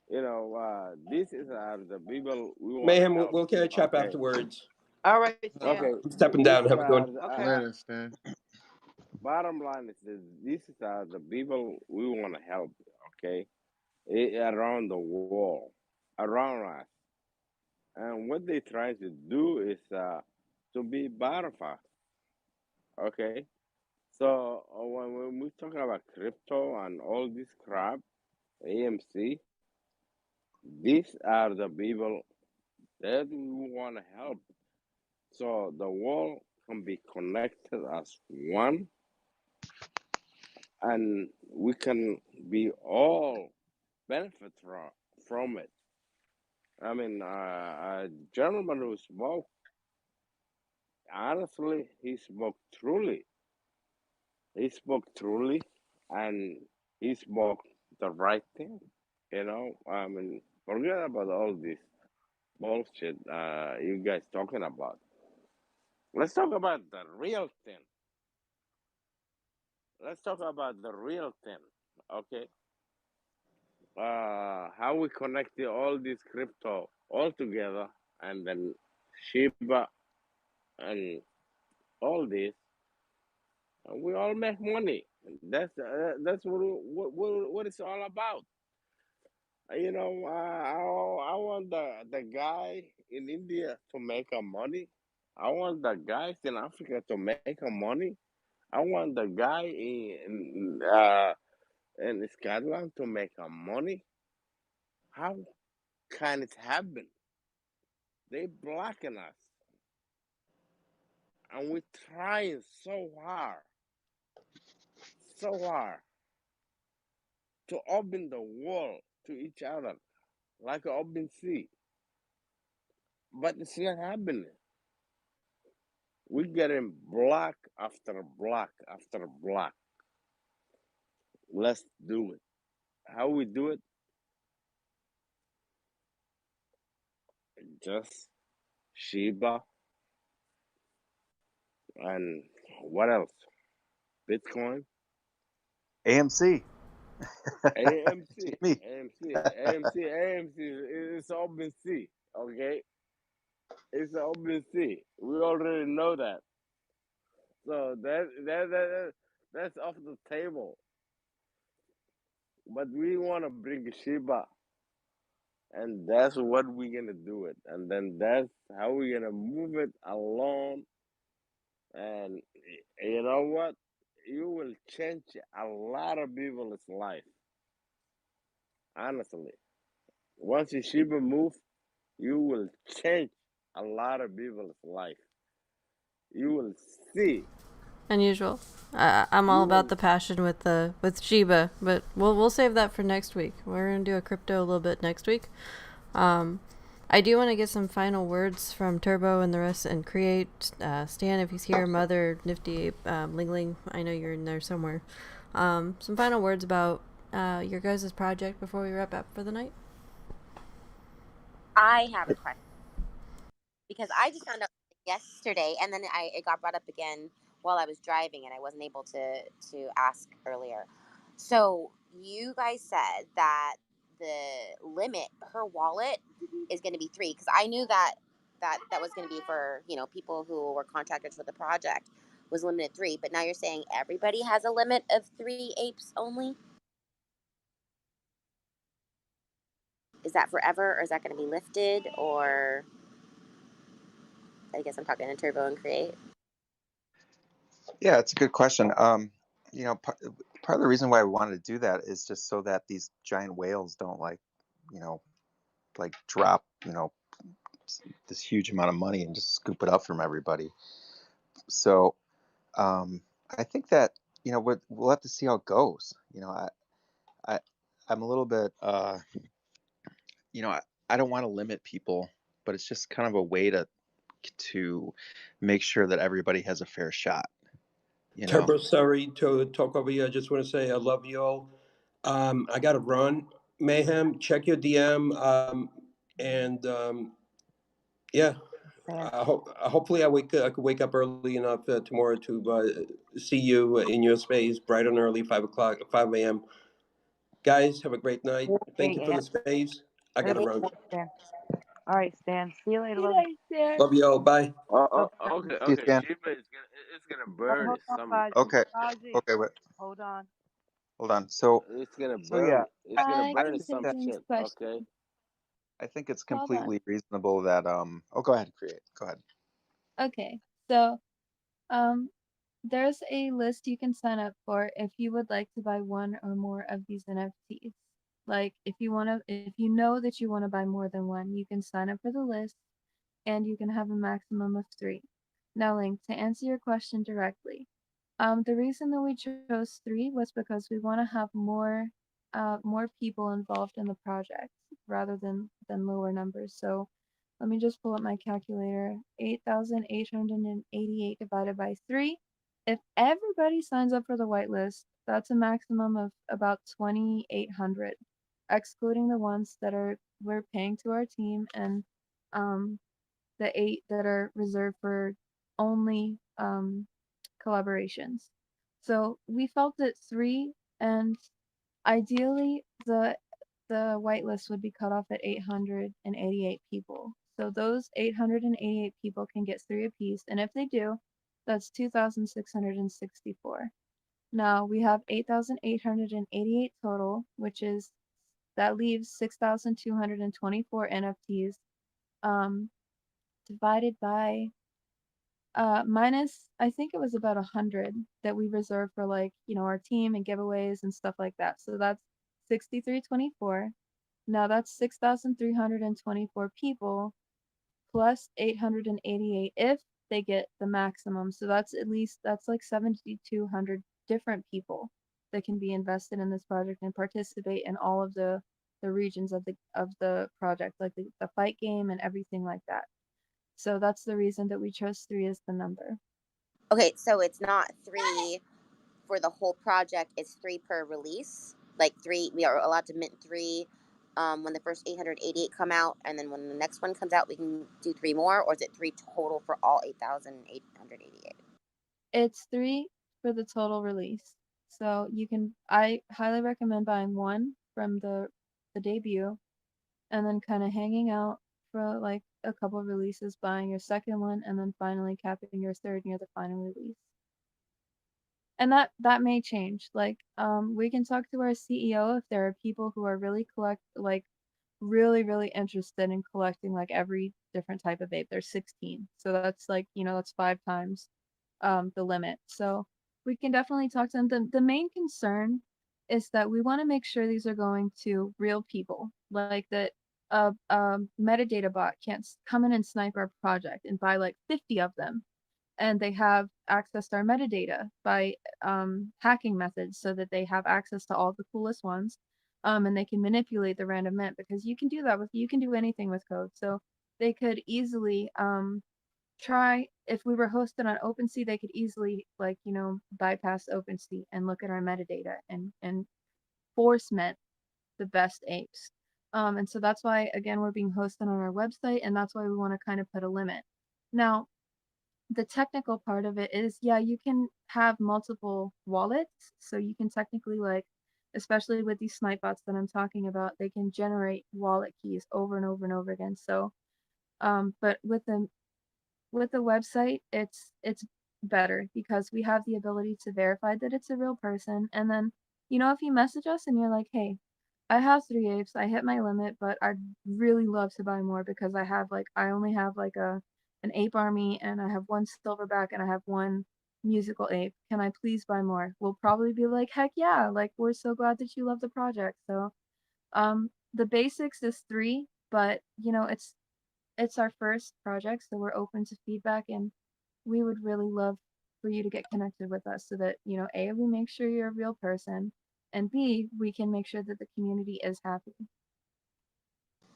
Speaker 14: You know, this is the people we want to
Speaker 6: Mayhem,
Speaker 14: help.
Speaker 6: we'll catch up
Speaker 14: Okay.
Speaker 6: afterwards.
Speaker 8: All right, Stan.
Speaker 14: Okay.
Speaker 6: I'm stepping
Speaker 14: This
Speaker 6: down.
Speaker 14: is
Speaker 6: Have a good one.
Speaker 8: Okay.
Speaker 4: Later, Stan.
Speaker 14: bottom line is this: this is the people we want to help. Okay, around the world, around us, and what they try to do is to be part of us. Okay, so when we talk about crypto and all this crap, AMC, these are the people that we want to help. So the world can be connected as one, and we can be all benefit from it. I mean, a gentleman who spoke, honestly, he spoke truly. He spoke truly, and he spoke the right thing. You know, I mean, forget about all this bullshit you guys talking about. Let's talk about the real thing. Let's talk about the real thing, okay? How we connect all this crypto all together, and then Shiba and all this, and we all make money. That's what it's all about. You know, I want the guy in India to make a money. I want the guys in Africa to make a money. I want the guy in Scotland to make a money. How can it happen? They blacken us, and we're trying so hard to open the world to each other like an open sea. But it's not happening. We're getting block after block after block. Let's do it. How we do it? Just Shiba and What else? Bitcoin?
Speaker 2: AMC.
Speaker 14: AMC,
Speaker 2: Me.
Speaker 14: AMC. It's open sea. Okay, it's open sea. We already know that. So that's off the table. But we want to bring Shiba, and that's what we're gonna do it, and then that's how we're gonna move it along. And you know what? You will change a lot of people's life. Honestly, once you Shiba move, you will change a lot of people's life. You will see.
Speaker 1: Unusual. I'm all
Speaker 14: You
Speaker 1: about
Speaker 14: will.
Speaker 1: the passion with Shiba, but we'll save that for next week. We're gonna do a crypto a little bit next week. I do want to get some final words from Turbo and the rest, and Create, Stan if he's here, Mother, Nifty, Ling Ling. I know you're in there somewhere. Some final words about your guys' project before we wrap up for the night.
Speaker 10: I have a question because I just found out yesterday, and then it got brought up again while I was driving, and I wasn't able to ask earlier. So you guys said that the limit per wallet is going to be 3, because I knew that was going to be for people who were contractors for the project was limited 3, but now you're saying everybody has a limit of 3 apes only. Is that forever, or is that going to be lifted, or I guess I'm talking to Turbo and Create.
Speaker 2: Yeah, it's a good question. Part of the reason why we wanted to do that is just so that these giant whales don't drop, this huge amount of money and just scoop it up from everybody. So I think that we'll have to see how it goes. I'm a little bit I don't want to limit people, but it's just kind of a way to make sure that everybody has a fair shot.
Speaker 6: Turbo, sorry to talk over you. I just want to say I love you all. I got to run. Mayhem, check your DM. Yeah. Hopefully I could wake up early enough tomorrow to see you in your space, bright and early, 5 a.m. Guys, have a great night. Thank you for the space. I got to run.
Speaker 8: All right, Stan. See you later.
Speaker 6: Love you all. Bye.
Speaker 14: Okay.
Speaker 2: See you, Stan.
Speaker 14: Shiba is gonna burn
Speaker 8: Hold on,
Speaker 14: some.
Speaker 8: Faji.
Speaker 2: Okay.
Speaker 8: Faji,
Speaker 2: Okay. Wait.
Speaker 8: hold on.
Speaker 2: Hold on. So
Speaker 14: It's gonna
Speaker 2: So
Speaker 14: burn.
Speaker 2: yeah,
Speaker 14: It's gonna
Speaker 3: I
Speaker 14: burn
Speaker 3: can
Speaker 14: some
Speaker 3: take Jim's
Speaker 14: shit.
Speaker 3: question.
Speaker 14: Okay.
Speaker 2: I think it's
Speaker 3: Hold on.
Speaker 2: completely reasonable that go ahead, Create. Go ahead.
Speaker 3: Okay, so there's a list you can sign up for if you would like to buy one or more of these NFTs. Like if you know that you want to buy more than one, you can sign up for the list and you can have a maximum of 3. Now, Link, to answer your question directly, the reason that we chose 3 was because we want to have more people involved in the project rather than lower numbers. So let me just pull up my calculator. 8,888 divided by 3. If everybody signs up for the whitelist, that's a maximum of about 2,800, excluding the ones that we're paying to our team, and the 8 that are reserved for only collaborations. So we felt that 3, and ideally the whitelist would be cut off at 888 people. So those 888 people can get 3 apiece, and if they do, that's 2,664. Now we have 8,888 total, that leaves 6,224 NFTs, divided by minus, I think it was about 100 that we reserved for our team and giveaways and stuff like that. So that's 6,324. Now that's 6,324 people plus 888 if they get the maximum. So that's like 7,200 different people that can be invested in this project and participate in all of the regions of the project, like the fight game and everything like that. So that's the reason that we chose 3 as the number.
Speaker 10: Okay, so it's not 3 for the whole project, it's 3 per release. Like 3, we are allowed to mint 3 when the first 888 come out, and then when the next one comes out, we can do 3 more, or is it 3 total for all 8,888?
Speaker 3: It's 3 for the total release. So I highly recommend buying 1 from the debut, and then kind of hanging out for like a couple releases, buying your second one, and then finally capping your third near the final release. And that may change. Like, we can talk to our CEO if there are people who are really really interested in collecting like every different type of ape. There's 16, so that's like, that's 5 times the limit. So we can definitely talk to them. The main concern is that we want to make sure these are going to real people, like that a metadata bot can't come in and snipe our project and buy like 50 of them, and they have access to our metadata by hacking methods so that they have access to all the coolest ones, and they can manipulate the random mint, because you can do that you can do anything with code. So they could easily try, if we were hosted on OpenSea, they could easily bypass OpenSea and look at our metadata and force mint the best apes. And so that's why, again, we're being hosted on our website, and that's why we want to kind of put a limit. Now, the technical part of it is, yeah, you can have multiple wallets, so you can technically, like, especially with these snipe bots that I'm talking about, they can generate wallet keys over and over and over again. So, but with the website, it's better because we have the ability to verify that it's a real person. And then, if you message us and you're like, hey, I have 3 apes, I hit my limit, but I'd really love to buy more because I only have like an ape army, and I have 1 silverback, and I have 1 musical ape. Can I please buy more? We'll probably be like, heck yeah, like, we're so glad that you love the project. So the basics is 3, but it's our first project, so we're open to feedback, and we would really love for you to get connected with us so that, A, we make sure you're a real person, and B, we can make sure that the community is happy.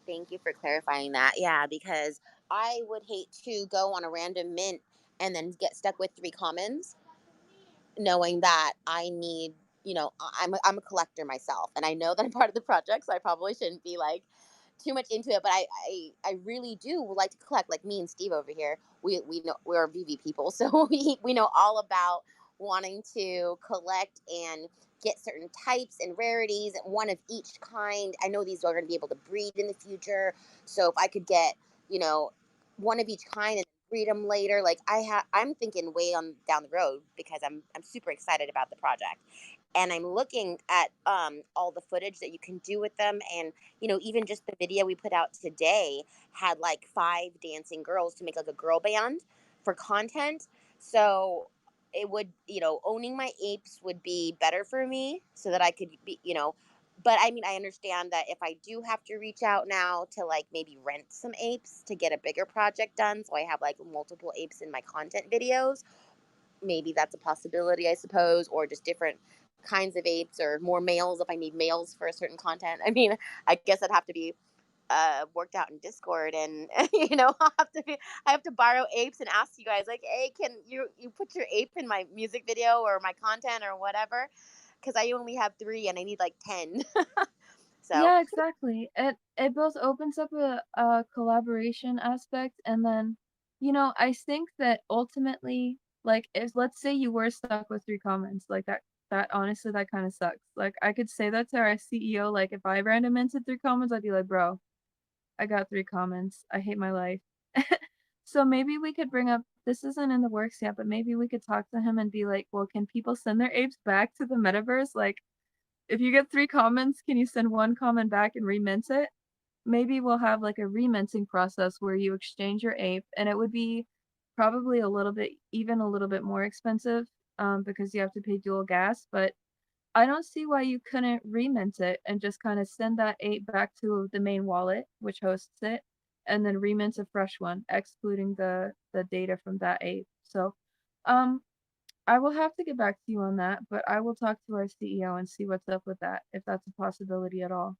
Speaker 10: Thank you for clarifying that. Yeah, because I would hate to go on a random mint and then get stuck with 3 commons, knowing that I need, I'm a collector myself, and I know that I'm part of the project, so I probably shouldn't be like too much into it, but I really do like to collect. Like me and Steve over here, we know we're VV people, so we know all about wanting to collect and get certain types and rarities, one of each kind. I know these are going to be able to breed in the future, so if I could get, one of each kind and breed them later, like I'm thinking way on down the road, because I'm super excited about the project, and I'm looking at all the footage that you can do with them. And, even just the video we put out today had like 5 dancing girls to make like a girl band for content. So it would, owning my apes would be better for me so that I could be, but I mean, I understand that if I do have to reach out now to like maybe rent some apes to get a bigger project done, so I have like multiple apes in my content videos, maybe that's a possibility, I suppose, or just different kinds of apes, or more males if I need males for a certain content. I mean, I guess I'd have to be worked out in Discord, and I have to borrow apes and ask you guys like, hey, can you put your ape in my music video or my content or whatever? Because I only have 3 and I need like 10. So
Speaker 3: Yeah, exactly. It both opens up a collaboration aspect, and then, I think that ultimately, like, if let's say you were stuck with 3 comments, like that honestly, that kind of sucks. Like, I could say that to our CEO, like, if I random into 3 comments, I'd be like, bro, I got 3 comments. I hate my life. So maybe we could bring up, this isn't in the works yet, but maybe we could talk to him and be like, well, can people send their apes back to the metaverse? Like, if you get 3 comments, can you send 1 comment back and remint it? Maybe we'll have like a reminting process where you exchange your ape, and it would be probably even a little bit more expensive, because you have to pay dual gas, but I don't see why you couldn't remint it and just kind of send that ape back to the main wallet, which hosts it, and then remint a fresh one, excluding the data from that ape. So, um, I will have to get back to you on that, but I will talk to our CEO and see what's up with that, if that's a possibility at all.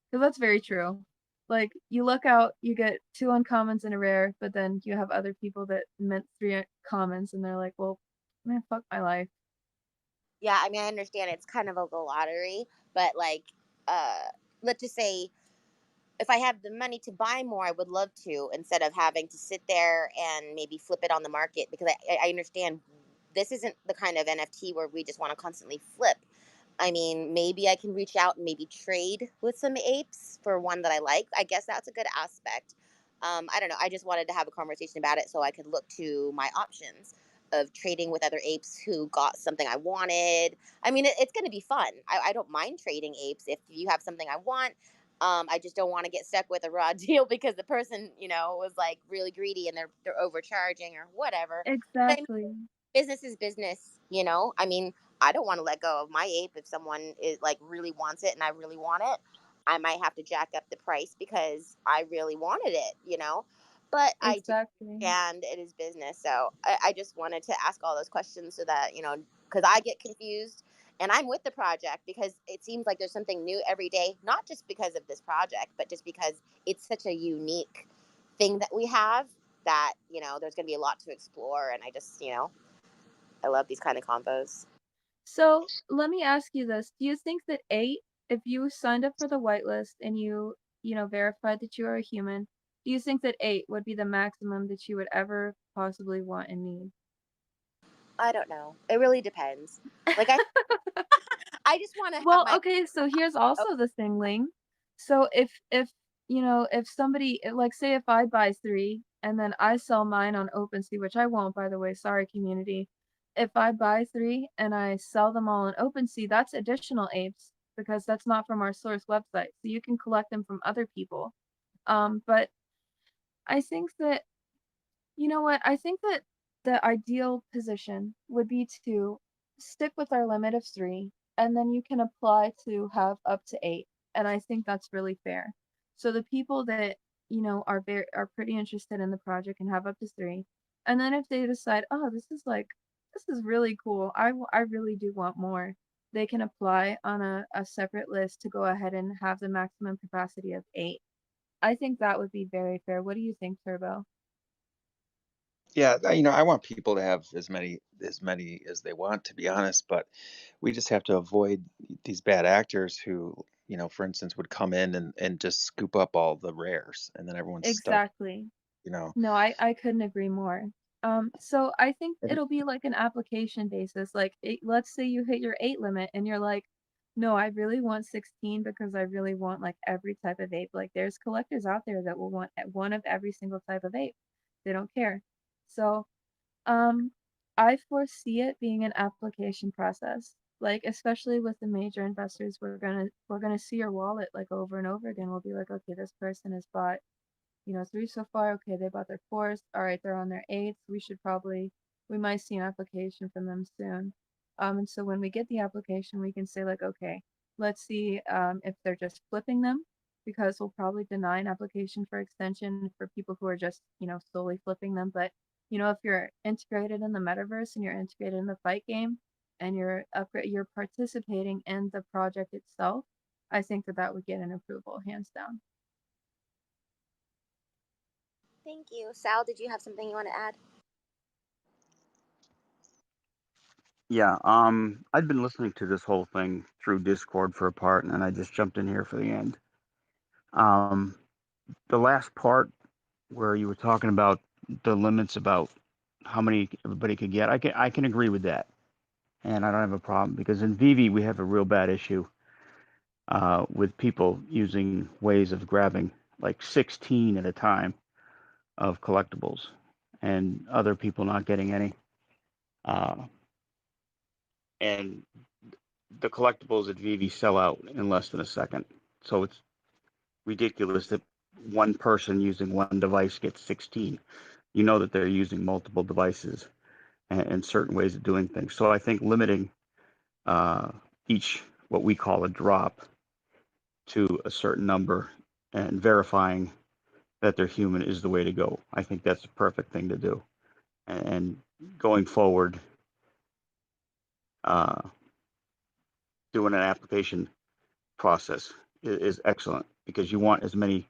Speaker 3: Because that's very true. Like, you look out, you get 2 uncommons and a rare, but then you have other people that mint 3 commons, and they're like, well, man, fuck my life.
Speaker 10: yeah, I mean, I understand it's kind of like a lottery, but like, let's just say if I have the money to buy more, I would love to, instead of having to sit there and maybe flip it on the market, because I understand this isn't the kind of NFT where we just want to constantly flip. I mean, maybe I can reach out and maybe trade with some apes for one that I like. I guess that's a good aspect. I don't know. I just wanted to have a conversation about it so I could look to my options of trading with other apes who got something I wanted. I mean, it's going to be fun. I don't mind trading apes if you have something I want. I just don't want to get stuck with a raw deal because the person, was like really greedy and they're overcharging or whatever. But I mean,
Speaker 3: Exactly.
Speaker 10: business is business. I mean, I don't want to let go of my ape if someone is like really wants it and I really want it. I might have to jack up the price because I really wanted it. But I do
Speaker 3: Exactly.
Speaker 10: understand it is business. So I just wanted to ask all those questions so that, because I get confused and I'm with the project because it seems like there's something new every day, not just because of this project, but just because it's such a unique thing that we have that, there's going to be a lot to explore. And I just, I love these kind of combos.
Speaker 3: So let me ask you this. Do you think that if you signed up for the whitelist and you verified that you are a human, do you think that 8 would be the maximum that you would ever possibly want and need?
Speaker 10: I don't know. It really depends. Like I just want to have
Speaker 3: Well,
Speaker 10: my.
Speaker 3: okay, so here's
Speaker 10: Oh,
Speaker 3: also the thing, Ling. So if somebody, like, say if I buy 3 and then I sell mine on OpenSea, which I won't, by the way, sorry, community. If I buy 3 and I sell them all on OpenSea, that's additional apes because that's not from our source website. So you can collect them from other people. But I think that you know what? I think that the ideal position would be to stick with our limit of 3, and then you can apply to have up to 8. And I think that's really fair. So the people that, are pretty interested in the project and have up to 3. And then if they decide, oh, this is really cool. I really do want more. They can apply on a separate list to go ahead and have the maximum capacity of 8. I think that would be very fair. What do you think, Turbo?
Speaker 2: Yeah, I want people to have as many as they want, to be honest, but we just have to avoid these bad actors who, for instance, would come in and just scoop up all the rares, and then everyone's stuck,
Speaker 3: Exactly.
Speaker 2: you know.
Speaker 3: No, I couldn't agree more. So I think
Speaker 2: And
Speaker 3: it'll be like an application basis. Like, let's say you hit your 8 limit and you're like, no, I really want 16 because I really want like every type of ape. Like, there's collectors out there that will want one of every single type of ape. They don't care. So, um, I foresee it being an application process. Like, especially with the major investors, we're gonna see your wallet like over and over again. We'll be like, okay, this person has bought 3 so far. Okay, they bought their 4s. All right, they're on their 8s. We might see an application from them soon. And so when we get the application, we can say like, okay, let's see if they're just flipping them, because we'll probably deny an application for extension for people who are just, solely flipping them. But, if you're integrated in the metaverse and you're integrated in the fight game and you're participating in the project itself, I think that would get an approval, hands down.
Speaker 10: thank you. Sal, did you have something you want to add?
Speaker 16: Yeah, I'd been listening to this whole thing through Discord for a part, and then I just jumped in here for the end. Um, the last part where you were talking about the limits about how many everybody could get, I can agree with that, and I don't have a problem because in Vivi we have a real bad issue with people using ways of grabbing like 16 at a time of collectibles, and other people not getting any. Uh, and the collectibles at Vivi sell out in less than a second. So it's ridiculous that one person using one device gets 16. You know that they're using multiple devices and certain ways of doing things. So I think limiting each, what we call a drop, to a certain number and verifying that they're human is the way to go. I think that's the perfect thing to do. And going forward, uh, doing an application process is excellent because you want as many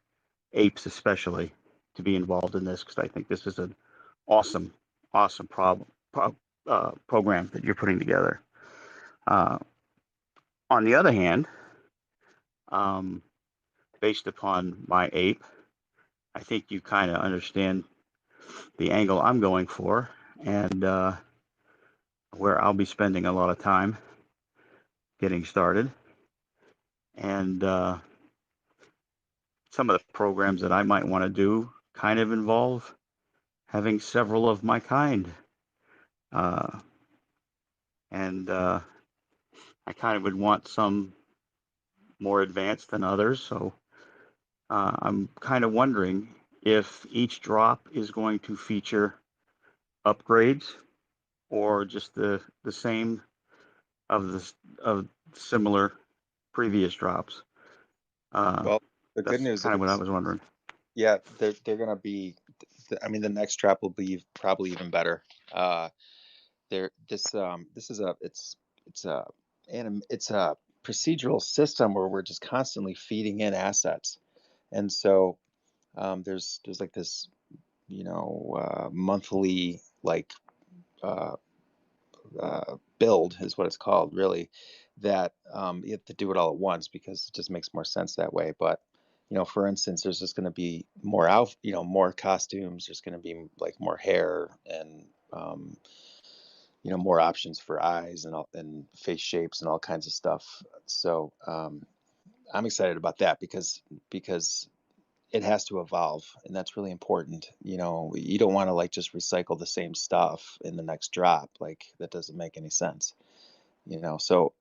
Speaker 16: apes, especially, to be involved in this because I think this is an awesome, awesome program that you're putting together. On the other hand, based upon my ape. I think you kind of understand the angle I'm going for, and where I'll be spending a lot of time getting started. And some of the programs that I might want to do kind of involve having several of my kind. And I kind of would want some more advanced than others. So I'm kind of wondering if each drop is going to feature upgrades or just the same of similar previous drops.
Speaker 2: Well, the good
Speaker 16: That's
Speaker 2: news
Speaker 16: kind of what I
Speaker 2: is,
Speaker 16: was wondering.
Speaker 2: yeah, they're gonna be. I mean, the next drop will be probably even better. This is it's a procedural system where we're just constantly feeding in assets, and so there's like this, monthly like uh, build is what it's called, really, that you have to do it all at once because it just makes more sense that way. But for instance, there's just going to be more costumes. There's going to be like more hair and more options for eyes and face shapes and all kinds of stuff. So I'm excited about that because it has to evolve, and that's really important. You don't want to like just recycle the same stuff in the next drop. Like that doesn't make any sense. So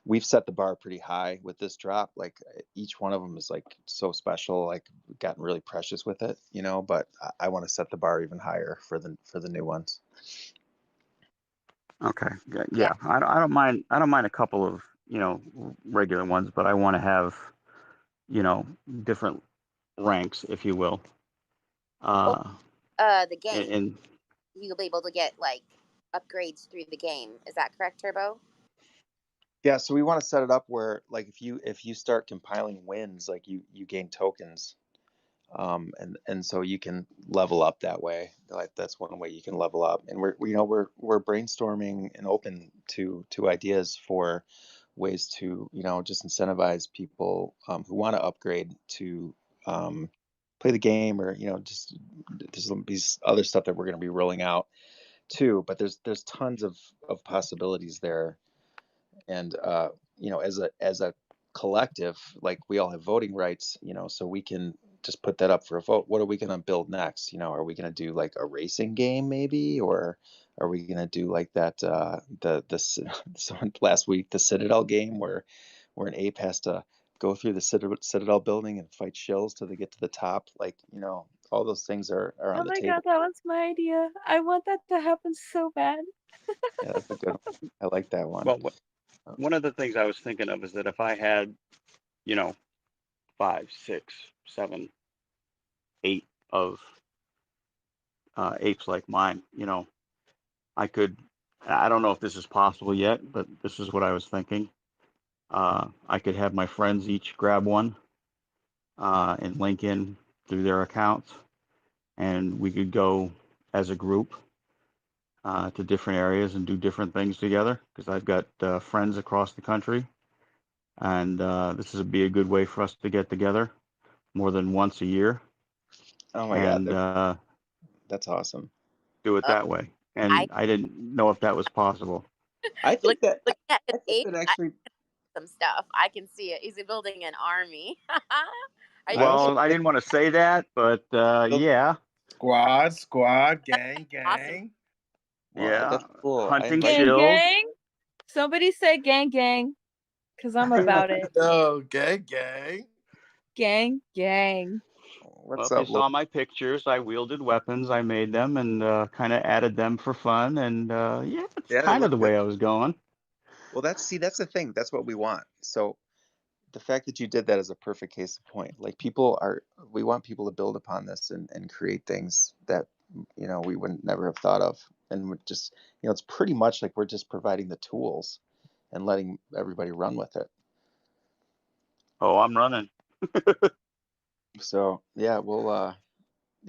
Speaker 2: we've set the bar pretty high with this drop. Like each one of them is like so special, like gotten really precious with it, but I want to set the bar even higher for the new ones.
Speaker 16: Okay. Yeah. I don't mind. I don't mind a couple of regular ones, but I want to have different ranks, if you will.
Speaker 10: The game.
Speaker 16: And
Speaker 10: You'll be able to get like upgrades through the game. Is that correct, Turbo?
Speaker 2: Yeah, so we want to set it up where like if you start compiling wins, like you gain tokens, and so you can level up that way. Like that's one way you can level up. And we're brainstorming and open to ideas for ways to just incentivize people who want to upgrade to play the game, or just there's these other stuff that we're going to be rolling out too. But there's tons of possibilities there. And as a collective, like we all have voting rights, so we can just put that up for a vote. What are we going to build next? Are we going to do like a racing game maybe, or are we going to do like that so last week the Citadel game where an ape has to go through the Citadel building and fight shills till they get to the top? Like all those things are on
Speaker 3: Oh
Speaker 2: the
Speaker 3: my
Speaker 2: table.
Speaker 3: god, that was my idea. I want that to happen so bad.
Speaker 2: Yeah, that's a good one. I like that one.
Speaker 16: well, one of the things I was thinking of is that if I had 5, 6, 7, 8 of apes like mine, I could. I don't know if this is possible yet, but this is what I was thinking. I could have my friends each grab one and link in through their accounts, and we could go as a group to different areas and do different things together. Because I've got friends across the country, and this would be a good way for us to get together more than once a year.
Speaker 2: Oh my
Speaker 16: and
Speaker 2: God, that's awesome.
Speaker 16: Do it that way. And I didn't know if that was possible.
Speaker 2: I think that
Speaker 10: Looking at his
Speaker 2: I think
Speaker 10: ape,
Speaker 2: that actually.
Speaker 10: some stuff. I can see it. He's building an army.
Speaker 16: Well, I didn't want to say that, but yeah.
Speaker 4: Squad, gang.
Speaker 10: Awesome.
Speaker 2: Well,
Speaker 16: Yeah.
Speaker 2: that's cool.
Speaker 16: Hunting
Speaker 3: Gang,
Speaker 16: shills.
Speaker 3: gang. Somebody say gang, gang. Because I'm about it.
Speaker 4: No, gang.
Speaker 3: Gang, gang.
Speaker 2: What's
Speaker 16: Well, if
Speaker 2: up,
Speaker 16: you saw my pictures, I wielded weapons. I made them and kind of added them for fun. And yeah, it's
Speaker 2: Yeah, they
Speaker 16: kind of
Speaker 2: look
Speaker 16: the
Speaker 2: good.
Speaker 16: way I was going.
Speaker 2: Well, that's the thing. That's what we want. So the fact that you did that is a perfect case in point. Like we want people to build upon this and create things that we would never have thought of. And we're just it's pretty much like we're just providing the tools and letting everybody run with it.
Speaker 16: Oh, I'm running.
Speaker 2: So yeah, well,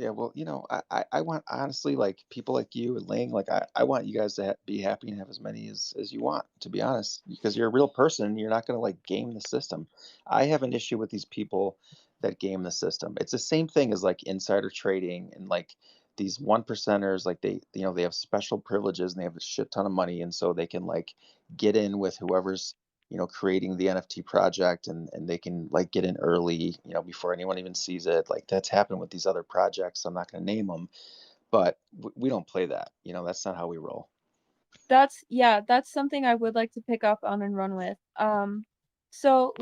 Speaker 2: I want, honestly, like people like you and Ling, like I want you guys to be happy and have as many as you want, to be honest, because you're a real person. You're not going to like game the system. I have an issue with these people that game the system. It's the same thing as like insider trading and like these 1%ers, like they have special privileges and they have a shit ton of money, and so they can like get in with whoever's creating the NFT project, and they can like get in early, before anyone even sees it. Like that's happened with these other projects. I'm not going to name them, but we don't play that. That's not how we roll.
Speaker 3: That's something I would like to pick up on and run with. So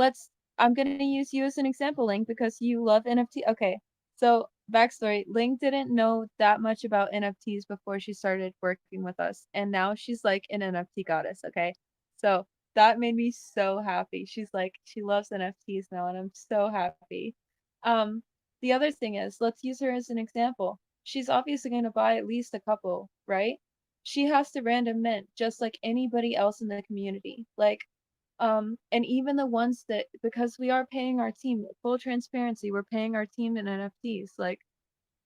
Speaker 3: I'm gonna use you as an example, Link, because you love NFT. Okay, so backstory: Link didn't know that much about NFTs before she started working with us, and now she's like an NFT goddess. Okay, so that made me so happy. She's like, she loves NFTs now, and I'm so happy. Um, the other thing is, let's use her as an example. She's obviously gonna buy at least a couple, right? She has to random mint just like anybody else in the community. And even the ones that, because we are paying our team, full transparency, we're paying our team in NFTs. Like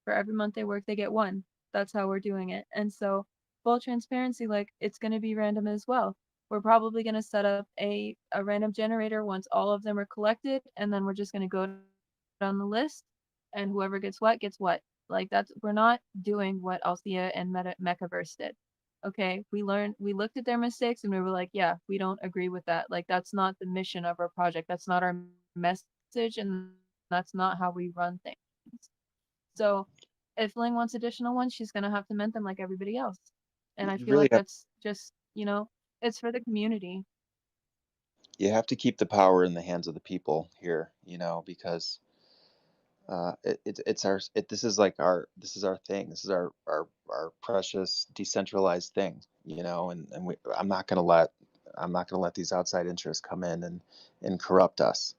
Speaker 3: for every month they work, they get one. That's how we're doing it. And so full transparency, like it's going to be random as well. We're probably going to set up a random generator once all of them are collected, and then we're just going to go down the list, and whoever gets what gets what. Like we're not doing what Althea and Metaverse did. Okay, we looked at their mistakes and we were like, yeah, we don't agree with that. Like that's not the mission of our project. That's not our message, and that's not how we run things. So if Ling wants additional ones, she's gonna have to mint them like everybody else. And I feel like that's just, it's for the community.
Speaker 2: You have to keep the power in the hands of the people here, because this is our thing. This is our precious decentralized thing, and I'm not gonna let these outside interests come in and corrupt us,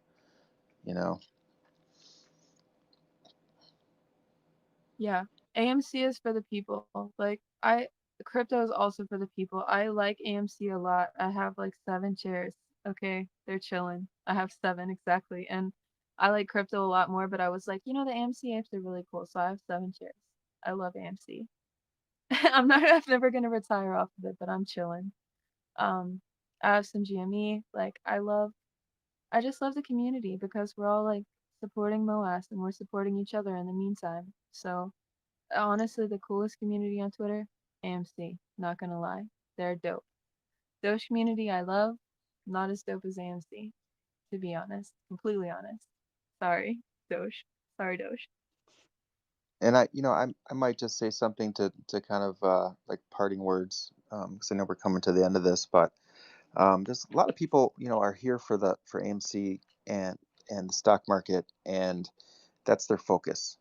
Speaker 3: Yeah, AMC is for the people. Crypto is also for the people. I like AMC a lot. I have like 7 chairs. Okay, they're chilling. I have 7 exactly, and I like crypto a lot more. But I was like, the AMC apes are really cool, so I have 7 chairs. I love AMC. I'm never gonna retire off of it, but I'm chilling. I have some GME. I just love the community because we're all like supporting MOAS and we're supporting each other in the meantime. So honestly, the coolest community on Twitter, AMC. Not gonna lie, they're dope. Doge community I love, not as dope as AMC, to be honest. Completely honest. Sorry, Doge. Sorry, Doge.
Speaker 2: And I might just say something to kind of like parting words, because I know we're coming to the end of this, but there's a lot of people are here for AMC and the stock market, and that's their focus.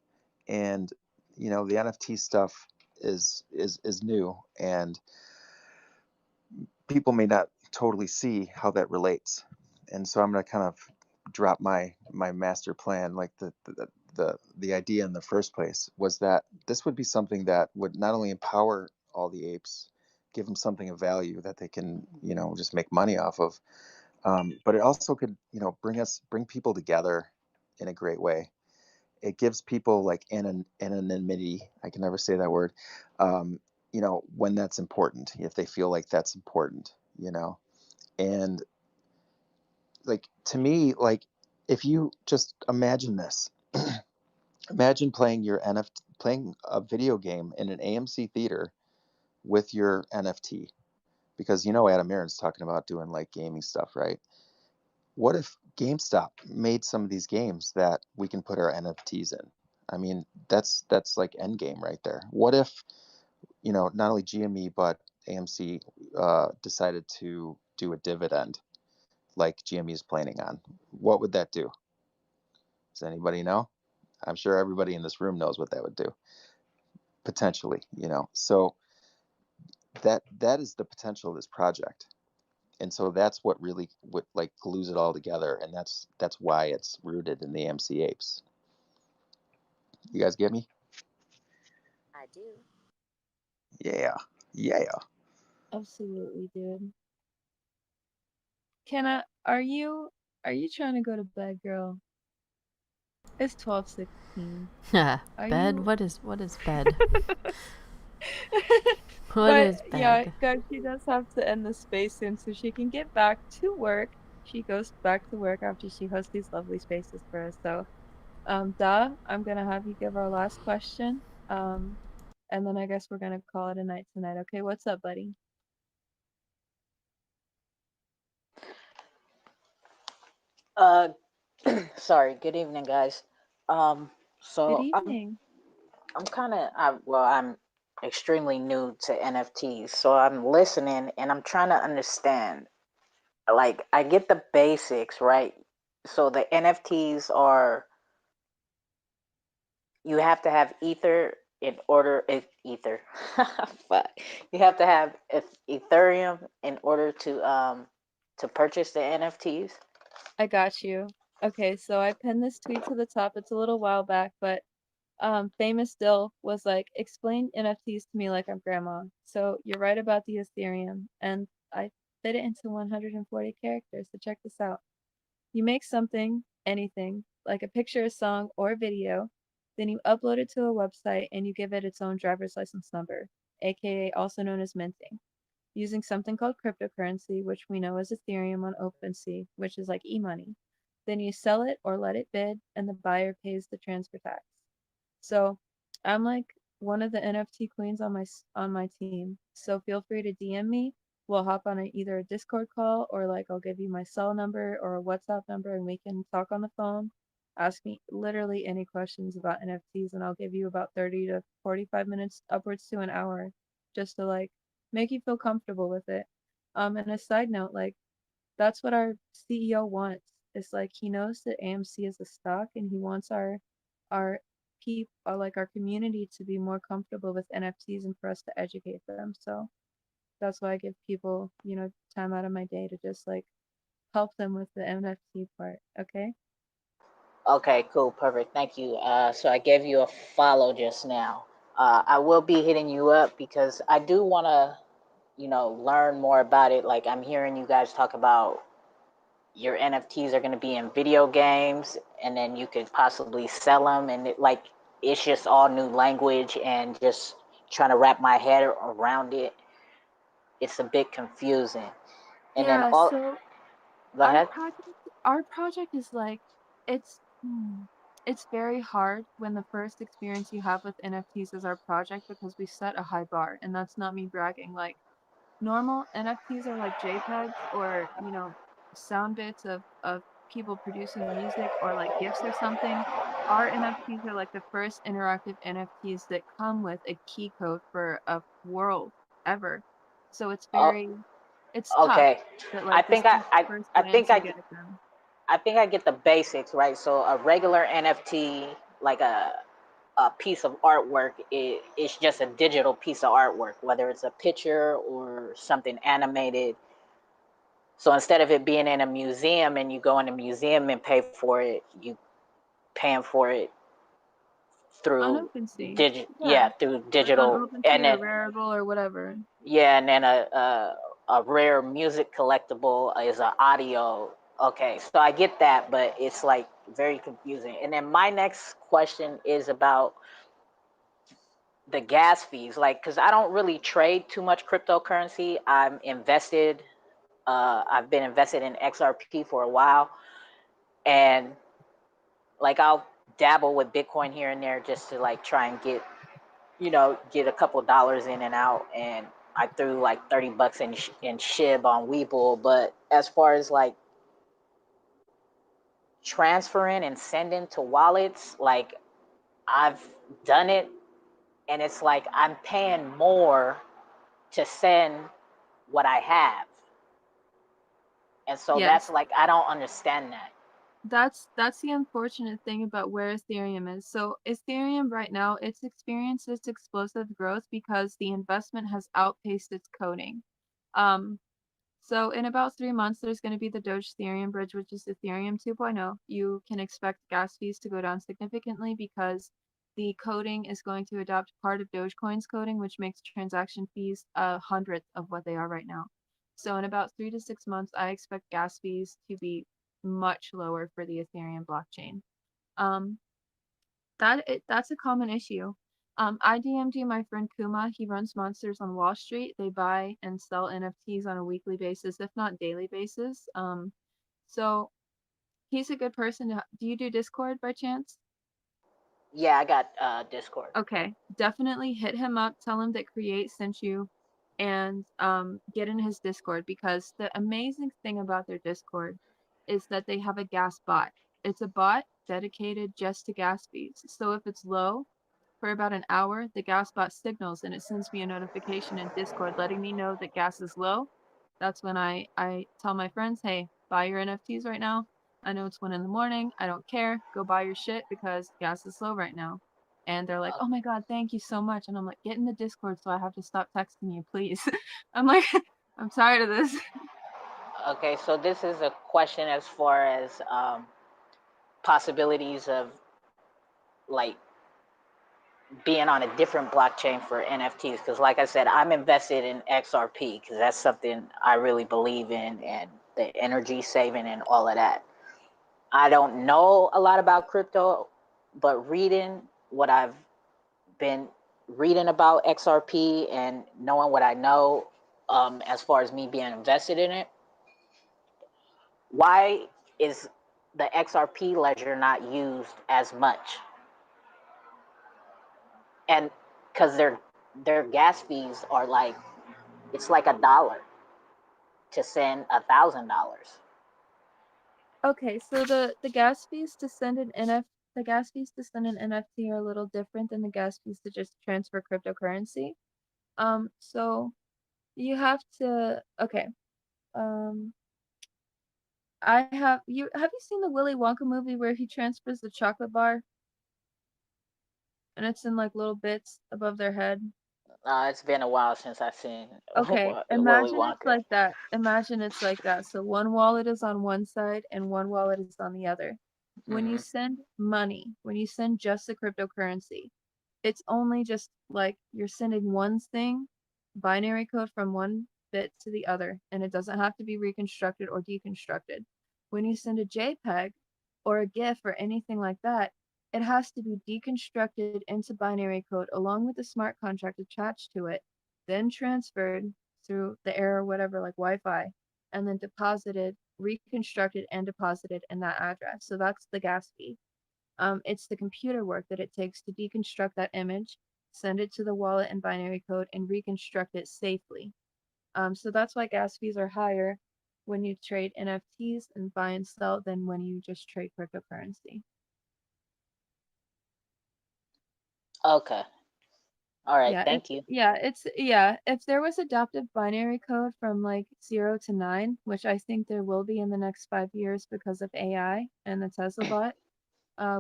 Speaker 2: And the NFT stuff is new, and people may not totally see how that relates. And so I'm going to kind of drop my master plan. Like the idea in the first place was that this would be something that would not only empower all the apes, give them something of value that they can just make money off of, but it also could bring people together in a great way. It gives people like anonymity. I can never say that word. When that's important, if they feel like that's important, and like to me, like if you just imagine this, imagine playing a video game in an AMC theater with your NFT, because Adam Aaron's talking about doing like gaming stuff, right? What if GameStop made some of these games that we can put our NFTs in? I mean, that's like end game right there. What if not only GME but AMC decided to do a dividend like GME is planning on? What would that do? Does anybody know? I'm sure everybody in this room knows what that would do. Potentially, So that is the potential of this project. And so that's what really like glues it all together, and that's why it's rooted in the AMC apes. You guys get me?
Speaker 10: I do.
Speaker 2: Yeah.
Speaker 3: Absolutely, dude. Are you trying to go to bed, girl? It's 12:16.
Speaker 1: Bed? What is bed? What is bed?
Speaker 3: Yeah, guys, she does have to end the space soon so she can get back to work. She goes back to work after she hosts these lovely spaces for us. So Da, I'm gonna have you give our last question. And then I guess we're gonna call it a night tonight. Okay, what's up, buddy?
Speaker 17: Uh, sorry. Good evening, guys.
Speaker 3: Good
Speaker 17: So
Speaker 3: evening.
Speaker 17: I'm kind of I'm extremely new to NFTs, so I'm listening and I'm trying to understand. Like, I get the basics, right? So the NFTs are, you have to have Ether in order Ether. Fuck. You have to have Ethereum in order to purchase the NFTs.
Speaker 3: I got you. Okay, so I pinned this tweet to the top. It's a little while back, but Famous Dill was like, explain NFTs to me like I'm grandma. So you're right about the Ethereum, and I fit it into 140 characters. So check this out. You make something, anything, like a picture, a song, or a video, then you upload it to a website and you give it its own driver's license number, aka also known as minting, using something called cryptocurrency, which we know as Ethereum on OpenSea, which is like e-money. Then you sell it or let it bid, and the buyer pays the transfer tax. So I'm like one of the NFT queens on my team. So feel free to DM me. We'll hop on either a Discord call, or like I'll give you my cell number or a WhatsApp number and we can talk on the phone. Ask me literally any questions about NFTs and I'll give you about 30 to 45 minutes upwards to an hour just to like make you feel comfortable with it. And a side note, like that's what our CEO wants. It's like he knows that AMC is a stock and he wants our people, like our community, to be more comfortable with NFTs and for us to educate them. So that's why I give people, time out of my day to just like help them with the NFT part. Okay.
Speaker 17: Okay, cool, perfect. Thank you. So I gave you a follow just now. I will be hitting you up because I do want to, learn more about it. Like, I'm hearing you guys talk about your NFTs are going to be in video games, and then you could possibly sell them, and it's just all new language, and just trying to wrap my head around it. It's a bit confusing. And then
Speaker 3: Yeah.
Speaker 17: all,
Speaker 3: So
Speaker 17: go
Speaker 3: our
Speaker 17: ahead.
Speaker 3: project, our project is like it's it's very hard when the first experience you have with NFTs is our project because we set a high bar, and that's not me bragging. Like normal NFTs are like JPEGs or, sound bits of people producing music or like GIFs or something. Our NFTs are like the first interactive NFTs that come with a key code for a world ever. So
Speaker 17: Oh,
Speaker 3: it's tough
Speaker 17: okay.
Speaker 3: that
Speaker 17: I
Speaker 3: like this
Speaker 17: think
Speaker 3: is
Speaker 17: I,
Speaker 3: the
Speaker 17: I,
Speaker 3: first
Speaker 17: I
Speaker 3: glance
Speaker 17: think
Speaker 3: you
Speaker 17: I,
Speaker 3: get at them.
Speaker 17: I think I get the basics right. So a regular NFT, like a piece of artwork, it's just a digital piece of artwork, whether it's a picture or something animated. So instead of it being in a museum and you go in a museum and pay for it, you paying for it
Speaker 3: On
Speaker 17: through
Speaker 3: OpenSea. Yeah.
Speaker 17: through
Speaker 3: Like on
Speaker 17: digital, and
Speaker 3: OpenSea or
Speaker 17: then
Speaker 3: Rarible or whatever.
Speaker 17: and then a rare music collectible is an audio. Okay, so I get that, but it's like very confusing. And then my next question is about the gas fees, like, because I don't really trade too much cryptocurrency. I've been invested in XRP for a while, and like I'll dabble with Bitcoin here and there just to like try and get a couple dollars in and out. And I threw like $30 in SHIB on Webull. But as far as like transferring and sending to wallets, like I've done it, and it's like I'm paying more to send what I have. And so that's
Speaker 3: Yes.
Speaker 17: like, I don't understand that.
Speaker 3: That's the unfortunate thing about where Ethereum is. So Ethereum right now, it's experienced its explosive growth because the investment has outpaced its coding. Um, so in about 3 months, there's going to be the Doge Ethereum bridge, which is Ethereum 2.0. You can expect gas fees to go down significantly because the coding is going to adopt part of Dogecoin's coding, which makes transaction fees a hundredth of what they are right now. So in about 3 to 6 months, I expect gas fees to be much lower for the Ethereum blockchain. Um, that's a common issue. I DM'd you my friend Kuma. He runs Monsters on Wall Street. They buy and sell NFTs on a weekly basis, if not daily basis. So he's a good person. Do you do Discord by chance?
Speaker 17: Yeah, I got Discord.
Speaker 3: Okay, definitely hit him up. Tell him that Create sent you, and get in his Discord, because the amazing thing about their Discord is that they have a gas bot. It's a bot dedicated just to gas fees. So if it's low for about an hour, the gas bot signals and it sends me a notification in Discord letting me know that gas is low. That's when I tell my friends, hey, buy your NFTs right now. I know it's 1 in the morning. I don't care. Go buy your shit because gas is low right now. And they're like, oh my God, thank you so much. And I'm like, get in the Discord so I have to stop texting you, please. I'm like, I'm tired of this.
Speaker 17: Okay, so this is a question as far as possibilities of like being on a different blockchain for NFTs. Because like I said, I'm invested in XRP because that's something I really believe in, and the energy saving and all of that. I don't know a lot about crypto, but reading what I've been reading about XRP and knowing what I know, as far as me being invested in it, why is the XRP ledger not used as much? And because their gas fees are like, it's like $1 to send $1,000.
Speaker 3: Okay, so the gas fees to send an the gas fees to send an NFT are a little different than the gas fees to just transfer cryptocurrency. So you have to, okay. Have you seen the Willy Wonka movie where he transfers the chocolate bar and it's in like little bits above their head?
Speaker 17: It's been a while since I've seen
Speaker 3: Okay,
Speaker 17: Willy
Speaker 3: imagine it's
Speaker 17: Wonka.
Speaker 3: like that. Imagine it's like that. So one wallet is on one side and one wallet is on the other. When you send money, when you send just the cryptocurrency, it's only just like you're sending one thing, binary code from one bit to the other, and it doesn't have to be reconstructed or deconstructed. When you send a JPEG or a GIF or anything like that, it has to be deconstructed into binary code along with the smart contract attached to it, then transferred through the air or whatever, like Wi-Fi, and then deposited, reconstructed, and deposited in that address. So that's the gas fee. It's the computer work that it takes to deconstruct that image, send it to the wallet in binary code, and reconstruct it safely. So that's why gas fees are higher when you trade NFTs and buy and sell than when you just trade cryptocurrency.
Speaker 17: Okay. All right, thank you.
Speaker 3: If there was adaptive binary code from like 0 to 9, which I think there will be in the next 5 years because of AI and the Tesla bot,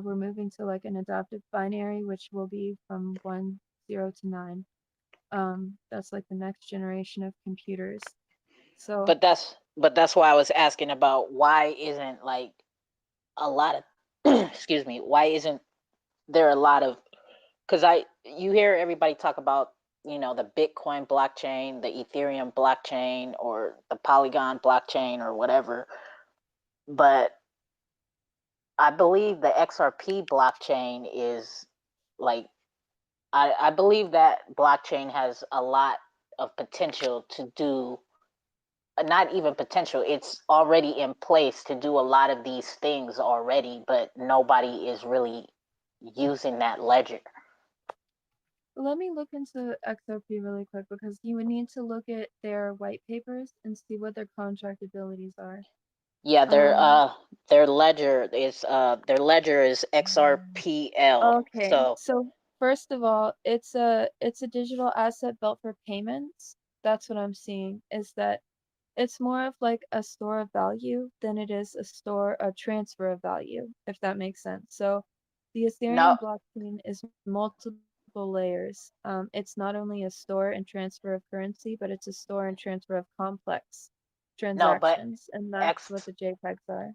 Speaker 3: we're moving to like an adaptive binary, which will be from 0 to 9. That's like the next generation of computers. So
Speaker 17: But that's why I was asking about why isn't like a lot of excuse me, why isn't there a lot of, because you hear everybody talk about, the Bitcoin blockchain, the Ethereum blockchain, or the Polygon blockchain or whatever, but I believe the XRP blockchain is like, I believe that blockchain has a lot of potential to do, not even potential, it's already in place to do a lot of these things already, but nobody is really using that ledger.
Speaker 3: let me look into XRP really quick, because you would need to look at their white papers and see what their contract abilities are.
Speaker 17: Yeah, their ledger is XRPL.
Speaker 3: Okay, so first of all, it's a digital asset built for payments. That's what I'm seeing, is that it's more of like a store of value than it is a transfer of value, if that makes sense. So the Ethereum blockchain is multiple layers. It's not only a store and transfer of currency, but it's a store and transfer of complex transactions, and that's what the JPEGs are.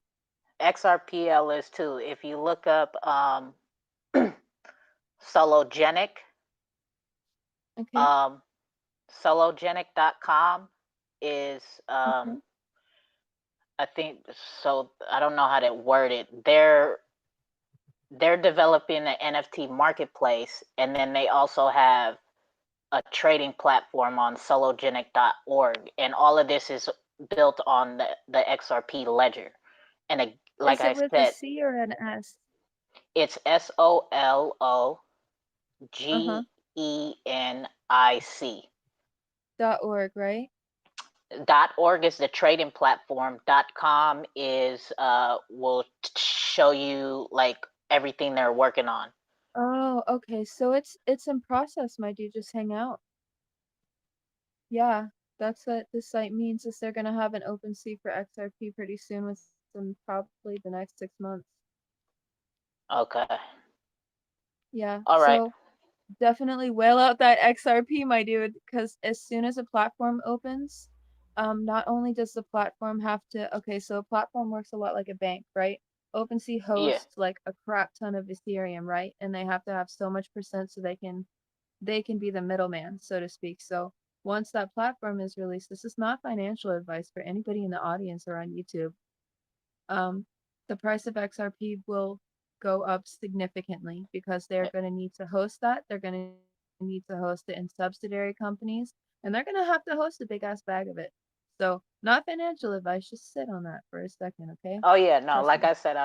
Speaker 17: XRPL is too. If you look up Sologenic, Sologenic.com is I think, so I don't know how to word it. They're developing an NFT marketplace, and then they also have a trading platform on sologenic.org, and all of this is built on the XRP ledger. And like
Speaker 3: is it with a C or an S?
Speaker 17: It's SOLOGENIC.
Speaker 3: .org, right?
Speaker 17: .org is the trading platform. .com is will show you like everything they're working on.
Speaker 3: Oh, okay. So it's in process, my dude. Just hang out. Yeah, that's what the site means, is they're gonna have an OpenSea for XRP pretty soon, within probably the next 6 months.
Speaker 17: Okay.
Speaker 3: Yeah.
Speaker 17: All right.
Speaker 3: So definitely whale out that XRP, my dude, because as soon as a platform opens, not only does the platform have to, okay, so a platform works a lot like a bank, right? OpenSea
Speaker 17: Yeah.
Speaker 3: hosts like a crap ton of Ethereum, right? And they have to have so much percent so they can be the middleman, so to speak. So once that platform is released, this is not financial advice for anybody in the audience or on YouTube. The price of XRP will go up significantly because they're going to need to host that. They're going to need to host it in subsidiary companies, and they're going to have to host a big ass bag of it. So, not financial advice. Just sit on that for a second, okay?
Speaker 17: Oh yeah, no,
Speaker 3: Trust
Speaker 17: like
Speaker 3: me.
Speaker 17: I said,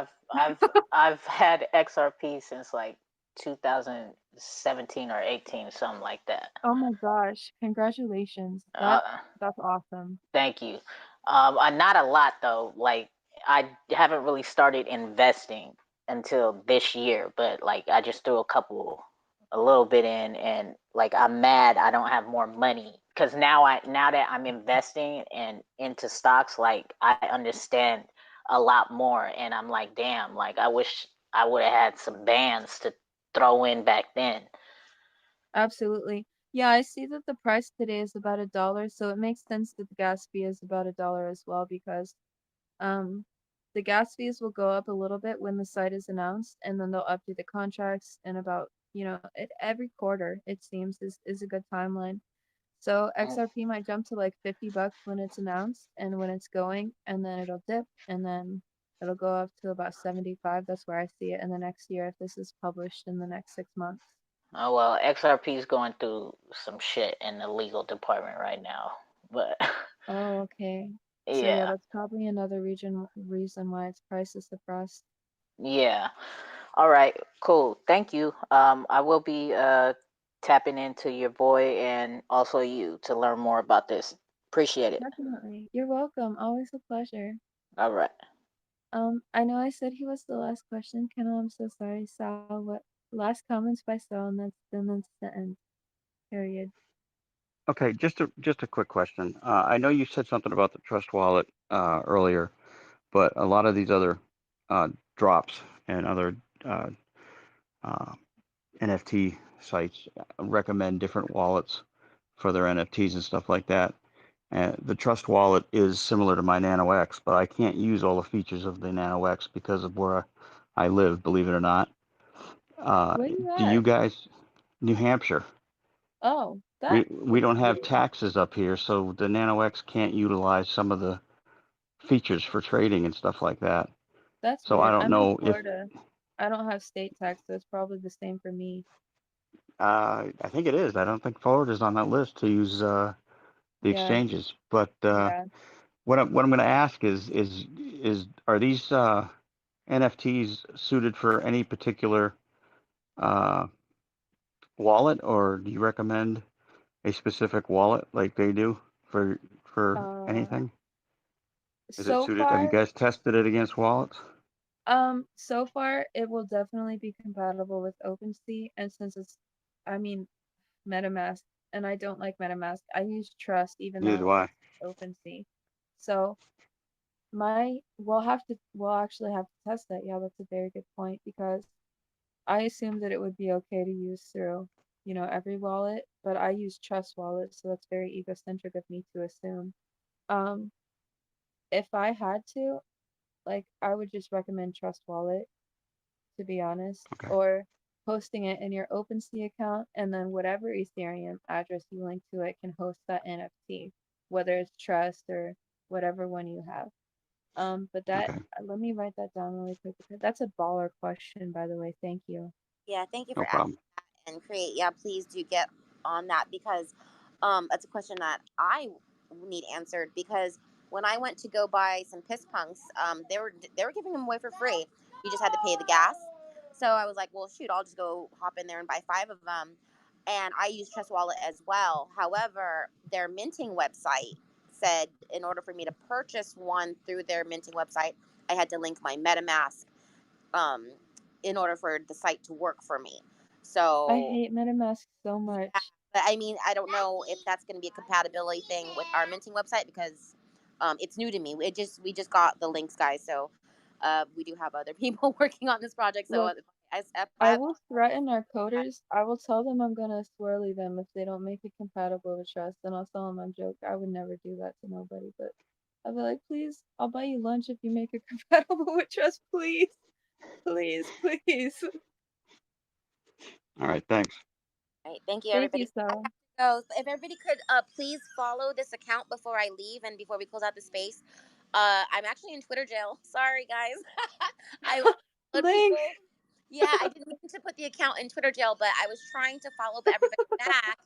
Speaker 17: I've had XRP since like 2017 or 18, something like that.
Speaker 3: Oh my gosh! Congratulations.
Speaker 17: Uh,
Speaker 3: That's awesome.
Speaker 17: Thank you. Not a lot though. Like I haven't really started investing until this year, but like I just threw a little bit in, and like I'm mad I don't have more money because now that I'm investing and into stocks, like I understand a lot more, and I'm like, damn, like I wish I would have had some bands to throw in back then.
Speaker 3: Absolutely. Yeah, I see that the price today is about $1, so it makes sense that the gas fee is about $1 as well, because um the gas fees will go up a little bit when the site is announced, and then they'll update the contracts in about, every quarter, it seems, is a good timeline. So XRP might jump to like $50 when it's announced and when it's going, and then it'll dip, and then it'll go up to about 75. That's where I see it in the next year if this is published in the next 6 months.
Speaker 17: Oh well, XRP is going through some shit in the legal department right now, but
Speaker 3: Oh, okay. So yeah,
Speaker 17: yeah,
Speaker 3: that's probably another reason why its price is suppressed.
Speaker 17: yeah. All right, cool. Thank you. I will be tapping into your boy and also you to learn more about this. Appreciate it.
Speaker 3: Definitely. You're welcome. Always a pleasure.
Speaker 17: All right.
Speaker 3: I know I said he was the last question. Ken, I'm so sorry, Sal. What last comments by Sal, and that's the end. Period.
Speaker 16: Okay, just a quick question. I know you said something about the Trust Wallet earlier, but a lot of these other drops and other uh, uh, NFT sites recommend different wallets for their NFTs and stuff like that. And the Trust Wallet is similar to my Nano X, but I can't use all the features of the Nano X because of where I live, believe it or not.
Speaker 3: Where you
Speaker 16: Do
Speaker 3: at?
Speaker 16: you guys, New Hampshire?
Speaker 3: Oh,
Speaker 16: We don't have taxes up here, so the Nano X can't utilize some of the features for trading and stuff like that.
Speaker 3: that's
Speaker 16: So I
Speaker 3: weird.
Speaker 16: don't
Speaker 3: I'm in
Speaker 16: know if
Speaker 3: Florida. I don't have state tax, so it's probably the same for me.
Speaker 16: I think it is. I don't think Florida's on that list to use the
Speaker 3: Yeah,
Speaker 16: exchanges. But
Speaker 3: yeah.
Speaker 16: what I'm going to ask is are these NFTs suited for any particular uh, wallet, or do you recommend a specific wallet like they do for
Speaker 3: Uh,
Speaker 16: anything? Is it
Speaker 3: so
Speaker 16: suited? Have you
Speaker 3: far,
Speaker 16: guys tested it against wallets?
Speaker 3: so far it will definitely be compatible with OpenSea, and since it's, I mean, MetaMask, and I don't like MetaMask. I use Trust, even
Speaker 16: Neither do
Speaker 3: though
Speaker 16: I.
Speaker 3: it's OpenSea. So we'll actually have to test that. Yeah, that's a very good point, because I assumed that it would be okay to use through, every wallet, but I use Trust Wallet, so that's very egocentric of me to assume. Um, if I had to, like, I would just recommend Trust Wallet, to be honest,
Speaker 16: Okay.
Speaker 3: or hosting it in your OpenSea account, and then whatever Ethereum address you link to it can host that NFT, whether it's Trust or whatever one you have. But that,
Speaker 16: Okay.
Speaker 3: let me write that down really quick, because that's a baller question, by the way. Thank you.
Speaker 10: Yeah, thank you
Speaker 16: No
Speaker 10: for asking
Speaker 16: problem.
Speaker 10: that. And create. Yeah, please do get on that, because that's a question that I need answered, because when I went to go buy some piss punks, they were giving them away for free. You just had to pay the gas. So I was like, well, shoot, I'll just go hop in there and buy 5 of them. And I use Trust Wallet as well. However, their minting website said in order for me to purchase one through their minting website, I had to link my MetaMask um, in order for the site to work for me. So
Speaker 3: I hate MetaMask so much.
Speaker 10: but I mean, I don't know if that's going to be a compatibility thing with our minting website because it's new to me. We just got the links, guys. So we do have other people working on this project. So
Speaker 3: Look, I will threaten our coders. I will tell them I'm gonna swirly them if they don't make it compatible with Trust, and I'll tell them I'm joke. I would never do that to nobody, but I'll be like, please, I'll buy you lunch if you make it compatible with Trust, please, please, please.
Speaker 16: All right, thanks.
Speaker 10: All right, thank you,
Speaker 3: Thank
Speaker 10: everybody.
Speaker 3: you, Sal.
Speaker 10: So if everybody could please follow this account before I leave and before we close out the space. I'm actually in Twitter jail. Sorry, guys. I followed
Speaker 3: Link.
Speaker 10: people. Yeah, I didn't mean to put the account in Twitter jail, but I was trying to follow everybody back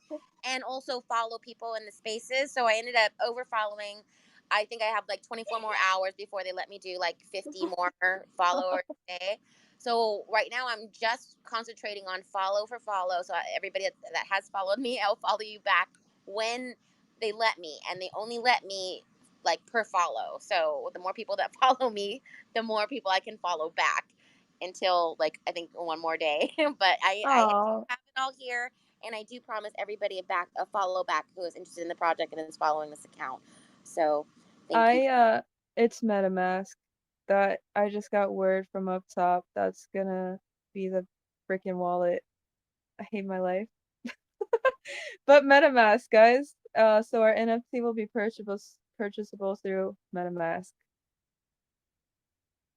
Speaker 10: and also follow people in the spaces. So I ended up overfollowing. I think I have like 24 more hours before they let me do like 50 more followers a day. So right now I'm just concentrating on follow for follow. So everybody that has followed me, I'll follow you back when they let me, and they only let me like per follow. So the more people that follow me, the more people I can follow back until like I think one more day. But I
Speaker 3: Oh,
Speaker 10: have it all here, and I do promise everybody a follow back who is interested in the project and is following this account. So thank you.
Speaker 3: it's MetaMask that I just got word from up top that's gonna be the freaking wallet. I hate my life. But MetaMask, guys. So our NFT will be purchasable through MetaMask.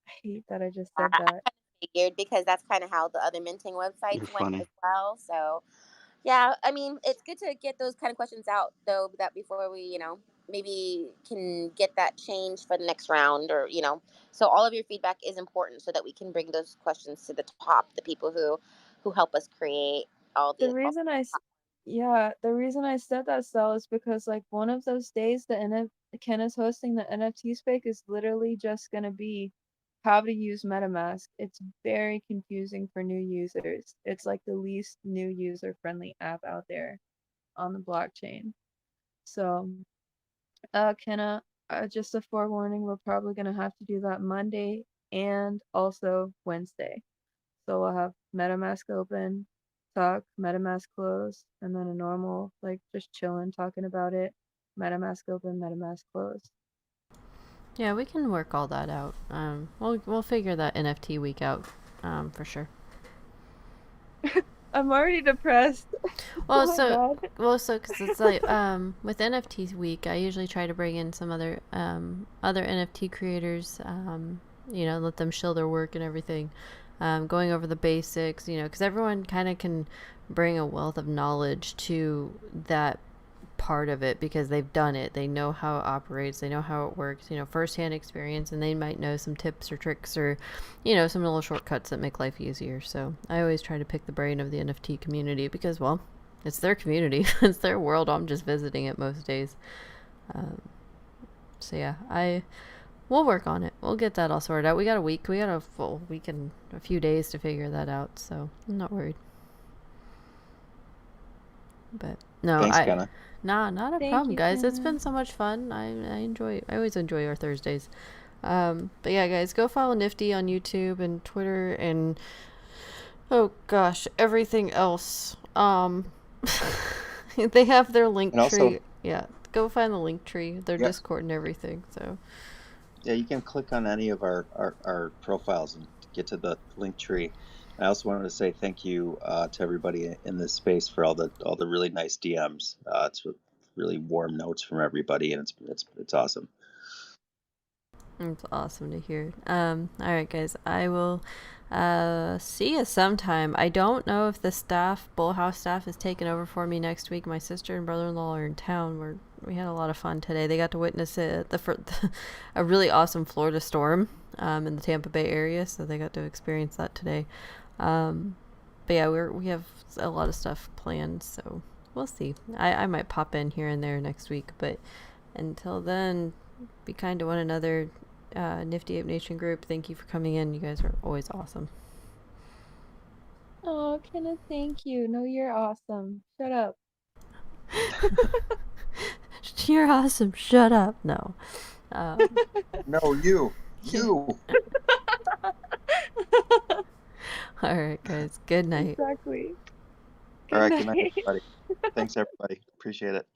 Speaker 3: I hate that I just said
Speaker 10: I
Speaker 3: that.
Speaker 10: figured because that's kind of how the other minting
Speaker 16: You're
Speaker 10: websites went
Speaker 16: funny.
Speaker 10: as well. So yeah, I mean, it's good to get those kind of questions out though, that before we, maybe can get that changed for the next round or, so all of your feedback is important so that we can bring those questions to the top, the people who help us create all
Speaker 3: The
Speaker 10: the all,
Speaker 3: reason yeah, the reason I said that, Sal, is because like one of those days Ken is hosting the NFT Space is literally just gonna be how to use MetaMask. It's very confusing for new users. It's like the least new user friendly app out there on the blockchain. So, Kenna, just a forewarning, we're probably gonna have to do that Monday and also Wednesday. So we'll have MetaMask open, talk, MetaMask close, and then a normal, like just chilling, talking about it. MetaMask open, MetaMask close.
Speaker 1: Yeah, we can work all that out. We'll figure that NFT week out, for sure.
Speaker 3: I'm already depressed.
Speaker 1: Well,
Speaker 3: Oh my God.
Speaker 1: because it's like with NFT week, I usually try to bring in some other NFT creators. Let them show their work and everything. Going over the basics, because everyone kind of can bring a wealth of knowledge to that part of it because they've done it. They know how it operates. They know how it works, firsthand experience, and they might know some tips or tricks or, some little shortcuts that make life easier. So I always try to pick the brain of the NFT community because, well, it's their community. It's their world. I'm just visiting it most days. So yeah, we'll work on it. We'll get that all sorted out. We got a week. We got a full week and a few days to figure that out. So I'm not worried. But no,
Speaker 2: Thanks, Kenna.
Speaker 1: Nah, not a
Speaker 3: Thank
Speaker 1: problem,
Speaker 3: you,
Speaker 1: guys. It's
Speaker 3: Kenna.
Speaker 1: been so much fun. I always enjoy our Thursdays. But yeah, guys, go follow Nifty on YouTube and Twitter and oh gosh, everything else. They have their link
Speaker 2: And also,
Speaker 1: tree. Yeah, go find the link tree, their
Speaker 2: yep,
Speaker 1: Discord and everything. So
Speaker 2: yeah, you can click on any of our profiles and get to the link tree. I also wanted to say thank you to everybody in this space for all the really nice DMs. It's really warm notes from everybody, and it's awesome.
Speaker 1: it's awesome to hear. All right, guys, I will see you sometime. I don't know if the BullHouse staff is taking over for me next week. My sister and brother-in-law are in town. We had a lot of fun today. They got to witness it a really awesome Florida storm in the Tampa Bay area, so they got to experience that today. But yeah, we have a lot of stuff planned, so we'll see. I might pop in here and there next week, but until then, be kind to one another. Nifty Ape Nation group, thank you for coming in. You guys are always awesome.
Speaker 3: Oh, Kenneth, thank you. No, you're awesome. Shut up.
Speaker 1: You're awesome. Shut up. No.
Speaker 2: No, you.
Speaker 1: All right, guys. Good night.
Speaker 3: Exactly.
Speaker 2: All
Speaker 3: Good
Speaker 2: right. Good night,
Speaker 3: night.
Speaker 2: everybody. Thanks, everybody. Appreciate it.